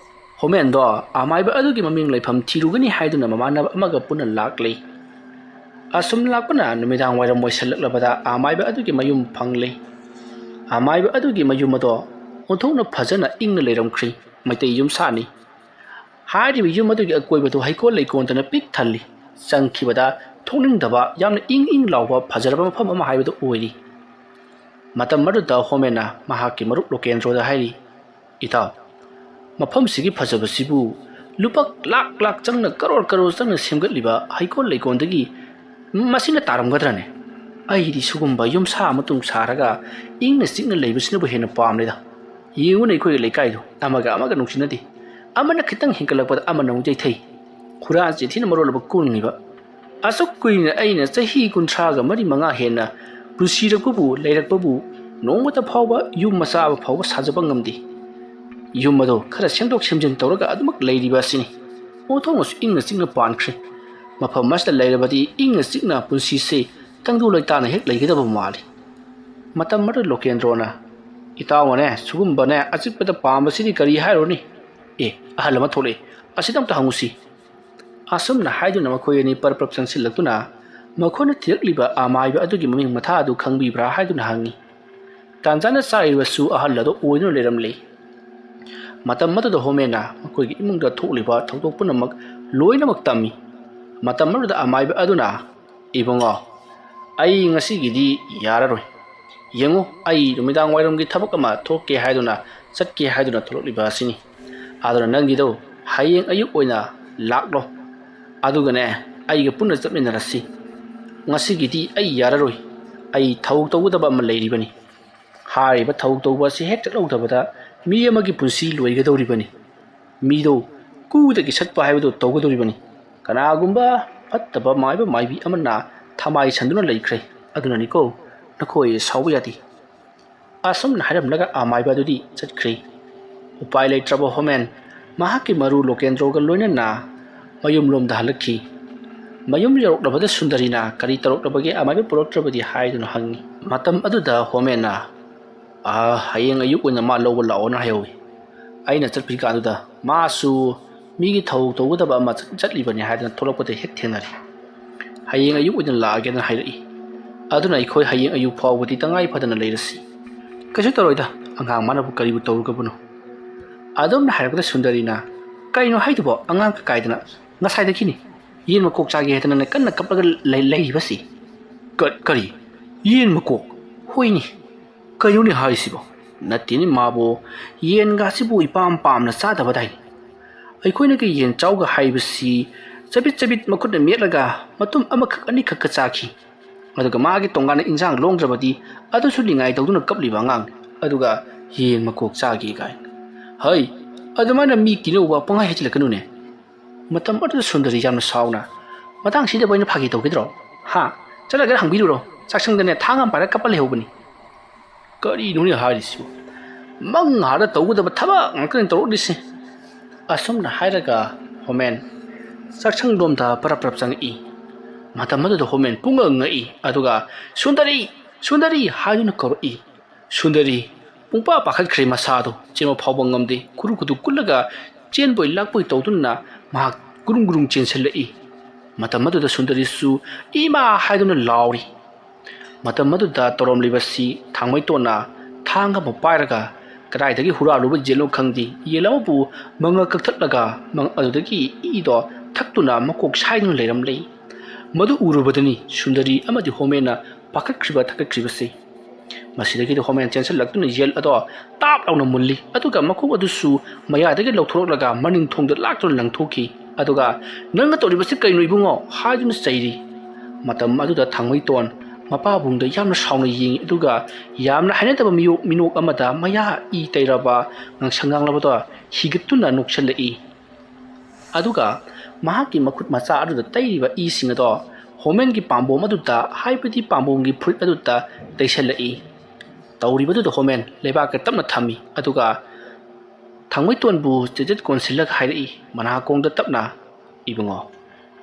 Homen do, Amai Adugi Maming Lepam Tirugani Haiduna Mamana Magapuna Lakli. Asum Lakuna, Numidang Wire Moisel Labada, Amai Adugi Mayum Pangli. Amai Adugi Mayumado. Ontona Pazana ing the Ladam Cree, Mate Yum Sani. Hiding with Yumadu Aqua to Haiko Lake on a big tally. Sang Kibada, toning Daba, Yam ing Lawa, Pazarama Pama High with the Oily. Matamadu da Homena, Mahaki Maruk Lokenro the Haili. Ita Mapam Sigi Pazabasibu, Lupak Lak Jang the Karo Sang the Simgat Liba, Haiko Lake on the Gi, Masina Taram Gadrane. I di Sugumba Yum Sa Matung Saraga, ing the signal labor snubber in a palm leader. You and a quick Lakaido, Amaga Nuxinati. Amana Kitang Hinkala, but Amano Jay. Kuras Jetina Morola Kuniva. Asok Queen Aina, say he Kuntraga, Mari Manga Hena, Pusira Kubu, later Babu, no what the power, you Masaba Power Sazabangamdi. You Mado, Karashandok Simjan Toraga, Admak Lady Bassini. Otomos in the signal pancre. Mapa Master later, but the in the signal Pusi say, Tangu Latana hit like it of Mali. Matamata Lokendrona. Itawane, Sugumbane, as if the palm city carry hironi. Ahalamatole, Asidam Tahamusi. Asum the Haidu Namakoyani Purpose and Silatuna, Makona Tirliba, Amai Adugiming Matadu Kangi Bra Haidun Hangi. Tanzania side was Su Ahalado, Uino Leramli. Matamata the Homena, Makoy Imung the Toliba, Totopunamak, Loina Maktami. Matamur the Amai Aduna, Ibonga. Aying a Sigidi, Yaroi. Yango, I, the Midang Warum get Tabakama, Toke Haiduna, Satki Haiduna Tolli Basini. Other Nangido, Haying Ayuina, Laklo. Adugane, I Punas the Minarasi. Nasigiti, I Yaroi. I talked over the Lady Bunny. Harry but talked over she had out of that. Mia Magi Pussy, Luigado Ribani. Mido, good the set by Togo Ribani. Kanagumba, but the Bama might be Amana, Tamai Sanduna Lake, Adunanico. Nakoi is Hawati. Asum Hadam Naga Amai Badudi, said Cree. Upilate trouble homen, Mahaki Maru Lokendroga Lunana, Mayum Lum the Halaki. Mayum York the Sundarina, Karita Robagi, Amai Protra the hide and hung. Matam Aduda Homena. Haying a yuk when the Malo will on a highway. I not Picaduda, Masu, Migi told to what about much Jetly when you had a toll up with the head tenary. Haying a yuk with the lag and highway. Aduna Koi Haying a you paw with the Tangai Padan latency. Casutoroida, and how Manabu Karibu Togabuno. Adam have the Sundarina. ꯀꯩꯅꯣ ꯍꯥꯏꯗꯨꯕꯣ ꯑꯉꯥꯡ ꯀꯥꯏꯗꯅ ꯉꯁꯥꯏꯗꯒꯤꯅꯤ ꯌꯦꯟ ꯃꯀꯣꯛ ꯆꯥꯒꯦ ꯍꯥꯏꯗꯅ ꯀꯟꯅ ꯀꯞꯂꯒ ꯂꯩꯔꯤꯕꯁꯤ ꯀꯔꯤ ꯌꯦꯟ ꯃꯀꯣꯛ ꯍꯣꯏꯅꯤ ꯀꯩꯅꯣꯅꯦ ꯍꯥꯏꯔꯤꯁꯤꯕꯣ ꯅꯠꯇꯦꯅꯤ ꯃꯥꯕꯨ ꯌꯦꯟꯒꯁꯤꯕꯨ ꯏꯄꯥꯝ ꯄꯥꯝꯅ ꯆꯥꯗꯕꯗꯥꯏ ꯑꯩꯈꯣꯏꯅꯒ ꯌꯦꯟ ꯆꯥꯎꯒ ꯍꯥꯏꯕꯁꯤ ꯆꯕꯤꯠ ꯆꯕꯤꯠ ꯃꯈꯨꯠꯅ ꯃꯦꯠꯂꯒ ꯃꯇꯨꯝ ꯑꯃꯈꯛ ꯑꯅꯤꯈꯛꯀ ꯆꯥꯈꯤ ꯑꯗꯨꯒ ꯃꯥꯒꯤ ꯇꯣꯉꯥꯟꯅ ꯏꯟꯖꯥꯡ ꯂꯣꯡꯗ꯭ꯔꯕꯗꯤ ꯑꯗꯨꯁꯨ ꯅꯤꯡꯉꯥꯏ ꯇꯧꯗꯨꯅ ꯀꯞꯂꯤꯕ ꯑꯉꯥꯡꯅꯤ ꯑꯗꯨꯒ ꯌꯦꯟ ꯃꯀꯣꯛ ꯆꯥꯒꯦ ꯀꯥꯏꯅ ꯍꯩ ꯑꯗꯨꯃꯥꯏꯅ ꯃꯤ ꯀꯤꯅꯧꯕ ꯄꯪꯍꯥꯏ ꯍꯥꯏꯖꯤꯜꯂꯛꯀꯅꯨꯅꯦ ꯃꯇꯝ ꯑꯗꯨꯗ ꯁꯨꯟꯗꯔꯤ ꯌꯥꯝꯅ ꯁꯥꯎꯅ ꯃꯇꯥꯡꯁꯤꯗ ꯑꯣꯏꯅ ꯐꯥꯒꯤ ꯇꯧꯒꯗ꯭ꯔꯣ ꯍꯥ ꯆꯠꯂꯒ ꯍꯪꯕꯤꯔꯨꯔꯣ ꯆꯥꯛꯁꯪꯗꯅꯦ ꯊꯥꯡ ꯑꯃ ꯄꯥꯏꯔꯒ ꯀꯞꯄ ꯂꯩꯍꯧꯕꯅꯤ ꯀꯔꯤꯅꯣꯅꯦ ꯍꯥꯏꯔꯤꯁꯤꯕꯨ ꯃꯪ ꯍꯥꯔꯗ ꯇꯧꯒꯗꯕ ꯊꯕꯛ ꯉꯥꯛꯇꯅꯤ ꯇꯧꯔꯛꯂꯤꯁꯦ ꯑꯁꯨꯝꯅ ꯍꯥꯏꯔꯒ ꯍꯣꯃꯦꯟ ꯆꯥꯛꯁꯪꯂꯣꯝꯗ ꯄꯔꯞ ꯄꯔꯞ ꯆꯪꯉꯛꯏ ꯃꯇꯝ ꯑꯗꯨꯗ ꯍꯣꯃꯦꯟ ꯄꯨꯡꯉꯛ ꯉꯛꯏ ꯑꯗꯨꯒ ꯁꯨꯟꯗꯔꯤ ꯁꯨꯟꯗꯔꯤ ꯍꯥꯏꯗꯨꯅ ꯀꯧꯔꯛꯏ ꯁꯨꯟꯗꯔꯤ ꯄꯨꯡꯄꯥ ꯄꯥꯈꯠꯈ꯭ꯔꯦ ꯃꯁꯥꯗꯣ ꯆꯦꯟꯕ ꯐꯥꯎꯕ ꯉꯝꯗꯦ ꯈꯨꯔꯨ ꯈꯨꯗꯨ ꯀꯨꯜꯂꯒ ꯆꯦꯟꯕꯣꯏ ꯂꯥꯛꯄꯣꯏ ꯇꯧꯗꯨꯅ ꯃꯍꯥꯛ ꯒꯨꯔꯨꯡ ꯒꯨꯔꯨꯡ ꯆꯦꯟꯁꯤꯜꯂꯛꯏ ꯃꯇꯝ ꯑꯗꯨꯗ ꯁꯨꯟꯗꯔꯤꯁꯨ ꯏꯃꯥ ꯍꯥꯏꯗꯨꯅ ꯂꯥꯎꯔꯤ ꯃꯇꯝ ꯑꯗꯨꯗ ꯇꯧꯔꯝꯂꯤꯕꯁꯤ ꯊꯥꯡꯃꯩꯇꯣꯟꯅ ꯊꯥꯡ ꯑꯃ ꯄꯥꯏꯔꯒ ꯀꯗꯥꯏꯗꯒꯤ ꯍꯨꯔꯥꯜꯂꯨꯕ ꯌꯦꯜꯅꯣ ꯈꯪꯗꯦ ꯌꯦꯟ ꯑꯃꯕꯨ ꯃꯉ ꯀꯛꯊꯠꯂꯒ ꯑꯗꯨꯗꯒꯤ ꯏꯗꯣ ꯊꯛꯇꯨꯅ ꯃꯀꯣꯛ ꯁꯥꯏꯗꯨꯅ ꯂꯩꯔꯝꯂꯦ ꯃꯗꯨ ꯎꯔꯨꯕꯗꯅꯤ ꯁꯨꯟꯗꯔꯤ ꯑꯃꯗꯤ ꯍꯣꯃꯦꯟꯅ ꯄꯥꯈꯠꯈ꯭ꯔꯤꯕ ꯊꯛꯀꯠꯈ꯭ꯔꯤꯕꯁꯤ ꯃꯁꯤꯗꯒꯤꯗꯤ ꯍꯣꯃꯦꯟ ꯆꯦꯟꯁꯤꯜꯂꯛꯇꯨꯅ ꯌꯦꯜ ꯑꯗꯣ ꯇꯥꯞ ꯂꯥꯎꯅ ꯃꯨꯜꯂꯤ ꯑꯗꯨꯒ ꯃꯀꯣꯛ ꯑꯗꯨꯁꯨ ꯃꯌꯥꯗꯒꯤ ꯂꯧꯊꯣꯔꯛꯂꯒ ꯃꯅꯤꯡ ꯊꯣꯡꯗ ꯂꯥꯛꯇꯨꯅ ꯂꯪꯊꯣꯛꯈꯤ ꯑꯗꯨꯒ ꯅꯪꯅ ꯇꯧꯔꯤꯕꯁꯤ ꯀꯩꯅꯣ ꯏꯕꯨꯡꯉꯣ ꯍꯥꯏꯗꯨꯅ ꯆꯩꯔꯤ ꯃꯇꯝ ꯑꯗꯨꯗ ꯊꯥꯡꯃꯩꯇꯣꯟ ꯃꯄꯥꯕꯨꯡꯗ ꯌꯥꯝꯅ ꯁꯥꯎꯅ ꯌꯦꯡꯉꯤ ꯑꯗꯨꯒ ꯌꯥꯝꯅ ꯍꯩꯅꯗꯕ ꯃꯤꯅꯣꯛ ꯑꯃꯗ ꯃꯌꯥ ꯏ ꯇꯩꯔꯕ ꯉꯥꯡꯁꯪ ꯉꯥꯡꯂꯕꯗꯣ ꯍꯤꯒꯠꯇꯨꯅ ꯅꯣꯛꯁꯜꯂꯛꯏ ꯑꯗꯨꯒ ꯃꯍꯥꯛꯀꯤ ꯃꯈꯨꯠ ꯃꯆꯥ ꯑꯗꯨꯗ ꯇꯩꯔꯤꯕ ꯏꯁꯤꯡ ꯑꯗꯣ ꯍꯣꯃꯦꯟꯒꯤ ꯄꯥꯝꯕꯣꯝ ꯑꯗꯨꯗ ꯍꯥꯏꯕꯗꯤ ꯄꯥꯝꯕꯣꯝꯒꯤ ꯐꯨꯔꯤꯠ ꯑꯗꯨꯗ ꯇꯩꯁꯜꯂꯛꯏ ꯇꯧꯔꯤꯕꯗꯨꯗ ꯍꯣꯃꯦꯟ ꯂꯩꯕꯥꯛꯀ ꯇꯞꯅ ꯊꯝꯃꯤ ꯑꯗꯨꯒ ꯊꯥꯡꯃꯩꯇꯣꯟꯕꯨ ꯆꯦꯖꯠ ꯀꯣꯟꯁꯤꯜꯂꯒ ꯍꯥꯏꯔꯛꯏ ꯃꯅꯥꯀꯣꯡꯗ ꯇꯞꯅ ꯏꯕꯨꯡꯉꯣ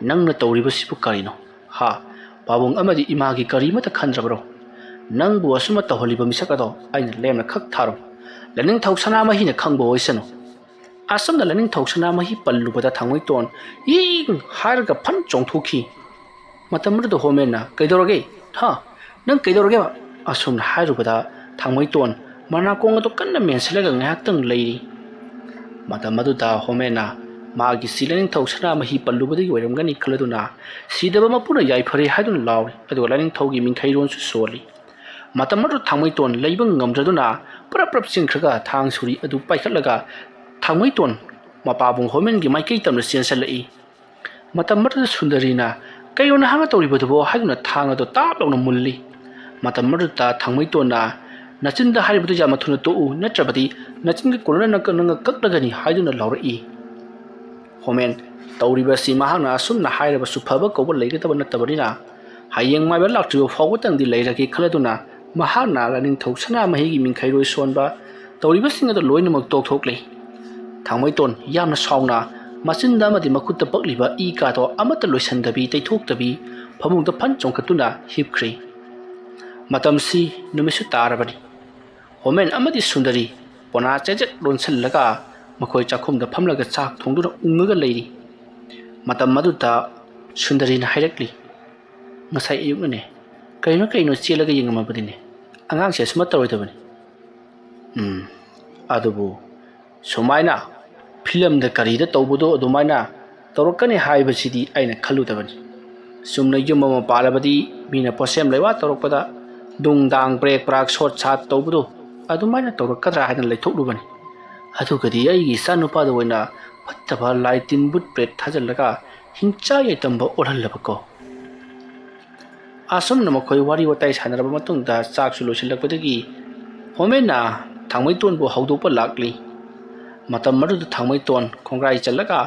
ꯅꯪꯅ ꯇꯧꯔꯤꯕꯁꯤꯕꯨ ꯀꯔꯤꯅꯣ ꯍꯥ ꯄꯥꯕꯨꯡ ꯑꯃꯗꯤ ꯏꯃꯥꯒꯤ ꯀꯔꯤꯃꯠꯇ ꯈꯟꯗ꯭ꯔꯕꯔꯣ ꯅꯪꯕꯨ ꯑꯁꯨꯝꯅ ꯇꯧꯍꯜꯂꯤꯕ ꯃꯤꯁꯛ ꯑꯗꯣ ꯑꯩꯅ ꯂꯦꯝꯅ ꯈꯛ ꯊꯥꯔꯣ ꯂꯅꯤꯡꯊꯧ ꯁꯅꯥꯃꯍꯤꯅ ꯈꯪꯕ ꯑꯣꯏꯁꯅꯨ ꯑꯁꯨꯝꯅ ꯂꯅꯤꯡꯊꯧ ꯁꯅꯥꯃꯍꯤ ꯄꯜꯂꯨꯕꯗ ꯊꯥꯡꯃꯩꯇꯣꯟ ꯌꯤꯡ ꯍꯥꯏꯔꯒ ꯐꯟ ꯆꯣꯡꯊꯣꯛꯈꯤ ꯃꯇꯝ ꯑꯗꯨꯗ ꯍꯣꯃꯦꯟꯅ ꯀꯩꯗꯧꯔꯒꯦ ꯍꯥ ꯅꯪ ꯀꯩꯗꯧꯔꯒꯦꯕ ꯑꯁꯨꯝꯅ ꯍꯥꯏꯔꯨꯕꯗ ꯊꯥꯡꯃꯩꯇꯣꯟ ꯃꯅꯥꯀꯣꯡ ꯑꯗꯨ ꯀꯟꯅ ꯃꯦꯟꯁꯤꯜꯂꯒ ꯉꯥꯏꯍꯥꯛꯇꯪ ꯂꯩꯔꯤ ꯃꯇꯝ ꯑꯗꯨꯗ ꯍꯣꯃꯦꯟꯅ ꯃꯥꯒꯤꯁꯤ ꯂꯅꯤꯡꯊꯧ ꯁꯅꯥꯃꯍꯤ ꯄꯜꯂꯨꯕꯗꯒꯤ ꯑꯣꯏꯔꯝꯒꯅꯤ ꯈꯜꯂꯗꯨꯅ ꯁꯤꯗꯕ ꯃꯄꯨꯅ ꯌꯥꯏꯐꯔꯦ ꯍꯥꯏꯗꯨꯅ ꯂꯥꯎꯔꯤ ꯑꯗꯨꯒ ꯂꯅꯤꯡꯊꯧꯒꯤ ꯃꯤꯡꯈꯩꯔꯣꯟꯁꯨ ꯁꯣꯜꯂꯤ ꯃꯇꯝ ꯑꯗꯨ ꯊꯥꯡꯃꯩꯇꯣꯟ ꯂꯩꯕ ꯉꯝꯗ꯭ꯔꯗꯨꯅ ꯄꯨꯔꯞ ꯄꯨꯔꯞ ꯆꯤꯡꯈ꯭ꯔꯒ ꯊꯥꯡ ꯁꯨꯔꯤ ꯑꯗꯨ ꯄꯥꯏꯈꯠꯂꯒ ꯊꯥꯡꯃꯩꯇꯣꯟ ꯃꯄꯥꯕꯨꯡ ꯍꯣꯃꯦꯟꯒꯤ ꯃꯥꯏꯀꯩ ꯇꯝꯅ ꯆꯦꯟꯁꯤꯜꯂꯛꯏ ꯃꯇꯝ ꯑꯗꯨꯗ ꯁꯨꯟꯗꯔꯤꯅ ꯀꯩꯅꯣ ꯅꯍꯥꯛꯅ ꯇꯧꯔꯤꯕꯗꯨꯕꯣ ꯍꯥꯏꯗꯨꯅ ꯊꯥꯡ ꯑꯗꯨ ꯇꯥꯞ ꯂꯥꯎꯅ ꯃꯨꯜꯂꯤ ꯃꯇꯝ ꯑꯗꯨꯗ ꯊꯥꯡꯃꯩꯇꯣꯟꯅ ꯅꯆꯤꯟꯗ ꯍꯥꯏꯔꯤꯕꯗꯨ ꯌꯥꯝꯅ ꯊꯨꯅ ꯇꯣꯛꯎ ꯅꯠꯇ꯭ꯔꯕꯗꯤ ꯅꯆꯤꯟꯒꯤ ꯀꯣꯟꯅ ꯅꯪꯒ ꯀꯛꯂꯒꯅꯤ ꯍꯥꯏꯗꯨꯅ ꯂꯥꯎꯔꯛꯏ ꯍꯣꯃꯦꯟ ꯇꯧꯔꯤꯕꯁꯤ ꯃꯍꯥꯛꯅ ꯑꯁꯨꯝꯅ ꯍꯥꯏꯔꯕꯁꯨ ꯐꯕ ꯀꯧꯕ ꯂꯩꯒꯗꯕ ꯅꯠꯇꯕꯅꯤꯅ ꯍꯌꯦꯡ ꯃꯥꯏꯕ ꯂꯥꯛꯇ꯭ꯔꯤꯕ ꯐꯥꯎꯕꯇꯪꯗꯤ ꯂꯩꯔꯒꯦ ꯈꯜꯂꯗꯨꯅ ꯃꯍꯥꯛꯅ ꯂꯅꯤꯡꯊꯧ ꯁꯅꯥꯃꯍꯤꯒꯤ ꯃꯤꯡꯈꯩꯔꯣꯏ ꯁꯣꯟꯕ ꯇꯧꯔꯤꯕꯁꯤꯡ ꯑꯗꯨ ꯂꯣꯏꯅꯃꯛ ꯇꯣꯛꯊꯣꯛꯂꯤ ꯊꯥꯡꯃꯩꯇꯣꯟ ꯌꯥꯝꯅ ꯁꯥꯎꯅ ꯃꯆꯤꯟꯗ ꯑꯃꯗꯤ ꯃꯈꯨꯠꯇ ꯄꯛꯂꯤꯕ ꯏ ꯀꯥꯗꯣ ꯑꯃꯠꯇ ꯂꯣꯏꯁꯤꯟꯗꯕꯤ ꯇꯩꯊꯣꯛꯇꯕꯤ ꯐꯃꯨꯡꯗ ꯐꯟ ꯆꯣꯡꯈꯠꯇꯨꯅ ꯍꯤꯞꯈ꯭ꯔꯤ ꯃꯇꯝꯁꯤ ꯅꯨꯃꯤꯠꯁꯨ ꯇꯥꯔꯕꯅꯤ ꯍꯣꯃꯦꯟ ꯑꯃꯗꯤ ꯁꯨꯟꯗꯔꯤ ꯄꯣꯅꯥ ꯆꯦꯖꯠ ꯂꯣꯟꯁꯤꯜꯂꯒ ꯃꯈꯣꯏ ꯆꯥꯛꯈꯨꯝꯗ ꯐꯝꯂꯒ ꯆꯥꯛ ꯊꯣꯡꯗꯨꯅ ꯎꯪꯉꯒ ꯂꯩꯔꯤ ꯃꯇꯝ ꯑꯗꯨꯗ ꯁꯨꯟꯗꯔꯤꯅ ꯍꯥꯏꯔꯛꯂꯤ ꯉꯁꯥꯏ ꯑꯌꯨꯛꯅꯅꯦ ꯀꯩꯅꯣ ꯆꯦꯜꯂꯒ ꯌꯦꯡꯉꯝꯃꯕꯗꯤꯅꯦ ꯑꯉꯥꯡꯁꯦ ꯑꯁꯨꯃꯠ ꯇꯧꯔꯣꯏꯗꯕꯅꯤ ꯑꯗꯨꯕꯨ ꯁꯨꯃꯥꯏꯅ ꯐꯤꯂꯝꯗ ꯀꯔꯤꯗ ꯇꯧꯕꯗꯣ ꯑꯗꯨꯃꯥꯏꯅ ꯇꯧꯔꯛꯀꯅꯤ ꯍꯥꯏꯕꯁꯤꯗꯤ ꯑꯩꯅ ꯈꯜꯂꯨꯗꯕꯅꯤ ꯆꯨꯝꯅ ꯌꯨꯝ ꯑꯃ ꯄꯥꯜꯂꯕꯗꯤ ꯃꯤꯅ ꯄꯣꯠꯁꯦꯝ ꯂꯩꯋꯥ ꯇꯧꯔꯛꯄꯗ ꯗꯨꯡꯗꯥꯡ ꯕ꯭ꯔꯦꯛ ꯕ꯭ꯔꯥꯛ ꯁꯣꯠ ꯁꯥꯠ ꯇꯧꯕꯗꯣ ꯑꯗꯨꯃꯥꯏꯅ ꯇꯧꯔꯛꯀꯗ꯭ꯔꯥ ꯍꯥꯏꯅ ꯂꯩꯊꯣꯛꯂꯨꯕꯅꯤ ꯑꯗꯨꯒꯗꯤ ꯑꯩꯒꯤ ꯏꯆꯥꯅꯨꯄꯥꯗ ꯑꯣꯏꯅ ꯐꯠꯇꯕ ꯂꯥꯏ ꯇꯤꯟ ꯕꯨꯠ ꯄ꯭ꯔꯦꯠ ꯊꯥꯖꯤꯜꯂꯒ ꯍꯤꯡꯆꯥ ꯌꯥꯏꯇꯝꯕ ꯑꯣꯜꯍꯜꯂꯕꯀꯣ ꯑꯁꯨꯝꯅ ꯃꯈꯣꯏ ꯋꯥꯔꯤ ꯋꯥꯇꯥꯏ ꯁꯥꯟꯅꯔꯕ ꯃꯇꯨꯡꯗ ꯆꯥꯛꯁꯨ ꯂꯣꯏꯁꯤꯜꯂꯛꯄꯗꯒꯤ ꯍꯣꯃꯦꯟꯅ ꯊꯥꯡꯃꯩꯇꯣꯟꯕꯨ ꯍꯧꯗꯣꯛꯄ ꯂꯥꯛꯂꯤ ꯃꯇꯝ ꯑꯗꯨꯗ ꯊꯥꯡꯃꯩꯇꯣꯟ ꯈꯣꯡꯒ꯭ꯔꯥꯏ ꯆꯜꯂꯒ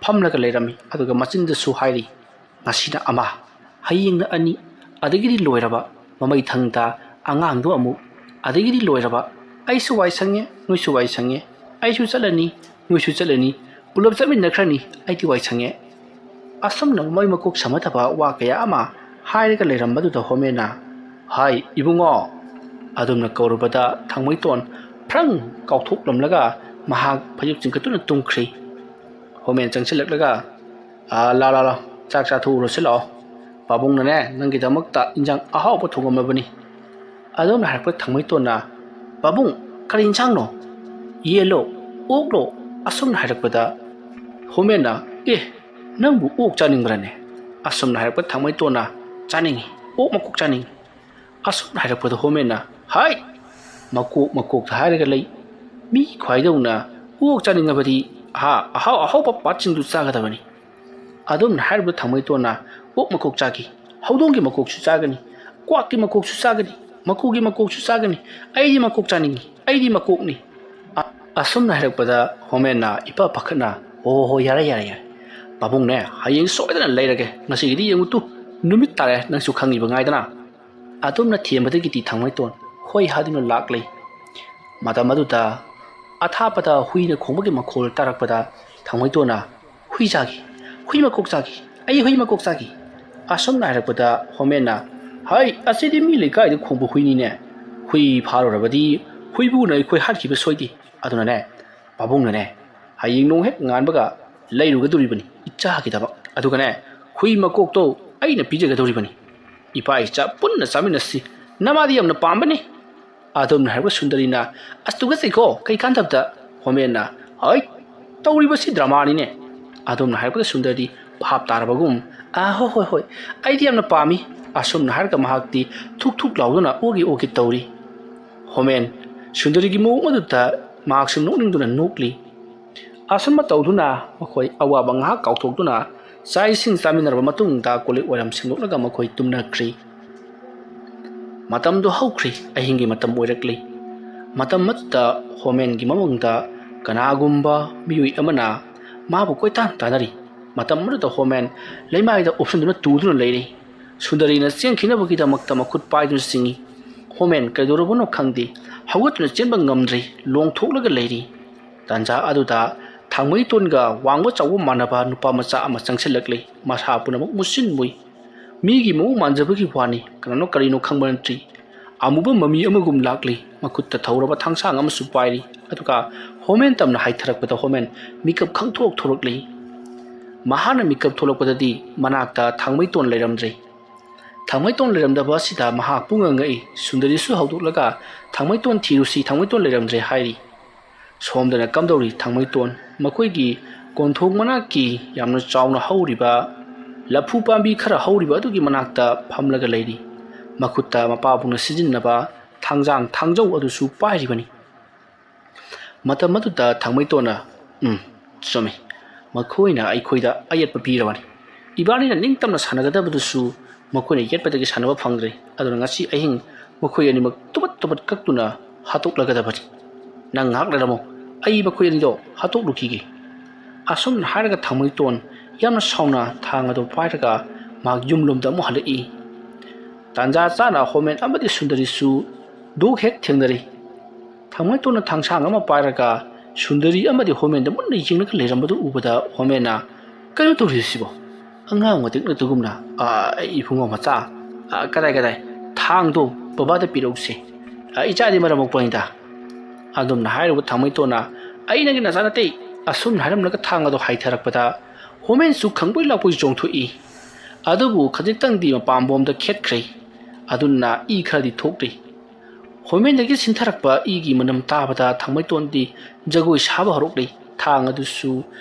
ꯐꯝꯂꯒ ꯂꯩꯔꯝꯃꯤ ꯑꯗꯨꯒ ꯃꯆꯤꯟꯗꯁꯨ ꯍꯥꯏꯔꯤ ꯉꯁꯤꯅ ꯑꯃ ꯍꯌꯦꯡꯅ ꯑꯅꯤ ꯑꯗꯒꯤꯗꯤ ꯂꯣꯏꯔꯕ ꯃꯃꯩꯊꯪꯗ ꯑꯉꯥꯡꯗꯣ ꯑꯃꯨꯛ ꯑꯗꯒꯤꯗꯤ ꯂꯣꯏꯔꯕ ꯑꯩꯁꯨ ꯋꯥꯏ ꯁꯪꯉꯦ ꯅꯣꯏꯁꯨ ꯋꯥꯏ ꯁꯪꯉꯦ ꯑꯩꯁꯨ ꯆꯠꯂꯅꯤ ꯅꯣꯏꯁꯨ ꯆꯠꯂꯅꯤ ꯄꯨꯂꯞ ꯆꯠꯃꯤꯟꯅꯈ꯭ꯔꯅꯤ ꯑꯩꯗꯤ ꯋꯥꯏ ꯁꯪꯉꯦ ꯑꯁꯨꯝꯅ ꯃꯣꯏ ꯃꯀꯣꯛ ꯁꯝꯅꯗꯕ ꯋꯥ ꯀꯌꯥ ꯑꯃ ꯍꯥꯏꯔꯒ ꯂꯩꯔꯝꯕꯗꯨꯗ ꯍꯣꯃꯦꯟꯅ ꯍꯥꯏ ꯏꯕꯨꯡꯉꯣ ꯑꯗꯨꯝꯅ ꯀꯧꯔꯨꯕꯗ ꯊꯥꯡꯃꯩꯇꯣꯟ ꯐ꯭ꯔꯪ ꯀꯥꯎꯊꯣꯛꯂꯝꯂꯒ ꯃꯍꯥꯛ ꯐꯩꯖꯨꯞ ꯆꯤꯡꯈꯠꯇꯨꯅ ꯇꯨꯝꯈ꯭ꯔꯤ ꯍꯣꯃꯦꯟ ꯆꯪꯁꯤꯜꯂꯛꯂꯒ ꯂꯥꯎ ꯆꯥꯛ ꯆꯥꯊꯣꯛꯎꯔꯁꯤ ꯂꯥꯛꯑꯣ ꯄꯥꯕꯨꯡꯅꯅꯦ ꯅꯪꯒꯤꯗꯃꯛꯇ ꯏꯟꯖꯥꯡ ꯑꯍꯥꯎꯕ ꯊꯣꯡꯉꯝꯃꯕꯅꯤ ꯑꯗꯨꯝꯅ ꯍꯥꯏꯔꯛꯄ ꯊꯥꯡꯃꯩꯇꯣꯟꯅ ꯄꯥꯕꯨꯡ ꯀꯔꯤ ꯏꯟꯁꯥꯡꯅꯣ ꯌꯦꯜꯂꯣ ꯑꯣꯛꯂꯣ ꯑꯁꯨꯝꯅ ꯍꯥꯏꯔꯛꯄꯗ ꯍꯣꯃꯦꯟꯅ ꯑꯦ ꯅꯪꯕꯨ ꯑꯣꯛ ꯆꯥꯅꯤꯡꯕ꯭ꯔꯅꯦ ꯑꯁꯨꯝꯅ ꯍꯥꯏꯔꯛꯄ ꯊꯥꯡꯃꯩꯇꯣꯟꯅ ꯆꯥꯅꯤꯡꯉꯤ ꯑꯣꯛ ꯃꯀꯣꯛ ꯆꯥꯅꯤꯡꯉꯤ ꯑꯁꯨꯝꯅ ꯍꯥꯏꯔꯛꯄꯗ ꯍꯣꯃꯦꯟꯅ ꯍꯥꯏ ꯃꯀꯣꯛꯇ ꯍꯥꯏꯔꯒ ꯂꯩ ꯃꯤ ꯈ꯭ꯋꯥꯏꯗꯧꯅ ꯑꯣꯛ ꯆꯥꯅꯤꯡꯉꯕꯗꯤ ꯑꯍꯥꯎꯕ ꯄꯥꯠꯁꯤꯡꯗꯨ ꯆꯥꯒꯗꯕꯅꯤ ꯑꯗꯨꯝꯅ ꯍꯥꯏꯔꯤꯕ ꯊꯥꯡꯃꯩꯇꯣꯟꯅ ꯑꯣꯛ ꯃꯀꯣꯛ ꯆꯥꯈꯤ ꯍꯧꯗꯣꯡꯒꯤ ꯃꯀꯣꯛꯁꯨ ꯆꯥꯒꯅꯤ ꯀ꯭ꯋꯥꯛꯀꯤ ꯃꯀꯣꯛꯁꯨ ꯆꯥꯒꯅꯤ ꯃꯀꯨꯒꯤ ꯃꯀꯣꯛꯁꯨ ꯆꯥꯒꯅꯤ ꯑꯩꯗꯤ ꯃꯀꯣꯛ ꯆꯥꯅꯤꯡꯉꯤ ꯑꯩꯗꯤ ꯃꯀꯣꯛꯅꯤ ꯑꯁꯨꯝꯅ ꯍꯥꯏꯔꯛꯄꯗ ꯍꯣꯃꯦꯟꯅ ꯏꯄꯥ ꯄꯥꯈꯠꯅ ꯍꯣ ꯌꯥꯔꯦ ꯄꯥꯕꯨꯡꯅꯦ ꯍꯌꯦꯡ ꯁꯣꯏꯗꯅ ꯂꯩꯔꯒꯦ ꯉꯁꯤꯒꯤꯗꯤ ꯌꯦꯡꯉꯨꯇꯨ ꯅꯨꯃꯤꯠ ꯇꯥꯔꯦ ꯅꯪꯁꯨ ꯈꯪꯉꯤꯕ ꯉꯥꯏꯗꯅ ꯑꯗꯨꯝꯅ ꯊꯦꯝꯕꯗꯒꯤꯗꯤ ꯊꯥꯡꯃꯩꯇꯣꯟ ꯍꯣꯏ ꯍꯥꯗꯨꯅ ꯂꯥꯛꯂꯩ ꯃꯇꯝ ꯑꯗꯨꯗ ꯑꯊꯥꯞꯄꯗ ꯍꯨꯏꯅ ꯈꯣꯡꯕꯒꯤ ꯃꯈꯣꯜ ꯇꯥꯔꯛꯄꯗ ꯊꯥꯡꯃꯩꯇꯣꯟꯅ ꯍꯨꯏ ꯆꯥꯈꯤ ꯍꯨꯏ ꯃꯀꯣꯛ ꯆꯥꯈꯤ ꯑꯩ ꯍꯨꯏ ꯃꯀꯣꯛ ꯆꯥꯈꯤ ꯑꯁꯨꯝꯅ ꯍꯥꯏꯔꯛꯄꯗ ꯍꯣꯃꯦꯟꯅ ꯍꯩ ꯑꯁꯤꯗꯤ ꯃꯤ ꯂꯩꯀꯥꯏꯗ ꯈꯣꯡꯕ ꯍꯨꯏꯅꯤꯅꯦ ꯍꯨꯏ ꯐꯥꯔꯨꯔꯕꯗꯤ ꯍꯨꯏꯕꯨꯅ ꯑꯩꯈꯣꯏ ꯍꯥꯠꯈꯤꯕ ꯁꯣꯏꯗꯦ ꯑꯗꯨꯅꯅꯦ ꯄꯥꯕꯨꯡꯅꯅꯦ ꯍꯌꯦꯡ ꯅꯣꯡ ꯍꯦꯛ ꯉꯥꯟꯕꯒ ꯂꯩꯔꯨꯒꯗꯧꯔꯤꯕꯅꯤ ꯏꯆꯥꯒꯤꯗꯃꯛ ꯑꯗꯨꯒꯅꯦ ꯍꯨꯏ ꯃꯀꯣꯛꯇꯣ ꯑꯩꯅ ꯄꯤꯖꯒꯗꯧꯔꯤꯕꯅꯤ ꯏꯄꯥ ꯏꯆꯥ ꯄꯨꯟꯅ ꯆꯥꯃꯤꯟꯅꯁꯤ ꯅꯃꯥꯗꯤ ꯌꯥꯝꯅ ꯄꯥꯝꯕꯅꯤ ꯑꯗꯨꯝꯅ ꯍꯥꯏꯔꯛꯄ ꯁꯨꯟꯗꯔꯤꯅ ꯑꯁ ꯇꯨꯒꯠꯆꯩꯀꯣ ꯀꯩ ꯀꯥꯟꯗꯕꯗ ꯍꯣꯃꯦꯟꯅ ꯍꯩ ꯇꯧꯔꯤꯕꯁꯤ ꯗ꯭ꯔꯃꯥꯅꯤꯅꯦ ꯑꯗꯨꯝꯅ ꯍꯥꯏꯔꯛꯄꯗ ꯁꯨꯟꯗꯔꯤ ꯚꯥꯞ ꯇꯥꯔꯕꯒꯨꯝ ꯍꯣꯏ ꯑꯩꯗꯤ ꯌꯥꯝꯅ ꯄꯥꯝꯃꯤ ꯑꯁꯨꯝꯅ ꯍꯥꯏꯔꯒ ꯃꯍꯥꯛꯇꯤ ꯊꯨꯛ ꯂꯥꯎꯗꯨꯅ ꯑꯣꯒꯤ ꯇꯧꯔꯤ ꯍꯣꯃꯦꯟ ꯁꯨꯟꯗꯔꯤꯒꯤ ꯃꯑꯣꯡ ꯑꯗꯨꯗ ꯃꯍꯥꯛꯁꯨ ꯅꯣꯛꯅꯤꯡꯗꯨꯅ ꯅꯣꯛꯂꯤ ꯑꯁꯨꯝꯅ ꯇꯧꯗꯨꯅ ꯃꯈꯣꯏ ꯑꯋꯥꯕ ꯉꯥꯏꯍꯥꯛ ꯀꯥꯎꯊꯣꯛꯇꯨꯅ ꯆꯥꯛ ꯏꯁꯤꯡ ꯆꯥꯃꯤꯟꯅꯔꯕ ꯃꯇꯨꯡꯗ ꯀꯣꯜꯂꯤꯛ ꯋꯥꯏꯔꯝ ꯁꯦꯡꯗꯣꯛꯂꯒ ꯃꯈꯣꯏ ꯇꯨꯝꯅꯈ꯭ꯔꯤ ꯃꯇꯝꯗꯨ ꯍꯧꯈ꯭ꯔꯤ ꯑꯍꯤꯡꯒꯤ ꯃꯇꯝ ꯑꯣꯏꯔꯛꯂꯤ ꯃꯇꯝ ꯑꯗꯨꯗ ꯍꯣꯃꯦꯟꯒꯤ ꯃꯃꯥꯡꯗ ꯀꯅꯥꯒꯨꯝꯕ ꯃꯤꯑꯣꯏ ꯑꯃꯅ ꯃꯥꯕꯨ ꯀꯣꯏꯇꯥꯟ ꯇꯥꯟꯅꯔꯤ ꯃꯇꯝ ꯑꯗꯨꯗ ꯍꯣꯃꯦꯟ ꯂꯩꯃꯥꯏꯗ ꯑꯣꯞꯁꯟꯗꯨꯅ ꯇꯨꯗꯨꯅ ꯂꯩꯔꯤ ꯁꯨꯟꯗꯔꯤꯅ ꯆꯦꯟꯈꯤꯅꯕꯒꯤꯗꯃꯛꯇ ꯃꯈꯨꯠ ꯄꯥꯏꯗꯨꯅ ꯆꯤꯡꯏ ꯍꯣꯃꯦꯟ ꯀꯩꯗꯧꯔꯕꯅꯣ ꯈꯪꯗꯦ ꯍꯧꯒꯠꯇꯨꯅ ꯆꯦꯟꯕ ꯉꯝꯗ꯭ꯔꯤ ꯂꯣꯡꯊꯣꯛꯂꯒ ꯂꯩꯔꯤ ꯇꯥꯟꯖꯥ ꯑꯗꯨꯗ ꯊꯥꯡꯃꯩꯇꯣꯟꯒ ꯋꯥꯡꯕ ꯆꯥꯎꯕ ꯃꯥꯟꯅꯕ ꯅꯨꯄꯥ ꯃꯆꯥ ꯑꯃ ꯆꯪꯁꯤꯜꯂꯛꯂꯤ ꯃꯁꯥ ꯄꯨꯝꯅꯃꯛ ꯃꯨꯁꯤꯟ ꯃꯨꯏ ꯃꯤꯒꯤ ꯃꯑꯣꯡ ꯃꯥꯟꯖꯕꯒꯤ ꯋꯥꯅꯤ ꯀꯔꯤꯅꯣ ꯈꯪꯕ ꯅꯠꯇ꯭ꯔꯤ ꯑꯃꯨꯕ ꯃꯃꯤ ꯑꯃꯒꯨꯝ ꯂꯥꯛꯂꯤ ꯃꯈꯨꯠꯇ ꯊꯧꯔꯕ ꯊꯥꯡꯁꯥꯡ ꯑꯃꯁꯨ ꯄꯥꯏꯔꯤ ꯑꯗꯨꯒ ꯍꯣꯃꯦꯟ ꯇꯝꯅ ꯍꯥꯏꯊꯔꯛꯄꯗ ꯍꯣꯃꯦꯟ ꯃꯤꯀꯞ ꯊꯣꯛꯂꯛꯂꯤ ꯃꯍꯥꯛꯅ ꯃꯤꯀꯞ ꯊꯣꯛꯂꯛꯄꯗꯗꯤ ꯃꯅꯥꯛꯇ ꯊꯥꯡꯃꯩꯇꯣꯟ ꯂꯩꯔꯝꯗ꯭ꯔꯦ ꯊꯥꯡꯃꯩꯇꯣꯟ ꯂꯩꯔꯝꯗꯕ ꯑꯁꯤꯗ ꯃꯍꯥꯛ ꯄꯨꯡꯉꯛꯏ ꯁꯨꯟꯗꯔꯤꯁꯨ ꯍꯧꯗꯣꯛꯂꯒ ꯊꯥꯡꯃꯩꯇꯣꯟ ꯊꯤꯔꯨꯁꯤ ꯊꯥꯡꯃꯩꯇꯣꯟ ꯂꯩꯔꯝꯗ꯭ꯔꯦ ꯍꯥꯏꯔꯤ ꯁꯣꯝꯗꯅ ꯀꯝꯗꯧꯔꯤ ꯊꯥꯡꯃꯩꯇꯣꯟ ꯃꯈꯣꯏꯒꯤ ꯀꯣꯟꯊꯣꯡ ꯃꯅꯥꯛꯀꯤ ꯌꯥꯝꯅ ꯆꯥꯎꯅ ꯍꯧꯔꯤꯕ ꯂꯐꯨ ꯄꯥꯝꯕꯤ ꯈꯔ ꯍꯧꯔꯤꯕ ꯑꯗꯨꯒꯤ ꯃꯅꯥꯛꯇ ꯐꯝꯂꯒ ꯂꯩꯔꯤ ꯃꯈꯨꯠꯇ ꯃꯄꯥꯕꯨꯡꯅ ꯁꯤꯖꯤꯟꯅꯕ ꯊꯥꯡꯖꯧ ꯑꯗꯨꯁꯨ ꯄꯥꯏꯔꯤꯕꯅꯤ ꯃꯇꯝ ꯑꯗꯨꯗ ꯊꯥꯡꯃꯩꯇꯣꯟꯅ ꯆꯨꯝꯃꯤ ꯃꯈꯣꯏꯅ ꯑꯩꯈꯣꯏꯗ ꯑꯌꯦꯠꯄ ꯄꯤꯔꯕꯅꯤ ꯏꯕꯥꯅꯤꯅ ꯅꯤꯡꯇꯝꯅ ꯁꯥꯟꯅꯒꯗꯕꯗꯨꯁꯨ ꯃꯈꯣꯏꯅ ꯌꯦꯠꯄꯗꯒꯤ ꯁꯥꯟꯅꯕ ꯐꯪꯗ꯭ꯔꯦ ꯑꯗꯨꯅ ꯉꯁꯤ ꯑꯍꯤꯡ ꯃꯈꯣꯏ ꯑꯅꯤꯃꯛ ꯇꯨꯕꯠ ꯀꯛꯇꯨꯅ ꯍꯥꯠꯇꯣꯛꯂꯒꯗꯕꯅꯤ ꯅꯪ ꯉꯥꯏꯍꯥꯛ ꯂꯩꯔꯝꯃꯣ ꯑꯩ ꯃꯈꯣꯏ ꯑꯅꯤꯗꯣ ꯍꯥꯠꯇꯣꯛꯂꯨꯈꯤꯒꯦ ꯑꯁꯨꯝꯅ ꯍꯥꯏꯔꯒ ꯊꯥꯡꯃꯩꯇꯣꯟ ꯌꯥꯝꯅ ꯁꯥꯎꯅ ꯊꯥꯡ ꯑꯗꯨ ꯄꯥꯏꯔꯒ ꯃꯍꯥꯛ ꯌꯨꯝꯂꯣꯝꯗ ꯑꯃꯨꯛ ꯍꯜꯂꯛꯏ ꯇꯥꯟꯖꯥ ꯆꯥꯅ ꯍꯣꯃꯦꯟ ꯑꯃꯗꯤ ꯁꯨꯟꯗꯔꯤꯁꯨ ꯗꯨꯛ ꯍꯦꯛ ꯊꯦꯡꯅꯔꯤ ꯊꯥꯡꯃꯩꯇꯣꯟꯅ ꯊꯥꯡꯁꯥꯡ ꯑꯃ ꯄꯥꯏꯔꯒ ꯁꯨꯟꯗꯔꯤ ꯑꯃꯗꯤ ꯍꯣꯃꯦꯟꯗ ꯃꯨꯟꯅ ꯌꯦꯡꯂꯒ ꯂꯩꯔꯝꯕꯗꯨ ꯎꯕꯗ ꯍꯣꯃꯦꯟꯅ ꯀꯩꯅꯣ ꯇꯧꯔꯤꯕꯁꯤꯕꯣ ꯑꯉꯥꯡ ꯃꯇꯤꯛ ꯅꯠꯇꯒꯨꯝꯅ ꯏꯕꯨꯡꯉꯣ ꯃꯆꯥ ꯀꯗꯥꯏ ꯊꯥꯡꯗꯣ ꯕꯕꯥꯗ ꯄꯤꯔꯛꯎꯁꯦ ꯏꯆꯥꯗꯤ ꯃꯔꯝ ꯃꯣꯛꯄꯅꯤꯗ ꯑꯗꯨꯝꯅ ꯍꯥꯏꯔꯨꯕ ꯊꯥꯡꯃꯩꯇꯣꯟꯅ ꯑꯩ ꯅꯪꯒꯤ ꯅꯆꯥ ꯅꯠꯇꯦ ꯑꯁꯨꯝꯅ ꯍꯥꯏꯔꯝꯂꯒ ꯊꯥꯡ ꯑꯗꯨ ꯍꯥꯏꯊꯔꯛꯄꯗ ꯍꯣꯃꯦꯟꯁꯨ ꯈꯪꯕꯣꯏ ꯂꯥꯛꯄꯣꯏ ꯆꯣꯡꯊꯣꯛꯏ ꯑꯗꯨꯕꯨ ꯈꯖꯤꯛꯇꯪꯗꯤ ꯃꯄꯥꯝꯕꯣꯝꯗ ꯈꯦꯠꯈ꯭ꯔꯦ ꯑꯗꯨꯅ ꯏ ꯈꯔꯗꯤ ꯊꯣꯛꯂꯤ ꯍꯣꯃꯦꯟꯗꯒꯤ ꯁꯤꯟꯊꯔꯛꯄ ꯏꯒꯤ ꯃꯅꯝ ꯇꯥꯕꯗ ꯊꯥꯡꯃꯩꯇꯣꯟꯗꯤ ꯖꯒꯣꯏ ꯁꯥꯕ ꯍꯧꯔꯛꯂꯤ ꯊꯥꯡ ꯑꯗꯨꯁꯨ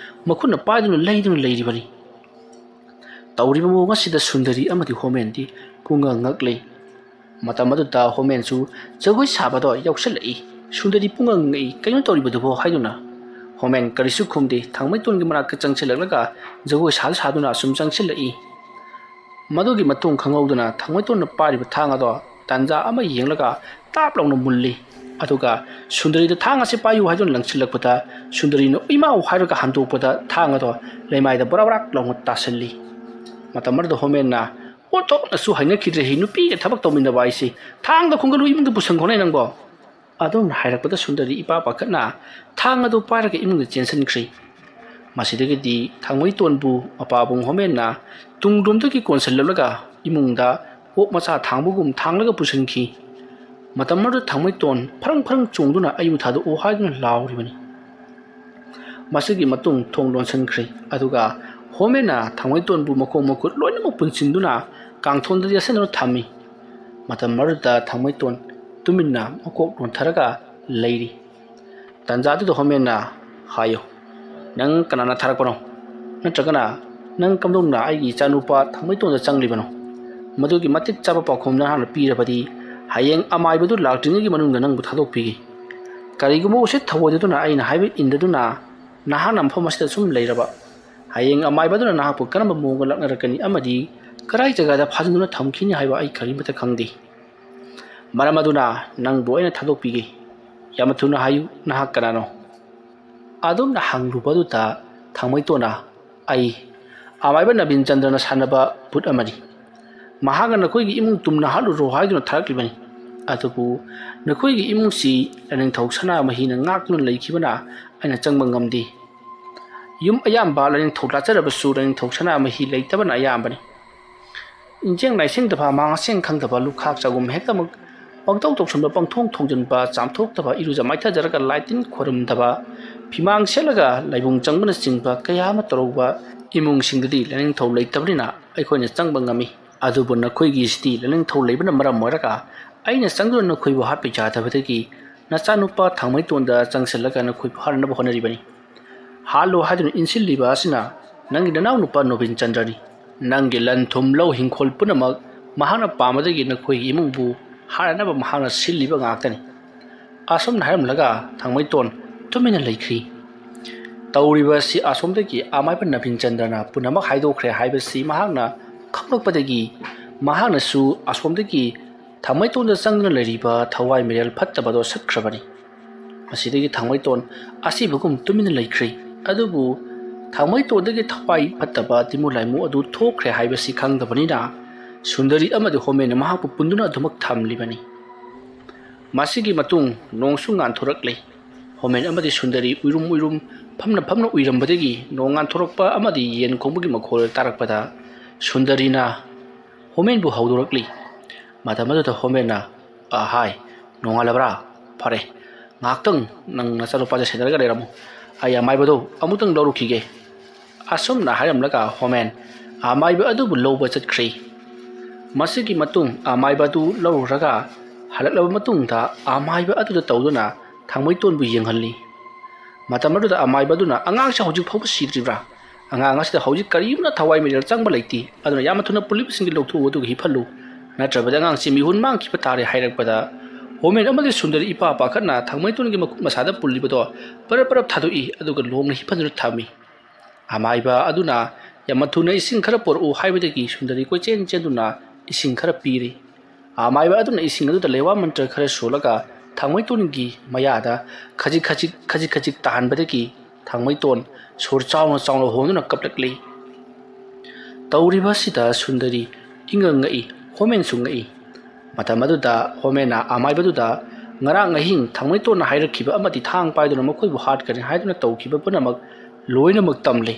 ꯃꯈꯨꯠꯅ ꯄꯥꯏꯗꯨꯅ ꯂꯩꯗꯨꯅ ꯂꯩꯔꯤꯕꯅꯤ ꯇꯧꯔꯤꯕ ꯃꯑꯣꯡ ꯑꯁꯤꯗ ꯁꯨꯟꯗꯔꯤ ꯑꯃꯗꯤ ꯍꯣꯃꯦꯟꯗꯤ ꯄꯨꯡꯉꯛꯂꯤ ꯃꯇꯝ ꯑꯗꯨꯗ ꯍꯣꯃꯦꯟꯁꯨ ꯖꯒꯣꯏ ꯁꯥꯕꯗ ꯌꯥꯎꯁꯜꯂꯛꯏ ꯁꯨꯟꯗꯔꯤ ꯄꯨꯡꯉꯛꯏ ꯀꯩꯅꯣ ꯇꯧꯔꯤꯕꯗꯨꯕꯣ ꯍꯥꯏꯗꯨꯅ ꯍꯣꯃꯦꯟ ꯀꯔꯤꯁꯨ ꯈꯨꯝꯗꯦ ꯊꯥꯡꯃꯩꯇꯣꯟꯒꯤ ꯃꯅꯥꯛꯇ ꯆꯪꯁꯤꯜꯂꯛꯂꯒ ꯖꯒꯣꯏ ꯁꯥꯗꯨꯅ ꯑꯁꯨꯝ ꯆꯪꯁꯤꯜꯂꯛꯏ ꯃꯗꯨꯒꯤ ꯃꯇꯨꯡ ꯈꯪꯍꯧꯗꯨꯅ ꯊꯥꯡꯃꯩꯇꯣꯟꯅ ꯄꯥꯏꯔꯤꯕ ꯊꯥꯡ ꯑꯗꯣ ꯇꯥꯟꯖꯥ ꯑꯃ ꯌꯦꯡꯂꯒ ꯇꯥꯞ ꯂꯥꯎꯅ ꯃꯨꯜꯂꯤ ꯑꯗꯨꯒ ꯁꯨꯟꯗꯔꯤꯗ ꯊꯥꯡ ꯑꯁꯤ ꯄꯥꯏꯌꯨ ꯍꯥꯏꯗꯨꯅ ꯂꯪꯁꯤꯜꯂꯛꯄꯗ ꯁꯨꯟꯗꯔꯤꯅ ꯏꯃꯥꯎ ꯍꯥꯏꯔꯒ ꯍꯟꯗꯣꯛꯄꯗ ꯊꯥꯡ ꯑꯗꯣ ꯂꯩꯃꯥꯏꯗ ꯕꯣꯔꯥꯛ ꯂꯥꯎꯅ ꯇꯥꯁꯤꯜꯂꯤ ꯃꯇꯝ ꯑꯗꯨꯗ ꯍꯣꯃꯦꯟꯅ ꯑꯣꯟꯊꯣꯛꯅꯁꯨ ꯍꯩꯅꯈꯤꯗ꯭ꯔꯦ ꯅꯨꯄꯤꯒ ꯊꯕꯛ ꯇꯧꯃꯤꯟꯅꯕ ꯍꯥꯏꯁꯤ ꯊꯥꯡꯗ ꯈꯣꯡꯒꯠꯂꯨ ꯏꯃꯨꯡꯗ ꯄꯨꯁꯟꯈꯣꯅꯦ ꯅꯪꯕꯣ ꯑꯗꯨꯝꯅ ꯍꯥꯏꯔꯛꯄꯗ ꯁꯨꯟꯗꯔꯤ ꯏꯄꯥ ꯄꯥꯈꯠꯅ ꯊꯥꯡ ꯑꯗꯨ ꯄꯥꯏꯔꯒ ꯏꯃꯨꯡꯗ ꯆꯦꯟꯁꯤꯟꯈ꯭ꯔꯤ ꯃꯁꯤꯗꯒꯤꯗꯤ ꯊꯥꯡꯃꯩꯇꯣꯟꯕꯨ ꯃꯄꯥꯕꯨꯡ ꯍꯣꯃꯦꯟꯅ ꯇꯨꯡꯂꯣꯝꯗꯒꯤ ꯀꯣꯟꯁꯤꯜꯂꯛꯂꯒ ꯏꯃꯨꯡꯗ ꯑꯣꯛ ꯃꯆꯥ ꯊꯥꯡꯕꯒꯨꯝ ꯊꯥꯡꯂꯒ ꯄꯨꯁꯤꯟꯈꯤ ꯃꯇꯝ ꯑꯗꯨꯗ ꯊꯥꯡꯃꯩꯇꯣꯟ ꯐꯔꯪ ꯆꯣꯡꯗꯨꯅ ꯑꯩꯕꯨ ꯊꯥꯗꯣꯛꯑꯣ ꯍꯥꯏꯗꯨꯅ ꯂꯥꯎꯔꯤꯕꯅꯤ ꯃꯁꯤꯒꯤ ꯃꯇꯨꯡ ꯊꯣꯡ ꯂꯣꯟꯁꯤꯟꯈ꯭ꯔꯤ ꯑꯗꯨꯒ ꯍꯣꯃꯦꯟꯅ ꯊꯥꯡꯃꯩꯇꯣꯟꯕꯨ ꯃꯈꯣꯡ ꯃꯈꯨꯠ ꯂꯣꯏꯅꯃꯛ ꯄꯨꯟꯁꯤꯟꯗꯨꯅ ꯀꯥꯡꯊꯣꯟꯗ ꯌꯦꯠꯁꯤꯟꯗꯨꯅ ꯊꯝꯃꯤ ꯃꯇꯝ ꯑꯗꯨꯗ ꯊꯥꯡꯃꯩꯇꯣꯟ ꯇꯨꯃꯤꯟꯅ ꯃꯀꯣꯛ ꯂꯣꯟꯊꯔꯒ ꯂꯩꯔꯤ ꯇꯥꯟꯖꯥꯗꯨꯗ ꯍꯣꯃꯦꯟꯅ ꯍꯥꯏꯌꯨ ꯅꯪ ꯀꯅꯥꯅ ꯊꯥꯔꯛꯄꯅꯣ नत्रगना नंग कमदोंना आइगी चानुपा थांमैतोंदा चंगलिबनो मदुगी मतिक चाबा पाखोमना हाना पीरबदी हायेंग अमाइबदु लाक्ट्रिंगी मनुंगदा नंगबु थादोकपिगी करिगुमो उसे थवोदुना आइना हाइबे इंददुना नाहाना मफमसदा सुम लेरबा हायेंग अमाइबदुना नाहापु करम मोंग लक्नरकनी अमदी कराई जगदा फाजुना थमखिनी हाइबा आई करिमता खंगदी मरमदुना नंगबु आइना थादोकपिगी यामथुना हायु नाहा कनानो आदुमना हंगरुबदुता थांमैतोना आई अमाइबा नवीन चंद्रना सानबा पुट अमदी महागा नखोइगी इमुंग तुमना हालुरो हाइदुना थारक्लिबनी अदुबु नखोइगी इमुंगसी लनिंथौ सना महीना ngakna leikibana aina changba ngamdi yum ayamba laniंथौ लाचरबसु लनिंथौ सना मही leitabana ayambani injeng naising daba manga seng khangdaba lukhak chagum hektamuk pangtau toksamba pangthong thongjinba chamthok daba iruja maitha jaraka laitin khorum daba phimang selaga laibung changbana singba kayama toroba imung singdadi laniंथौ leitabnina aikoina changba ngami adubu nakhoi sti laniंथौ leibana maram moraka aina changdu nakhoi bu hapi jadabadagi nachanupa thangmaitonda changsellaga nakhoi harna honaribani halo hadun insilliba asina nangi nanau nupa Nobin Chandrani nangi lan thumlo hingkhol punamak mahana pamadagi nakhoi imungbu harana ba mahana silliba ngaktani asom naharam laga thangmaiton tumina leikhi tawriba si asomdagi amaiba Nobin Chandrana punamak haidokre haibasi mahana khanglokpadagi mahana su asomdagi thangmaiton da changna leriba thawai merel phattabado sakhrabani masidagi thangmaiton asibugum tumina leikhi adubu thangmaiton dagi thawai phattaba timulaimu adu thokre haibasi khangdabanina sundari amadi homen mahapu punduna dhumak thamlibani masigi matung nongsungan thorakle homen amadi sundari uirum phamna uirambadagi nongan thorakpa amadi yen khongbugi makhol tarakpada sundarina homen bu haudorakli madamadu homena ahai nongalabra pare ngaktang nang nasalupa ja sedaraga leramu aya maibado amutang lorukige asom na haram laga homen amaiba adu bu loba chatkhri masigi matung amaiba du loruraga halaklaba matung da amaiba adu da tawduna thangmaiton bu yenghalli matamadu da amaiba duna angang sa hojik phau sidribra angang asida hojik karimna thawai mirel changba leiti aduna yamathuna pulip singi lokthu odu hi phallu natrabada ngang si mihun mang ki patare hairakpada homen amadi sundari ipa pakhana thangmaiton gi makuk masada pullibodo parap thadui aduga longna hi phanru thami amaiba aduna yamathuna ising khara por u haibadagi sundari ko chen chenduna ising khara piri amaiba aduna ising adu lewa mantra khara solaga thangmaiton gi mayada khaji tahanbadagi thangmaiton sur chawna honuna kaplakli tawriba sida sundari ingangai homen sungai matamadu da homena amaiba da ngarang ahing thangmaiton hairakhiba amati thang paiduna makoi bu hat kani haiduna tawkhiba punamak loina mak tamle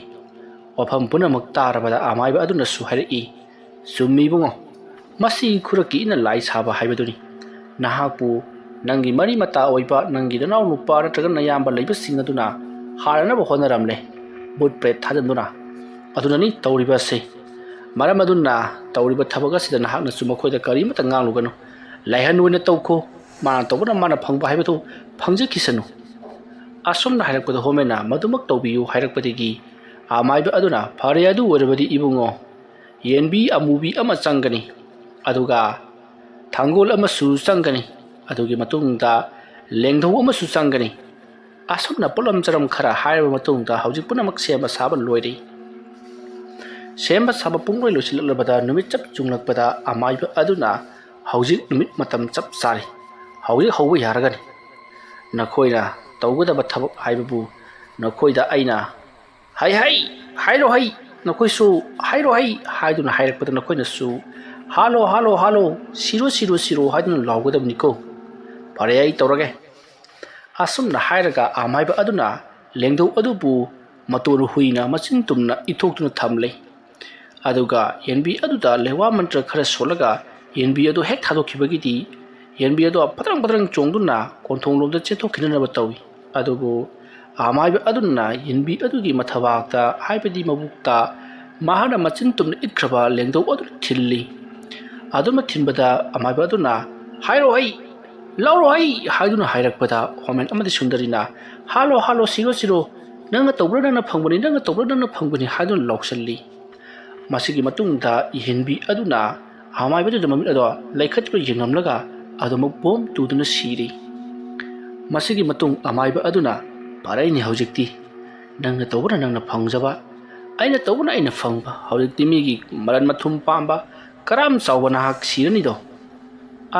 wafam punamak tarabada amaiba aduna su hairi summi bungo masi khuraki ina lai saba haibaduni nahapu nangi mari mata oiba nangi danaw nupa ratraga nayamba leiba singaduna harana ba honaramle bot pret thadanduna adunani tawriba se maramaduna tawriba thabaga sida nahakna suma khoida karimata ngangluganu laihan wena tawko mana tawbana mana phangba haibatu phangje kisanu asomna hairakpada homena madumak tawbiyu hairakpadigi amaiba aduna phare adu warabadi ibungo yenbi amubi ama changani aduga thangol ama su changani adugi matungda lengdho ama su changani asomna polam charam khara hairaba matungda hauji punamak seba saba loiri semba saba pungroi losilabada numit chap chunglakpada amaiba aduna hauji numit matam chap sari hauji hauba yaragani nakhoina tawgada thabak haibabu nakhoida aina hai hairo hai nakhoi su hairo hai haiduna hairakpada nakhoina su halo siro haiduna lawgada niko pare ai tawrage asumna hairaga amaiba aduna lengdo adubu matoru huina machin tumna ithokuna thamle aduga yenbi aduda lewa mantra khara solaga yenbi adu hek thadokhibagidi yenbi adu patrang chongduna konthong lomda chethokhina batawi adubu amaiba aduna yenbi adugi mathabakta haibadi mabukta mahana machin tumna ikraba lengdo adu thilli aduma thinbada amaiba aduna hairo hai lauro hai haiduna hairakpada homen amadi sundarina halo siro ꯅꯪꯅ ꯇꯧꯕ꯭ꯔꯥ ꯅꯪꯅ ꯐꯪꯕꯅꯤ ꯅꯪꯅ ꯇꯧꯕ꯭ꯔꯥ ꯅꯪꯅ ꯐꯪꯕꯅꯤ ꯍꯥꯏꯗꯨꯅ ꯂꯥꯎꯁꯜꯂꯤ ꯃꯁꯤꯒꯤ ꯃꯇꯨꯡꯗ ꯏꯍꯦꯟꯕꯤ ꯑꯗꯨꯅ ꯑꯃꯥꯏꯕꯗꯨꯗ ꯃꯃꯤꯠ ꯑꯗꯣ ꯂꯩꯈꯠꯇꯨꯅ ꯌꯦꯡꯂꯝꯂꯒ ꯑꯗꯨꯃꯛ ꯕꯣꯝ ꯇꯨꯗꯨꯅ ꯁꯤꯔꯤ ꯃꯁꯤꯒꯤ ꯃꯇꯨꯡ ꯑꯃꯥꯏꯕ ꯑꯗꯨꯅ ꯐꯔꯦꯅꯤ ꯍꯧꯖꯤꯛꯇꯤ ꯅꯪꯅ ꯇꯧꯕꯅ ꯅꯪꯅ ꯐꯪꯖꯕ ꯑꯩꯅ ꯇꯧꯕꯅ ꯑꯩꯅ ꯐꯪꯕ ꯍꯧꯖꯤꯛꯇꯤ ꯃꯤꯒꯤ ꯃꯔꯟ ꯃꯊꯨꯝ ꯄꯥꯝꯕ ꯀꯔꯝ ꯆꯥꯎꯕ ꯅꯍꯥꯛ ꯁꯤꯔꯅꯤꯗꯣ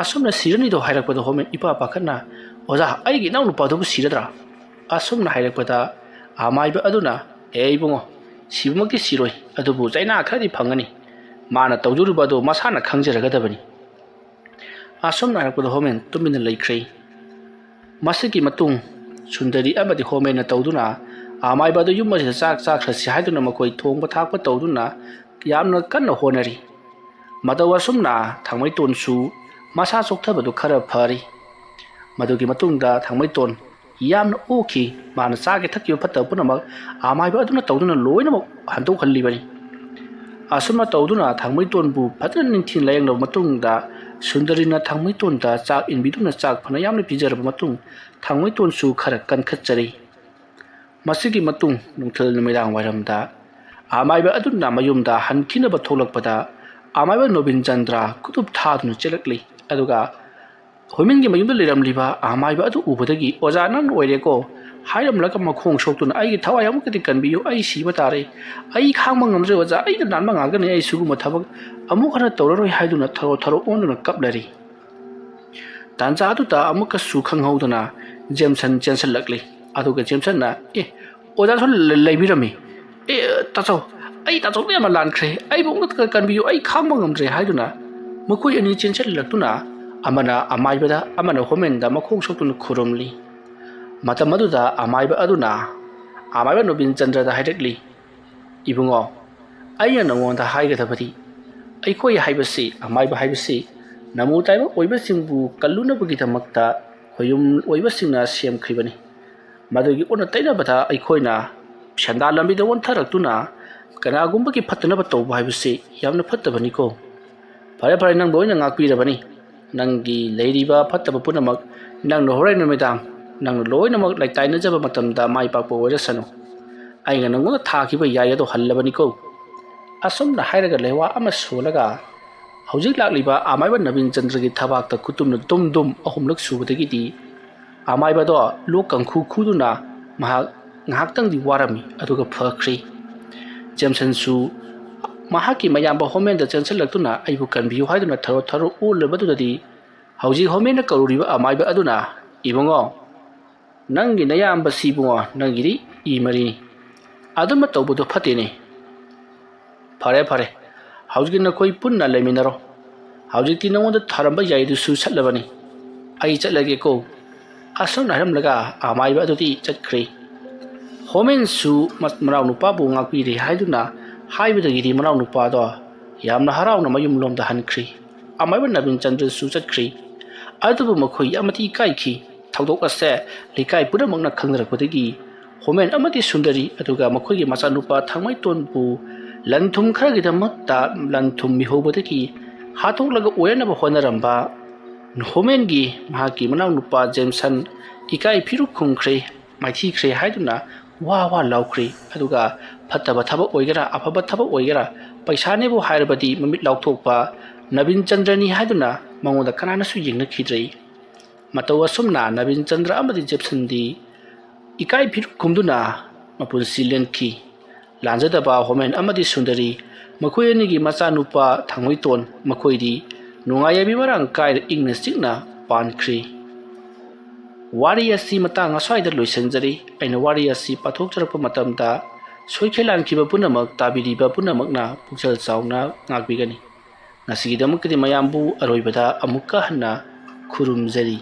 ꯑꯁꯨꯝꯅ ꯁꯤꯔꯅꯤꯗꯣ ꯍꯥꯏꯔꯛꯄꯗ ꯍꯣꯃꯦꯟ ꯏꯄꯥ ꯄꯥꯈꯠꯅ ꯑꯣꯖꯥ ꯑꯩꯒꯤ ꯏꯅꯥꯎꯅꯨꯄꯥꯗꯨꯕꯨ ꯁꯤꯔꯗ꯭ꯔꯥ ꯑꯁꯨꯝꯅ ꯍꯥꯏꯔꯛꯄꯗ ꯑꯃꯥꯏꯕ ꯑꯗꯨꯅ ꯏꯕꯨꯡꯉꯣ ꯁꯤꯕꯃꯛꯇꯤ ꯁꯤꯔꯣꯏ ꯑꯗꯨꯕꯨ ꯆꯩꯅꯥ ꯈꯔꯗꯤ ꯐꯪꯒꯅꯤ ꯃꯥꯅ ꯇꯧꯖꯔꯨꯕ ꯑꯗꯨ ꯃꯁꯥꯅ ꯈꯪꯖꯔꯒꯗꯕꯅꯤ ꯑꯁꯨꯝꯅ ꯍꯥꯏꯔꯛꯄꯗ ꯍꯣꯃꯦꯟ ꯇꯨꯃꯤꯟꯅ ꯂꯩꯈ꯭ꯔꯦ ꯃꯁꯤꯒꯤ ꯃꯇꯨꯡ ꯁꯨꯟꯗꯔꯤ ꯑꯃꯗꯤ ꯍꯣꯃꯦꯟꯅ ꯇꯧꯗꯨꯅ ꯑꯃꯥꯏꯕ ꯑꯗꯨ ꯌꯨꯝ ꯑꯁꯤꯗ ꯆꯥꯛꯈ꯭ꯔꯁꯤ ꯍꯥꯏꯗꯨꯅ ꯃꯈꯣꯏ ꯊꯣꯡꯕ ꯊꯥꯛꯄ ꯇꯧꯗꯨꯅ ꯌꯥꯝꯅ ꯀꯟꯅ ꯍꯣꯠꯅꯔꯤ ꯃꯇꯧ ꯑꯁꯨꯝꯅ ꯊꯥꯡꯃꯩꯇꯣꯟꯁꯨ ꯃꯁꯥ ꯆꯣꯛꯊꯕꯗꯨ ꯈꯔ ꯐꯔꯤ ꯃꯗꯨꯒꯤ ꯃꯇꯨꯡꯗ ꯊꯥꯡꯃꯩꯇꯣꯟ ꯌꯥꯝꯅ ꯑꯣꯈꯤ ꯃꯥꯅ ꯆꯥꯒꯦ ꯊꯛꯈꯤꯕ ꯐꯠꯇꯕ ꯄꯨꯝꯅꯃꯛ ꯑꯃꯥꯏꯕ ꯑꯗꯨꯅ ꯇꯧꯗꯨꯅ ꯂꯣꯏꯅꯃꯛ ꯍꯟꯗꯣꯛꯍꯜꯂꯤꯕꯅꯤ ꯑꯁꯨꯝꯅ ꯇꯧꯗꯨꯅ ꯊꯥꯡꯃꯩꯇꯣꯟꯕꯨ ꯐꯖꯅ ꯅꯤꯡꯊꯤꯅ ꯂꯥꯌꯦꯡꯂꯕ ꯃꯇꯨꯡꯗ ꯁꯨꯟꯗꯔꯤꯅ ꯊꯥꯡꯃꯩꯇꯣꯟꯗ ꯆꯥꯛ ꯏꯟꯕꯤꯗꯨꯅ ꯆꯥꯛ ꯐꯅ ꯌꯥꯝꯅ ꯄꯤꯖꯔꯕ ꯃꯇꯨꯡ ꯊꯥꯡꯃꯩꯇꯣꯟꯁꯨ ꯈꯔ ꯀꯟꯈꯠꯆꯔꯤ ꯃꯁꯤꯒꯤ ꯃꯇꯨꯡ ꯅꯨꯡꯊꯤꯜ ꯅꯨꯃꯤꯗꯥꯡ ꯋꯥꯏꯔꯝꯗ ꯑꯃꯥꯏꯕ ꯑꯗꯨꯅ ꯃꯌꯨꯝꯗ ꯍꯟꯈꯤꯅꯕ ꯊꯣꯛꯂꯛꯄꯗ ꯑꯃꯥꯏꯕ ꯅꯣꯕꯤꯟꯆꯟꯗ꯭ꯔ ꯈꯨꯇꯨꯞ ꯊꯥꯗꯨꯅ ꯆꯦꯜꯂꯛꯂꯤ ꯑꯗꯨꯒ ꯍꯣꯏꯃꯤꯟꯒꯤ ꯃꯌꯨꯝꯗ ꯂꯩꯔꯝꯂꯤꯕ ꯑꯃꯥꯏꯕ ꯑꯗꯨ ꯎꯕꯗꯒꯤ ꯑꯣꯖꯥ ꯅꯪ ꯑꯣꯏꯔꯦꯀꯣ ꯍꯥꯏꯔꯝꯂꯒ ꯃꯈꯣꯡ ꯁꯣꯛꯇꯨꯅ ꯑꯩꯒꯤ ꯊꯋꯥꯏ ꯑꯃꯨꯛꯀꯗꯤ ꯀꯟꯕꯤꯌꯨ ꯑꯩ ꯁꯤꯕ ꯇꯥꯔꯦ ꯑꯩ ꯈꯥꯡꯕ ꯉꯝꯗ꯭ꯔꯦ ꯑꯣꯖꯥ ꯑꯩꯅ ꯅꯥꯟꯕ ꯉꯥꯛꯇꯅꯤ ꯑꯩ ꯁꯤꯒꯨꯝꯕ ꯊꯕꯛ ꯑꯃꯨꯛ ꯍꯟꯅ ꯇꯧꯔꯔꯣꯏ ꯍꯥꯏꯗꯨꯅ ꯊꯔꯣ ꯊꯔꯣ ꯑꯣꯟꯗꯨꯅ ꯀꯞꯂꯔꯤ ꯇꯥꯟꯖꯥ ꯑꯗꯨꯗ ꯑꯃꯨꯛꯀꯁꯨ ꯈꯪꯍꯧꯗꯅ ꯖꯦꯝꯁꯟ ꯆꯦꯟꯁꯤꯜꯂꯛꯂꯤ ꯑꯗꯨꯒ ꯖꯦꯝꯁꯟꯅ ꯑꯣꯖꯥꯁꯨ ꯂꯩꯕꯤꯔꯝꯃꯤ ꯇꯥꯆꯧ ꯑꯩ ꯇꯥꯆꯧꯗ ꯌꯥꯝꯅ ꯂꯥꯟꯈ꯭ꯔꯦ ꯑꯩꯕꯨ ꯑꯃꯨꯛꯇ ꯀꯟꯕꯤꯌꯨ ꯑꯩ ꯈꯥꯡꯕ ꯉꯝꯗ꯭ꯔꯦ ꯍꯥꯏꯗꯨꯅ ꯃꯈꯣꯏ ꯑꯅꯤ ꯆꯦꯟꯁꯤꯜꯂꯛꯇꯨꯅ ꯑꯃꯅ ꯑꯃꯥꯏꯕꯗ ꯑꯃꯅ ꯍꯣꯃꯦꯟꯗ ꯃꯈꯣꯡ ꯁꯣꯛꯇꯨꯅ ꯈꯨꯔꯨꯝꯂꯤ ꯃꯇꯝ ꯑꯗꯨꯗ ꯑꯃꯥꯏꯕ ꯑꯗꯨꯅ ꯑꯃꯥꯏꯕ ꯅꯣꯕꯤꯟꯆꯟꯗ꯭ꯔꯗ ꯍꯥꯏꯔꯛꯂꯤ ꯏꯕꯨꯡꯉꯣ ꯑꯩꯅ ꯅꯉꯣꯟꯗ ꯍꯥꯏꯒꯗꯕꯗꯤ ꯑꯩꯈꯣꯏ ꯍꯥꯏꯕꯁꯤ ꯑꯃꯥꯏꯕ ꯍꯥꯏꯕꯁꯤ ꯅꯃꯨ ꯇꯥꯏꯕ ꯑꯣꯏꯕꯁꯤꯡꯕꯨ ꯀꯜꯂꯨꯅꯕꯒꯤꯗꯃꯛꯇ ꯈꯣꯌꯨꯝ ꯑꯣꯏꯕꯁꯤꯡꯅ ꯁꯦꯝꯈꯤꯕꯅꯤ ꯃꯗꯨꯒꯤ ꯑꯣꯟꯅ ꯇꯩꯅꯕꯗ ꯑꯩꯈꯣꯏꯅ ꯁꯦꯟꯗꯥꯟ ꯂꯝꯕꯤꯗ ꯑꯣꯟꯊꯔꯛꯇꯨꯅ ꯀꯅꯥꯒꯨꯝꯕꯒꯤ ꯐꯠꯇꯅꯕ ꯇꯧꯕ ꯍꯥꯏꯕꯁꯤ ꯌꯥꯝꯅ ꯐꯠꯇꯕꯅꯤꯀꯣ ꯐꯔꯦ ꯐꯔꯦ ꯅꯪ ꯂꯣꯏꯅ ꯉꯥꯛꯄꯤꯔꯕꯅꯤ ꯅꯪꯒꯤ ꯂꯩꯔꯤꯕ ꯐꯠꯇꯕ ꯄꯨꯝꯅꯃꯛ ꯅꯪꯅ ꯍꯣꯔꯦꯟ ꯅꯨꯃꯤꯗꯥꯡ ꯅꯪꯅ ꯂꯣꯏꯅꯃꯛ ꯂꯩꯇꯥꯏꯅꯖꯕ ꯃꯇꯝꯗ ꯃꯥꯏ ꯄꯥꯛꯄ ꯑꯣꯏꯔꯁꯅꯨ ꯑꯩꯅ ꯅꯉꯣꯟꯗ ꯊꯥꯈꯤꯕ ꯌꯥꯏ ꯑꯗꯣ ꯍꯜꯂꯕꯅꯤꯀꯣ ꯑꯁꯨꯝꯅ ꯍꯥꯏꯔꯒ ꯂꯩꯋꯥ ꯑꯃ ꯁꯣꯜꯂꯒ ꯍꯧꯖꯤꯛ ꯂꯥꯛꯂꯤꯕ ꯑꯃꯥꯏꯕ ꯅꯕꯤꯟꯆꯟꯗ꯭ꯔꯒꯤ ꯊꯕꯥꯛꯇ ꯈꯨꯇꯨꯝꯅ ꯗꯨꯝ ꯗꯨꯝ ꯑꯍꯨꯝꯂꯛ ꯁꯨꯕꯗꯒꯤꯗꯤ ꯑꯃꯥꯏꯕꯗꯣ ꯂꯣꯛ ꯀꯪꯈꯨ ꯈꯨꯗꯨꯅ ꯃꯍꯥꯛ ꯉꯥꯏꯍꯥꯛꯇꯪꯗꯤ ꯋꯥꯔꯝꯃꯤ ꯑꯗꯨꯒ ꯐꯈ꯭ꯔꯤ ꯖꯦꯝꯁꯟꯁꯨ ꯃꯍꯥꯛꯀꯤ ꯃꯌꯥꯝꯕ ꯍꯣꯃꯦꯟꯗ ꯆꯦꯟꯁꯤꯜꯂꯛꯇꯨꯅ ꯑꯩꯕꯨ ꯀꯟꯕꯤꯌꯨ ꯍꯥꯏꯗꯨꯅ ꯊꯔꯣ ꯊꯔꯣ ꯑꯣꯜꯂꯕꯗꯨꯗꯗꯤ ꯍꯧꯖꯤꯛ ꯍꯣꯃꯦꯟꯅ ꯀꯧꯔꯤꯕ ꯑꯃꯥꯏꯕ ꯑꯗꯨꯅ ꯏꯕꯨꯡꯉꯣ ꯅꯪꯒꯤ ꯅꯌꯥꯝꯕꯁꯤ ꯏꯕꯨꯡꯉꯣ ꯅꯪꯒꯤꯗꯤ ꯏ ꯃꯔꯤꯅꯤ ꯑꯗꯨꯝꯕ ꯇꯧꯕꯗꯣ ꯐꯠꯇꯦꯅꯦ ꯐꯔꯦ ꯐꯔꯦ ꯍꯧꯖꯤꯛꯇꯤ ꯅꯈꯣꯏ ꯄꯨꯟꯅ ꯂꯩꯃꯤꯟꯅꯔꯣ ꯍꯧꯖꯤꯛꯇꯤ ꯅꯉꯣꯟꯗ ꯊꯥꯔꯝꯕ ꯌꯥꯏꯗꯨꯁꯨ ꯁꯠꯂꯕꯅꯤ ꯑꯩ ꯆꯠꯂꯒꯦꯀꯣ ꯑꯁꯨꯝꯅ ꯍꯥꯏꯔꯝꯂꯒ ꯑꯃꯥꯏꯕ ꯑꯗꯨꯗꯤ ꯆꯠꯈ꯭ꯔꯦ ꯍꯣꯃꯦꯟꯁꯨ ꯃꯅꯥꯎꯅꯨꯄꯥꯕꯨ ꯉꯥꯛꯄꯤꯔꯦ ꯍꯥꯏꯗꯨꯅ ꯍꯥꯏꯕꯗꯒꯤꯗꯤ ꯃꯅꯥꯎꯅꯨꯄꯥꯗꯣ ꯌꯥꯝꯅ ꯍꯔꯥꯎꯅ ꯃꯌꯨꯝꯂꯣꯝꯗ ꯍꯟꯈ꯭ꯔꯤ ꯑꯃꯥꯏꯕ ꯅꯕꯤꯟꯆꯟꯗ꯭ꯔꯁꯨ ꯆꯠꯈ꯭ꯔꯤ ꯑꯗꯨꯕꯨ ꯃꯈꯣꯏ ꯑꯃꯗꯤ ꯏꯀꯥꯏꯈꯤ ꯊꯧꯗꯣꯛ ꯑꯁꯦ ꯂꯩꯀꯥꯏ ꯄꯨꯝꯅꯃꯛꯅ ꯈꯪꯅꯔꯛꯄꯗꯒꯤ ꯍꯣꯃꯦꯟ ꯑꯃꯗꯤ ꯁꯨꯟꯗꯔꯤ ꯑꯗꯨꯒ ꯃꯈꯣꯏꯒꯤ ꯃꯆꯥꯅꯨꯄꯥ ꯊꯥꯡꯃꯩꯇꯣꯟꯕꯨ ꯂꯟ ꯊꯨꯝ ꯈꯔꯒꯤꯗꯃꯛꯇ ꯂꯟ ꯊꯨꯝ ꯃꯤꯍꯧꯕꯗꯒꯤ ꯍꯥꯠꯇꯣꯛꯂꯒ ꯑꯣꯏꯅꯕ ꯍꯣꯠꯅꯔꯝꯕ ꯍꯣꯃꯦꯟꯒꯤ ꯃꯍꯥꯛꯀꯤ ꯃꯅꯥꯎꯅꯨꯄꯥ ꯖꯦꯝꯁꯟ ꯏꯀꯥꯏ ꯐꯤꯔꯨꯛ ꯈꯨꯝꯈ꯭ꯔꯦ ꯃꯥꯏꯊꯤꯈ꯭ꯔꯦ ꯍꯥꯏꯗꯨꯅ ꯋꯥ ꯋꯥ ꯂꯥꯎꯈ꯭ꯔꯤ ꯑꯗꯨꯒ ꯐꯠꯇꯕ ꯊꯕꯛ ꯑꯣꯏꯒꯦꯔꯥ ꯑꯐꯕ ꯊꯕꯛ ꯑꯣꯏꯒꯦꯔꯥ ꯄꯩꯁꯥꯅꯦꯕꯨ ꯍꯥꯏꯔꯕꯗꯤ ꯃꯃꯤꯠ ꯂꯥꯎꯊꯣꯛꯄ ꯅꯕꯤꯟꯆꯟꯗ꯭ꯔꯅꯤ ꯍꯥꯏꯗꯨꯅ ꯃꯉꯣꯟꯗ ꯀꯅꯥꯅꯁꯨ ꯌꯦꯡꯅꯈꯤꯗ꯭ꯔꯦ ꯃꯇꯧ ꯑꯁꯨꯝꯅ ꯅꯕꯤꯟꯆꯟꯗ꯭ꯔ ꯑꯃꯗꯤ ꯖꯦꯝꯁꯟꯗꯤ ꯏꯀꯥꯏ ꯐꯤꯔꯨꯛ ꯈꯨꯝꯗꯨꯅ ꯃꯄꯨꯟꯁꯤ ꯂꯦꯟꯈꯤ ꯂꯥꯟꯖꯗꯕ ꯍꯣꯃꯦꯟ ꯑꯃꯗꯤ ꯁꯨꯟꯗꯔꯤ ꯃꯈꯣꯏ ꯑꯅꯤꯒꯤ ꯃꯆꯥꯅꯨꯄꯥ ꯊꯥꯡꯃꯩꯇꯣꯟ ꯃꯈꯣꯏꯗꯤ ꯅꯨꯡꯉꯥꯏ ꯌꯥꯏꯕꯤ ꯃꯔꯥꯡ ꯀꯥꯏꯅ ꯏꯪꯅ ꯆꯤꯛꯅ ꯄꯥꯟꯈ꯭ꯔꯤ ꯋꯥꯔꯤ ꯑꯁꯤ ꯃꯇꯥꯡ ꯑꯁ꯭ꯋꯥꯏꯗ ꯂꯣꯏꯁꯤꯟꯖꯔꯤ ꯑꯩꯅ ꯋꯥꯔꯤ ꯑꯁꯤ ꯄꯥꯊꯣꯛꯆꯔꯛꯄ ꯃꯇꯝꯗ ꯁꯣꯏꯈꯩ ꯂꯥꯟꯈꯤꯕ ꯄꯨꯝꯅꯃꯛ ꯇꯥꯕꯤꯔꯤꯕ ꯄꯨꯝꯅꯃꯛꯅ ꯄꯨꯛꯆꯦꯜ ꯆꯥꯎꯅ ꯉꯥꯛꯄꯤꯒꯅꯤ ꯉꯁꯤꯒꯤꯗꯃꯛꯇꯗꯤ ꯃꯌꯥꯝꯕꯨ ꯑꯔꯣꯏꯕꯗ ꯑꯃꯨꯛꯀ ꯍꯟꯅ ꯈꯨꯔꯨꯝꯖꯔꯤ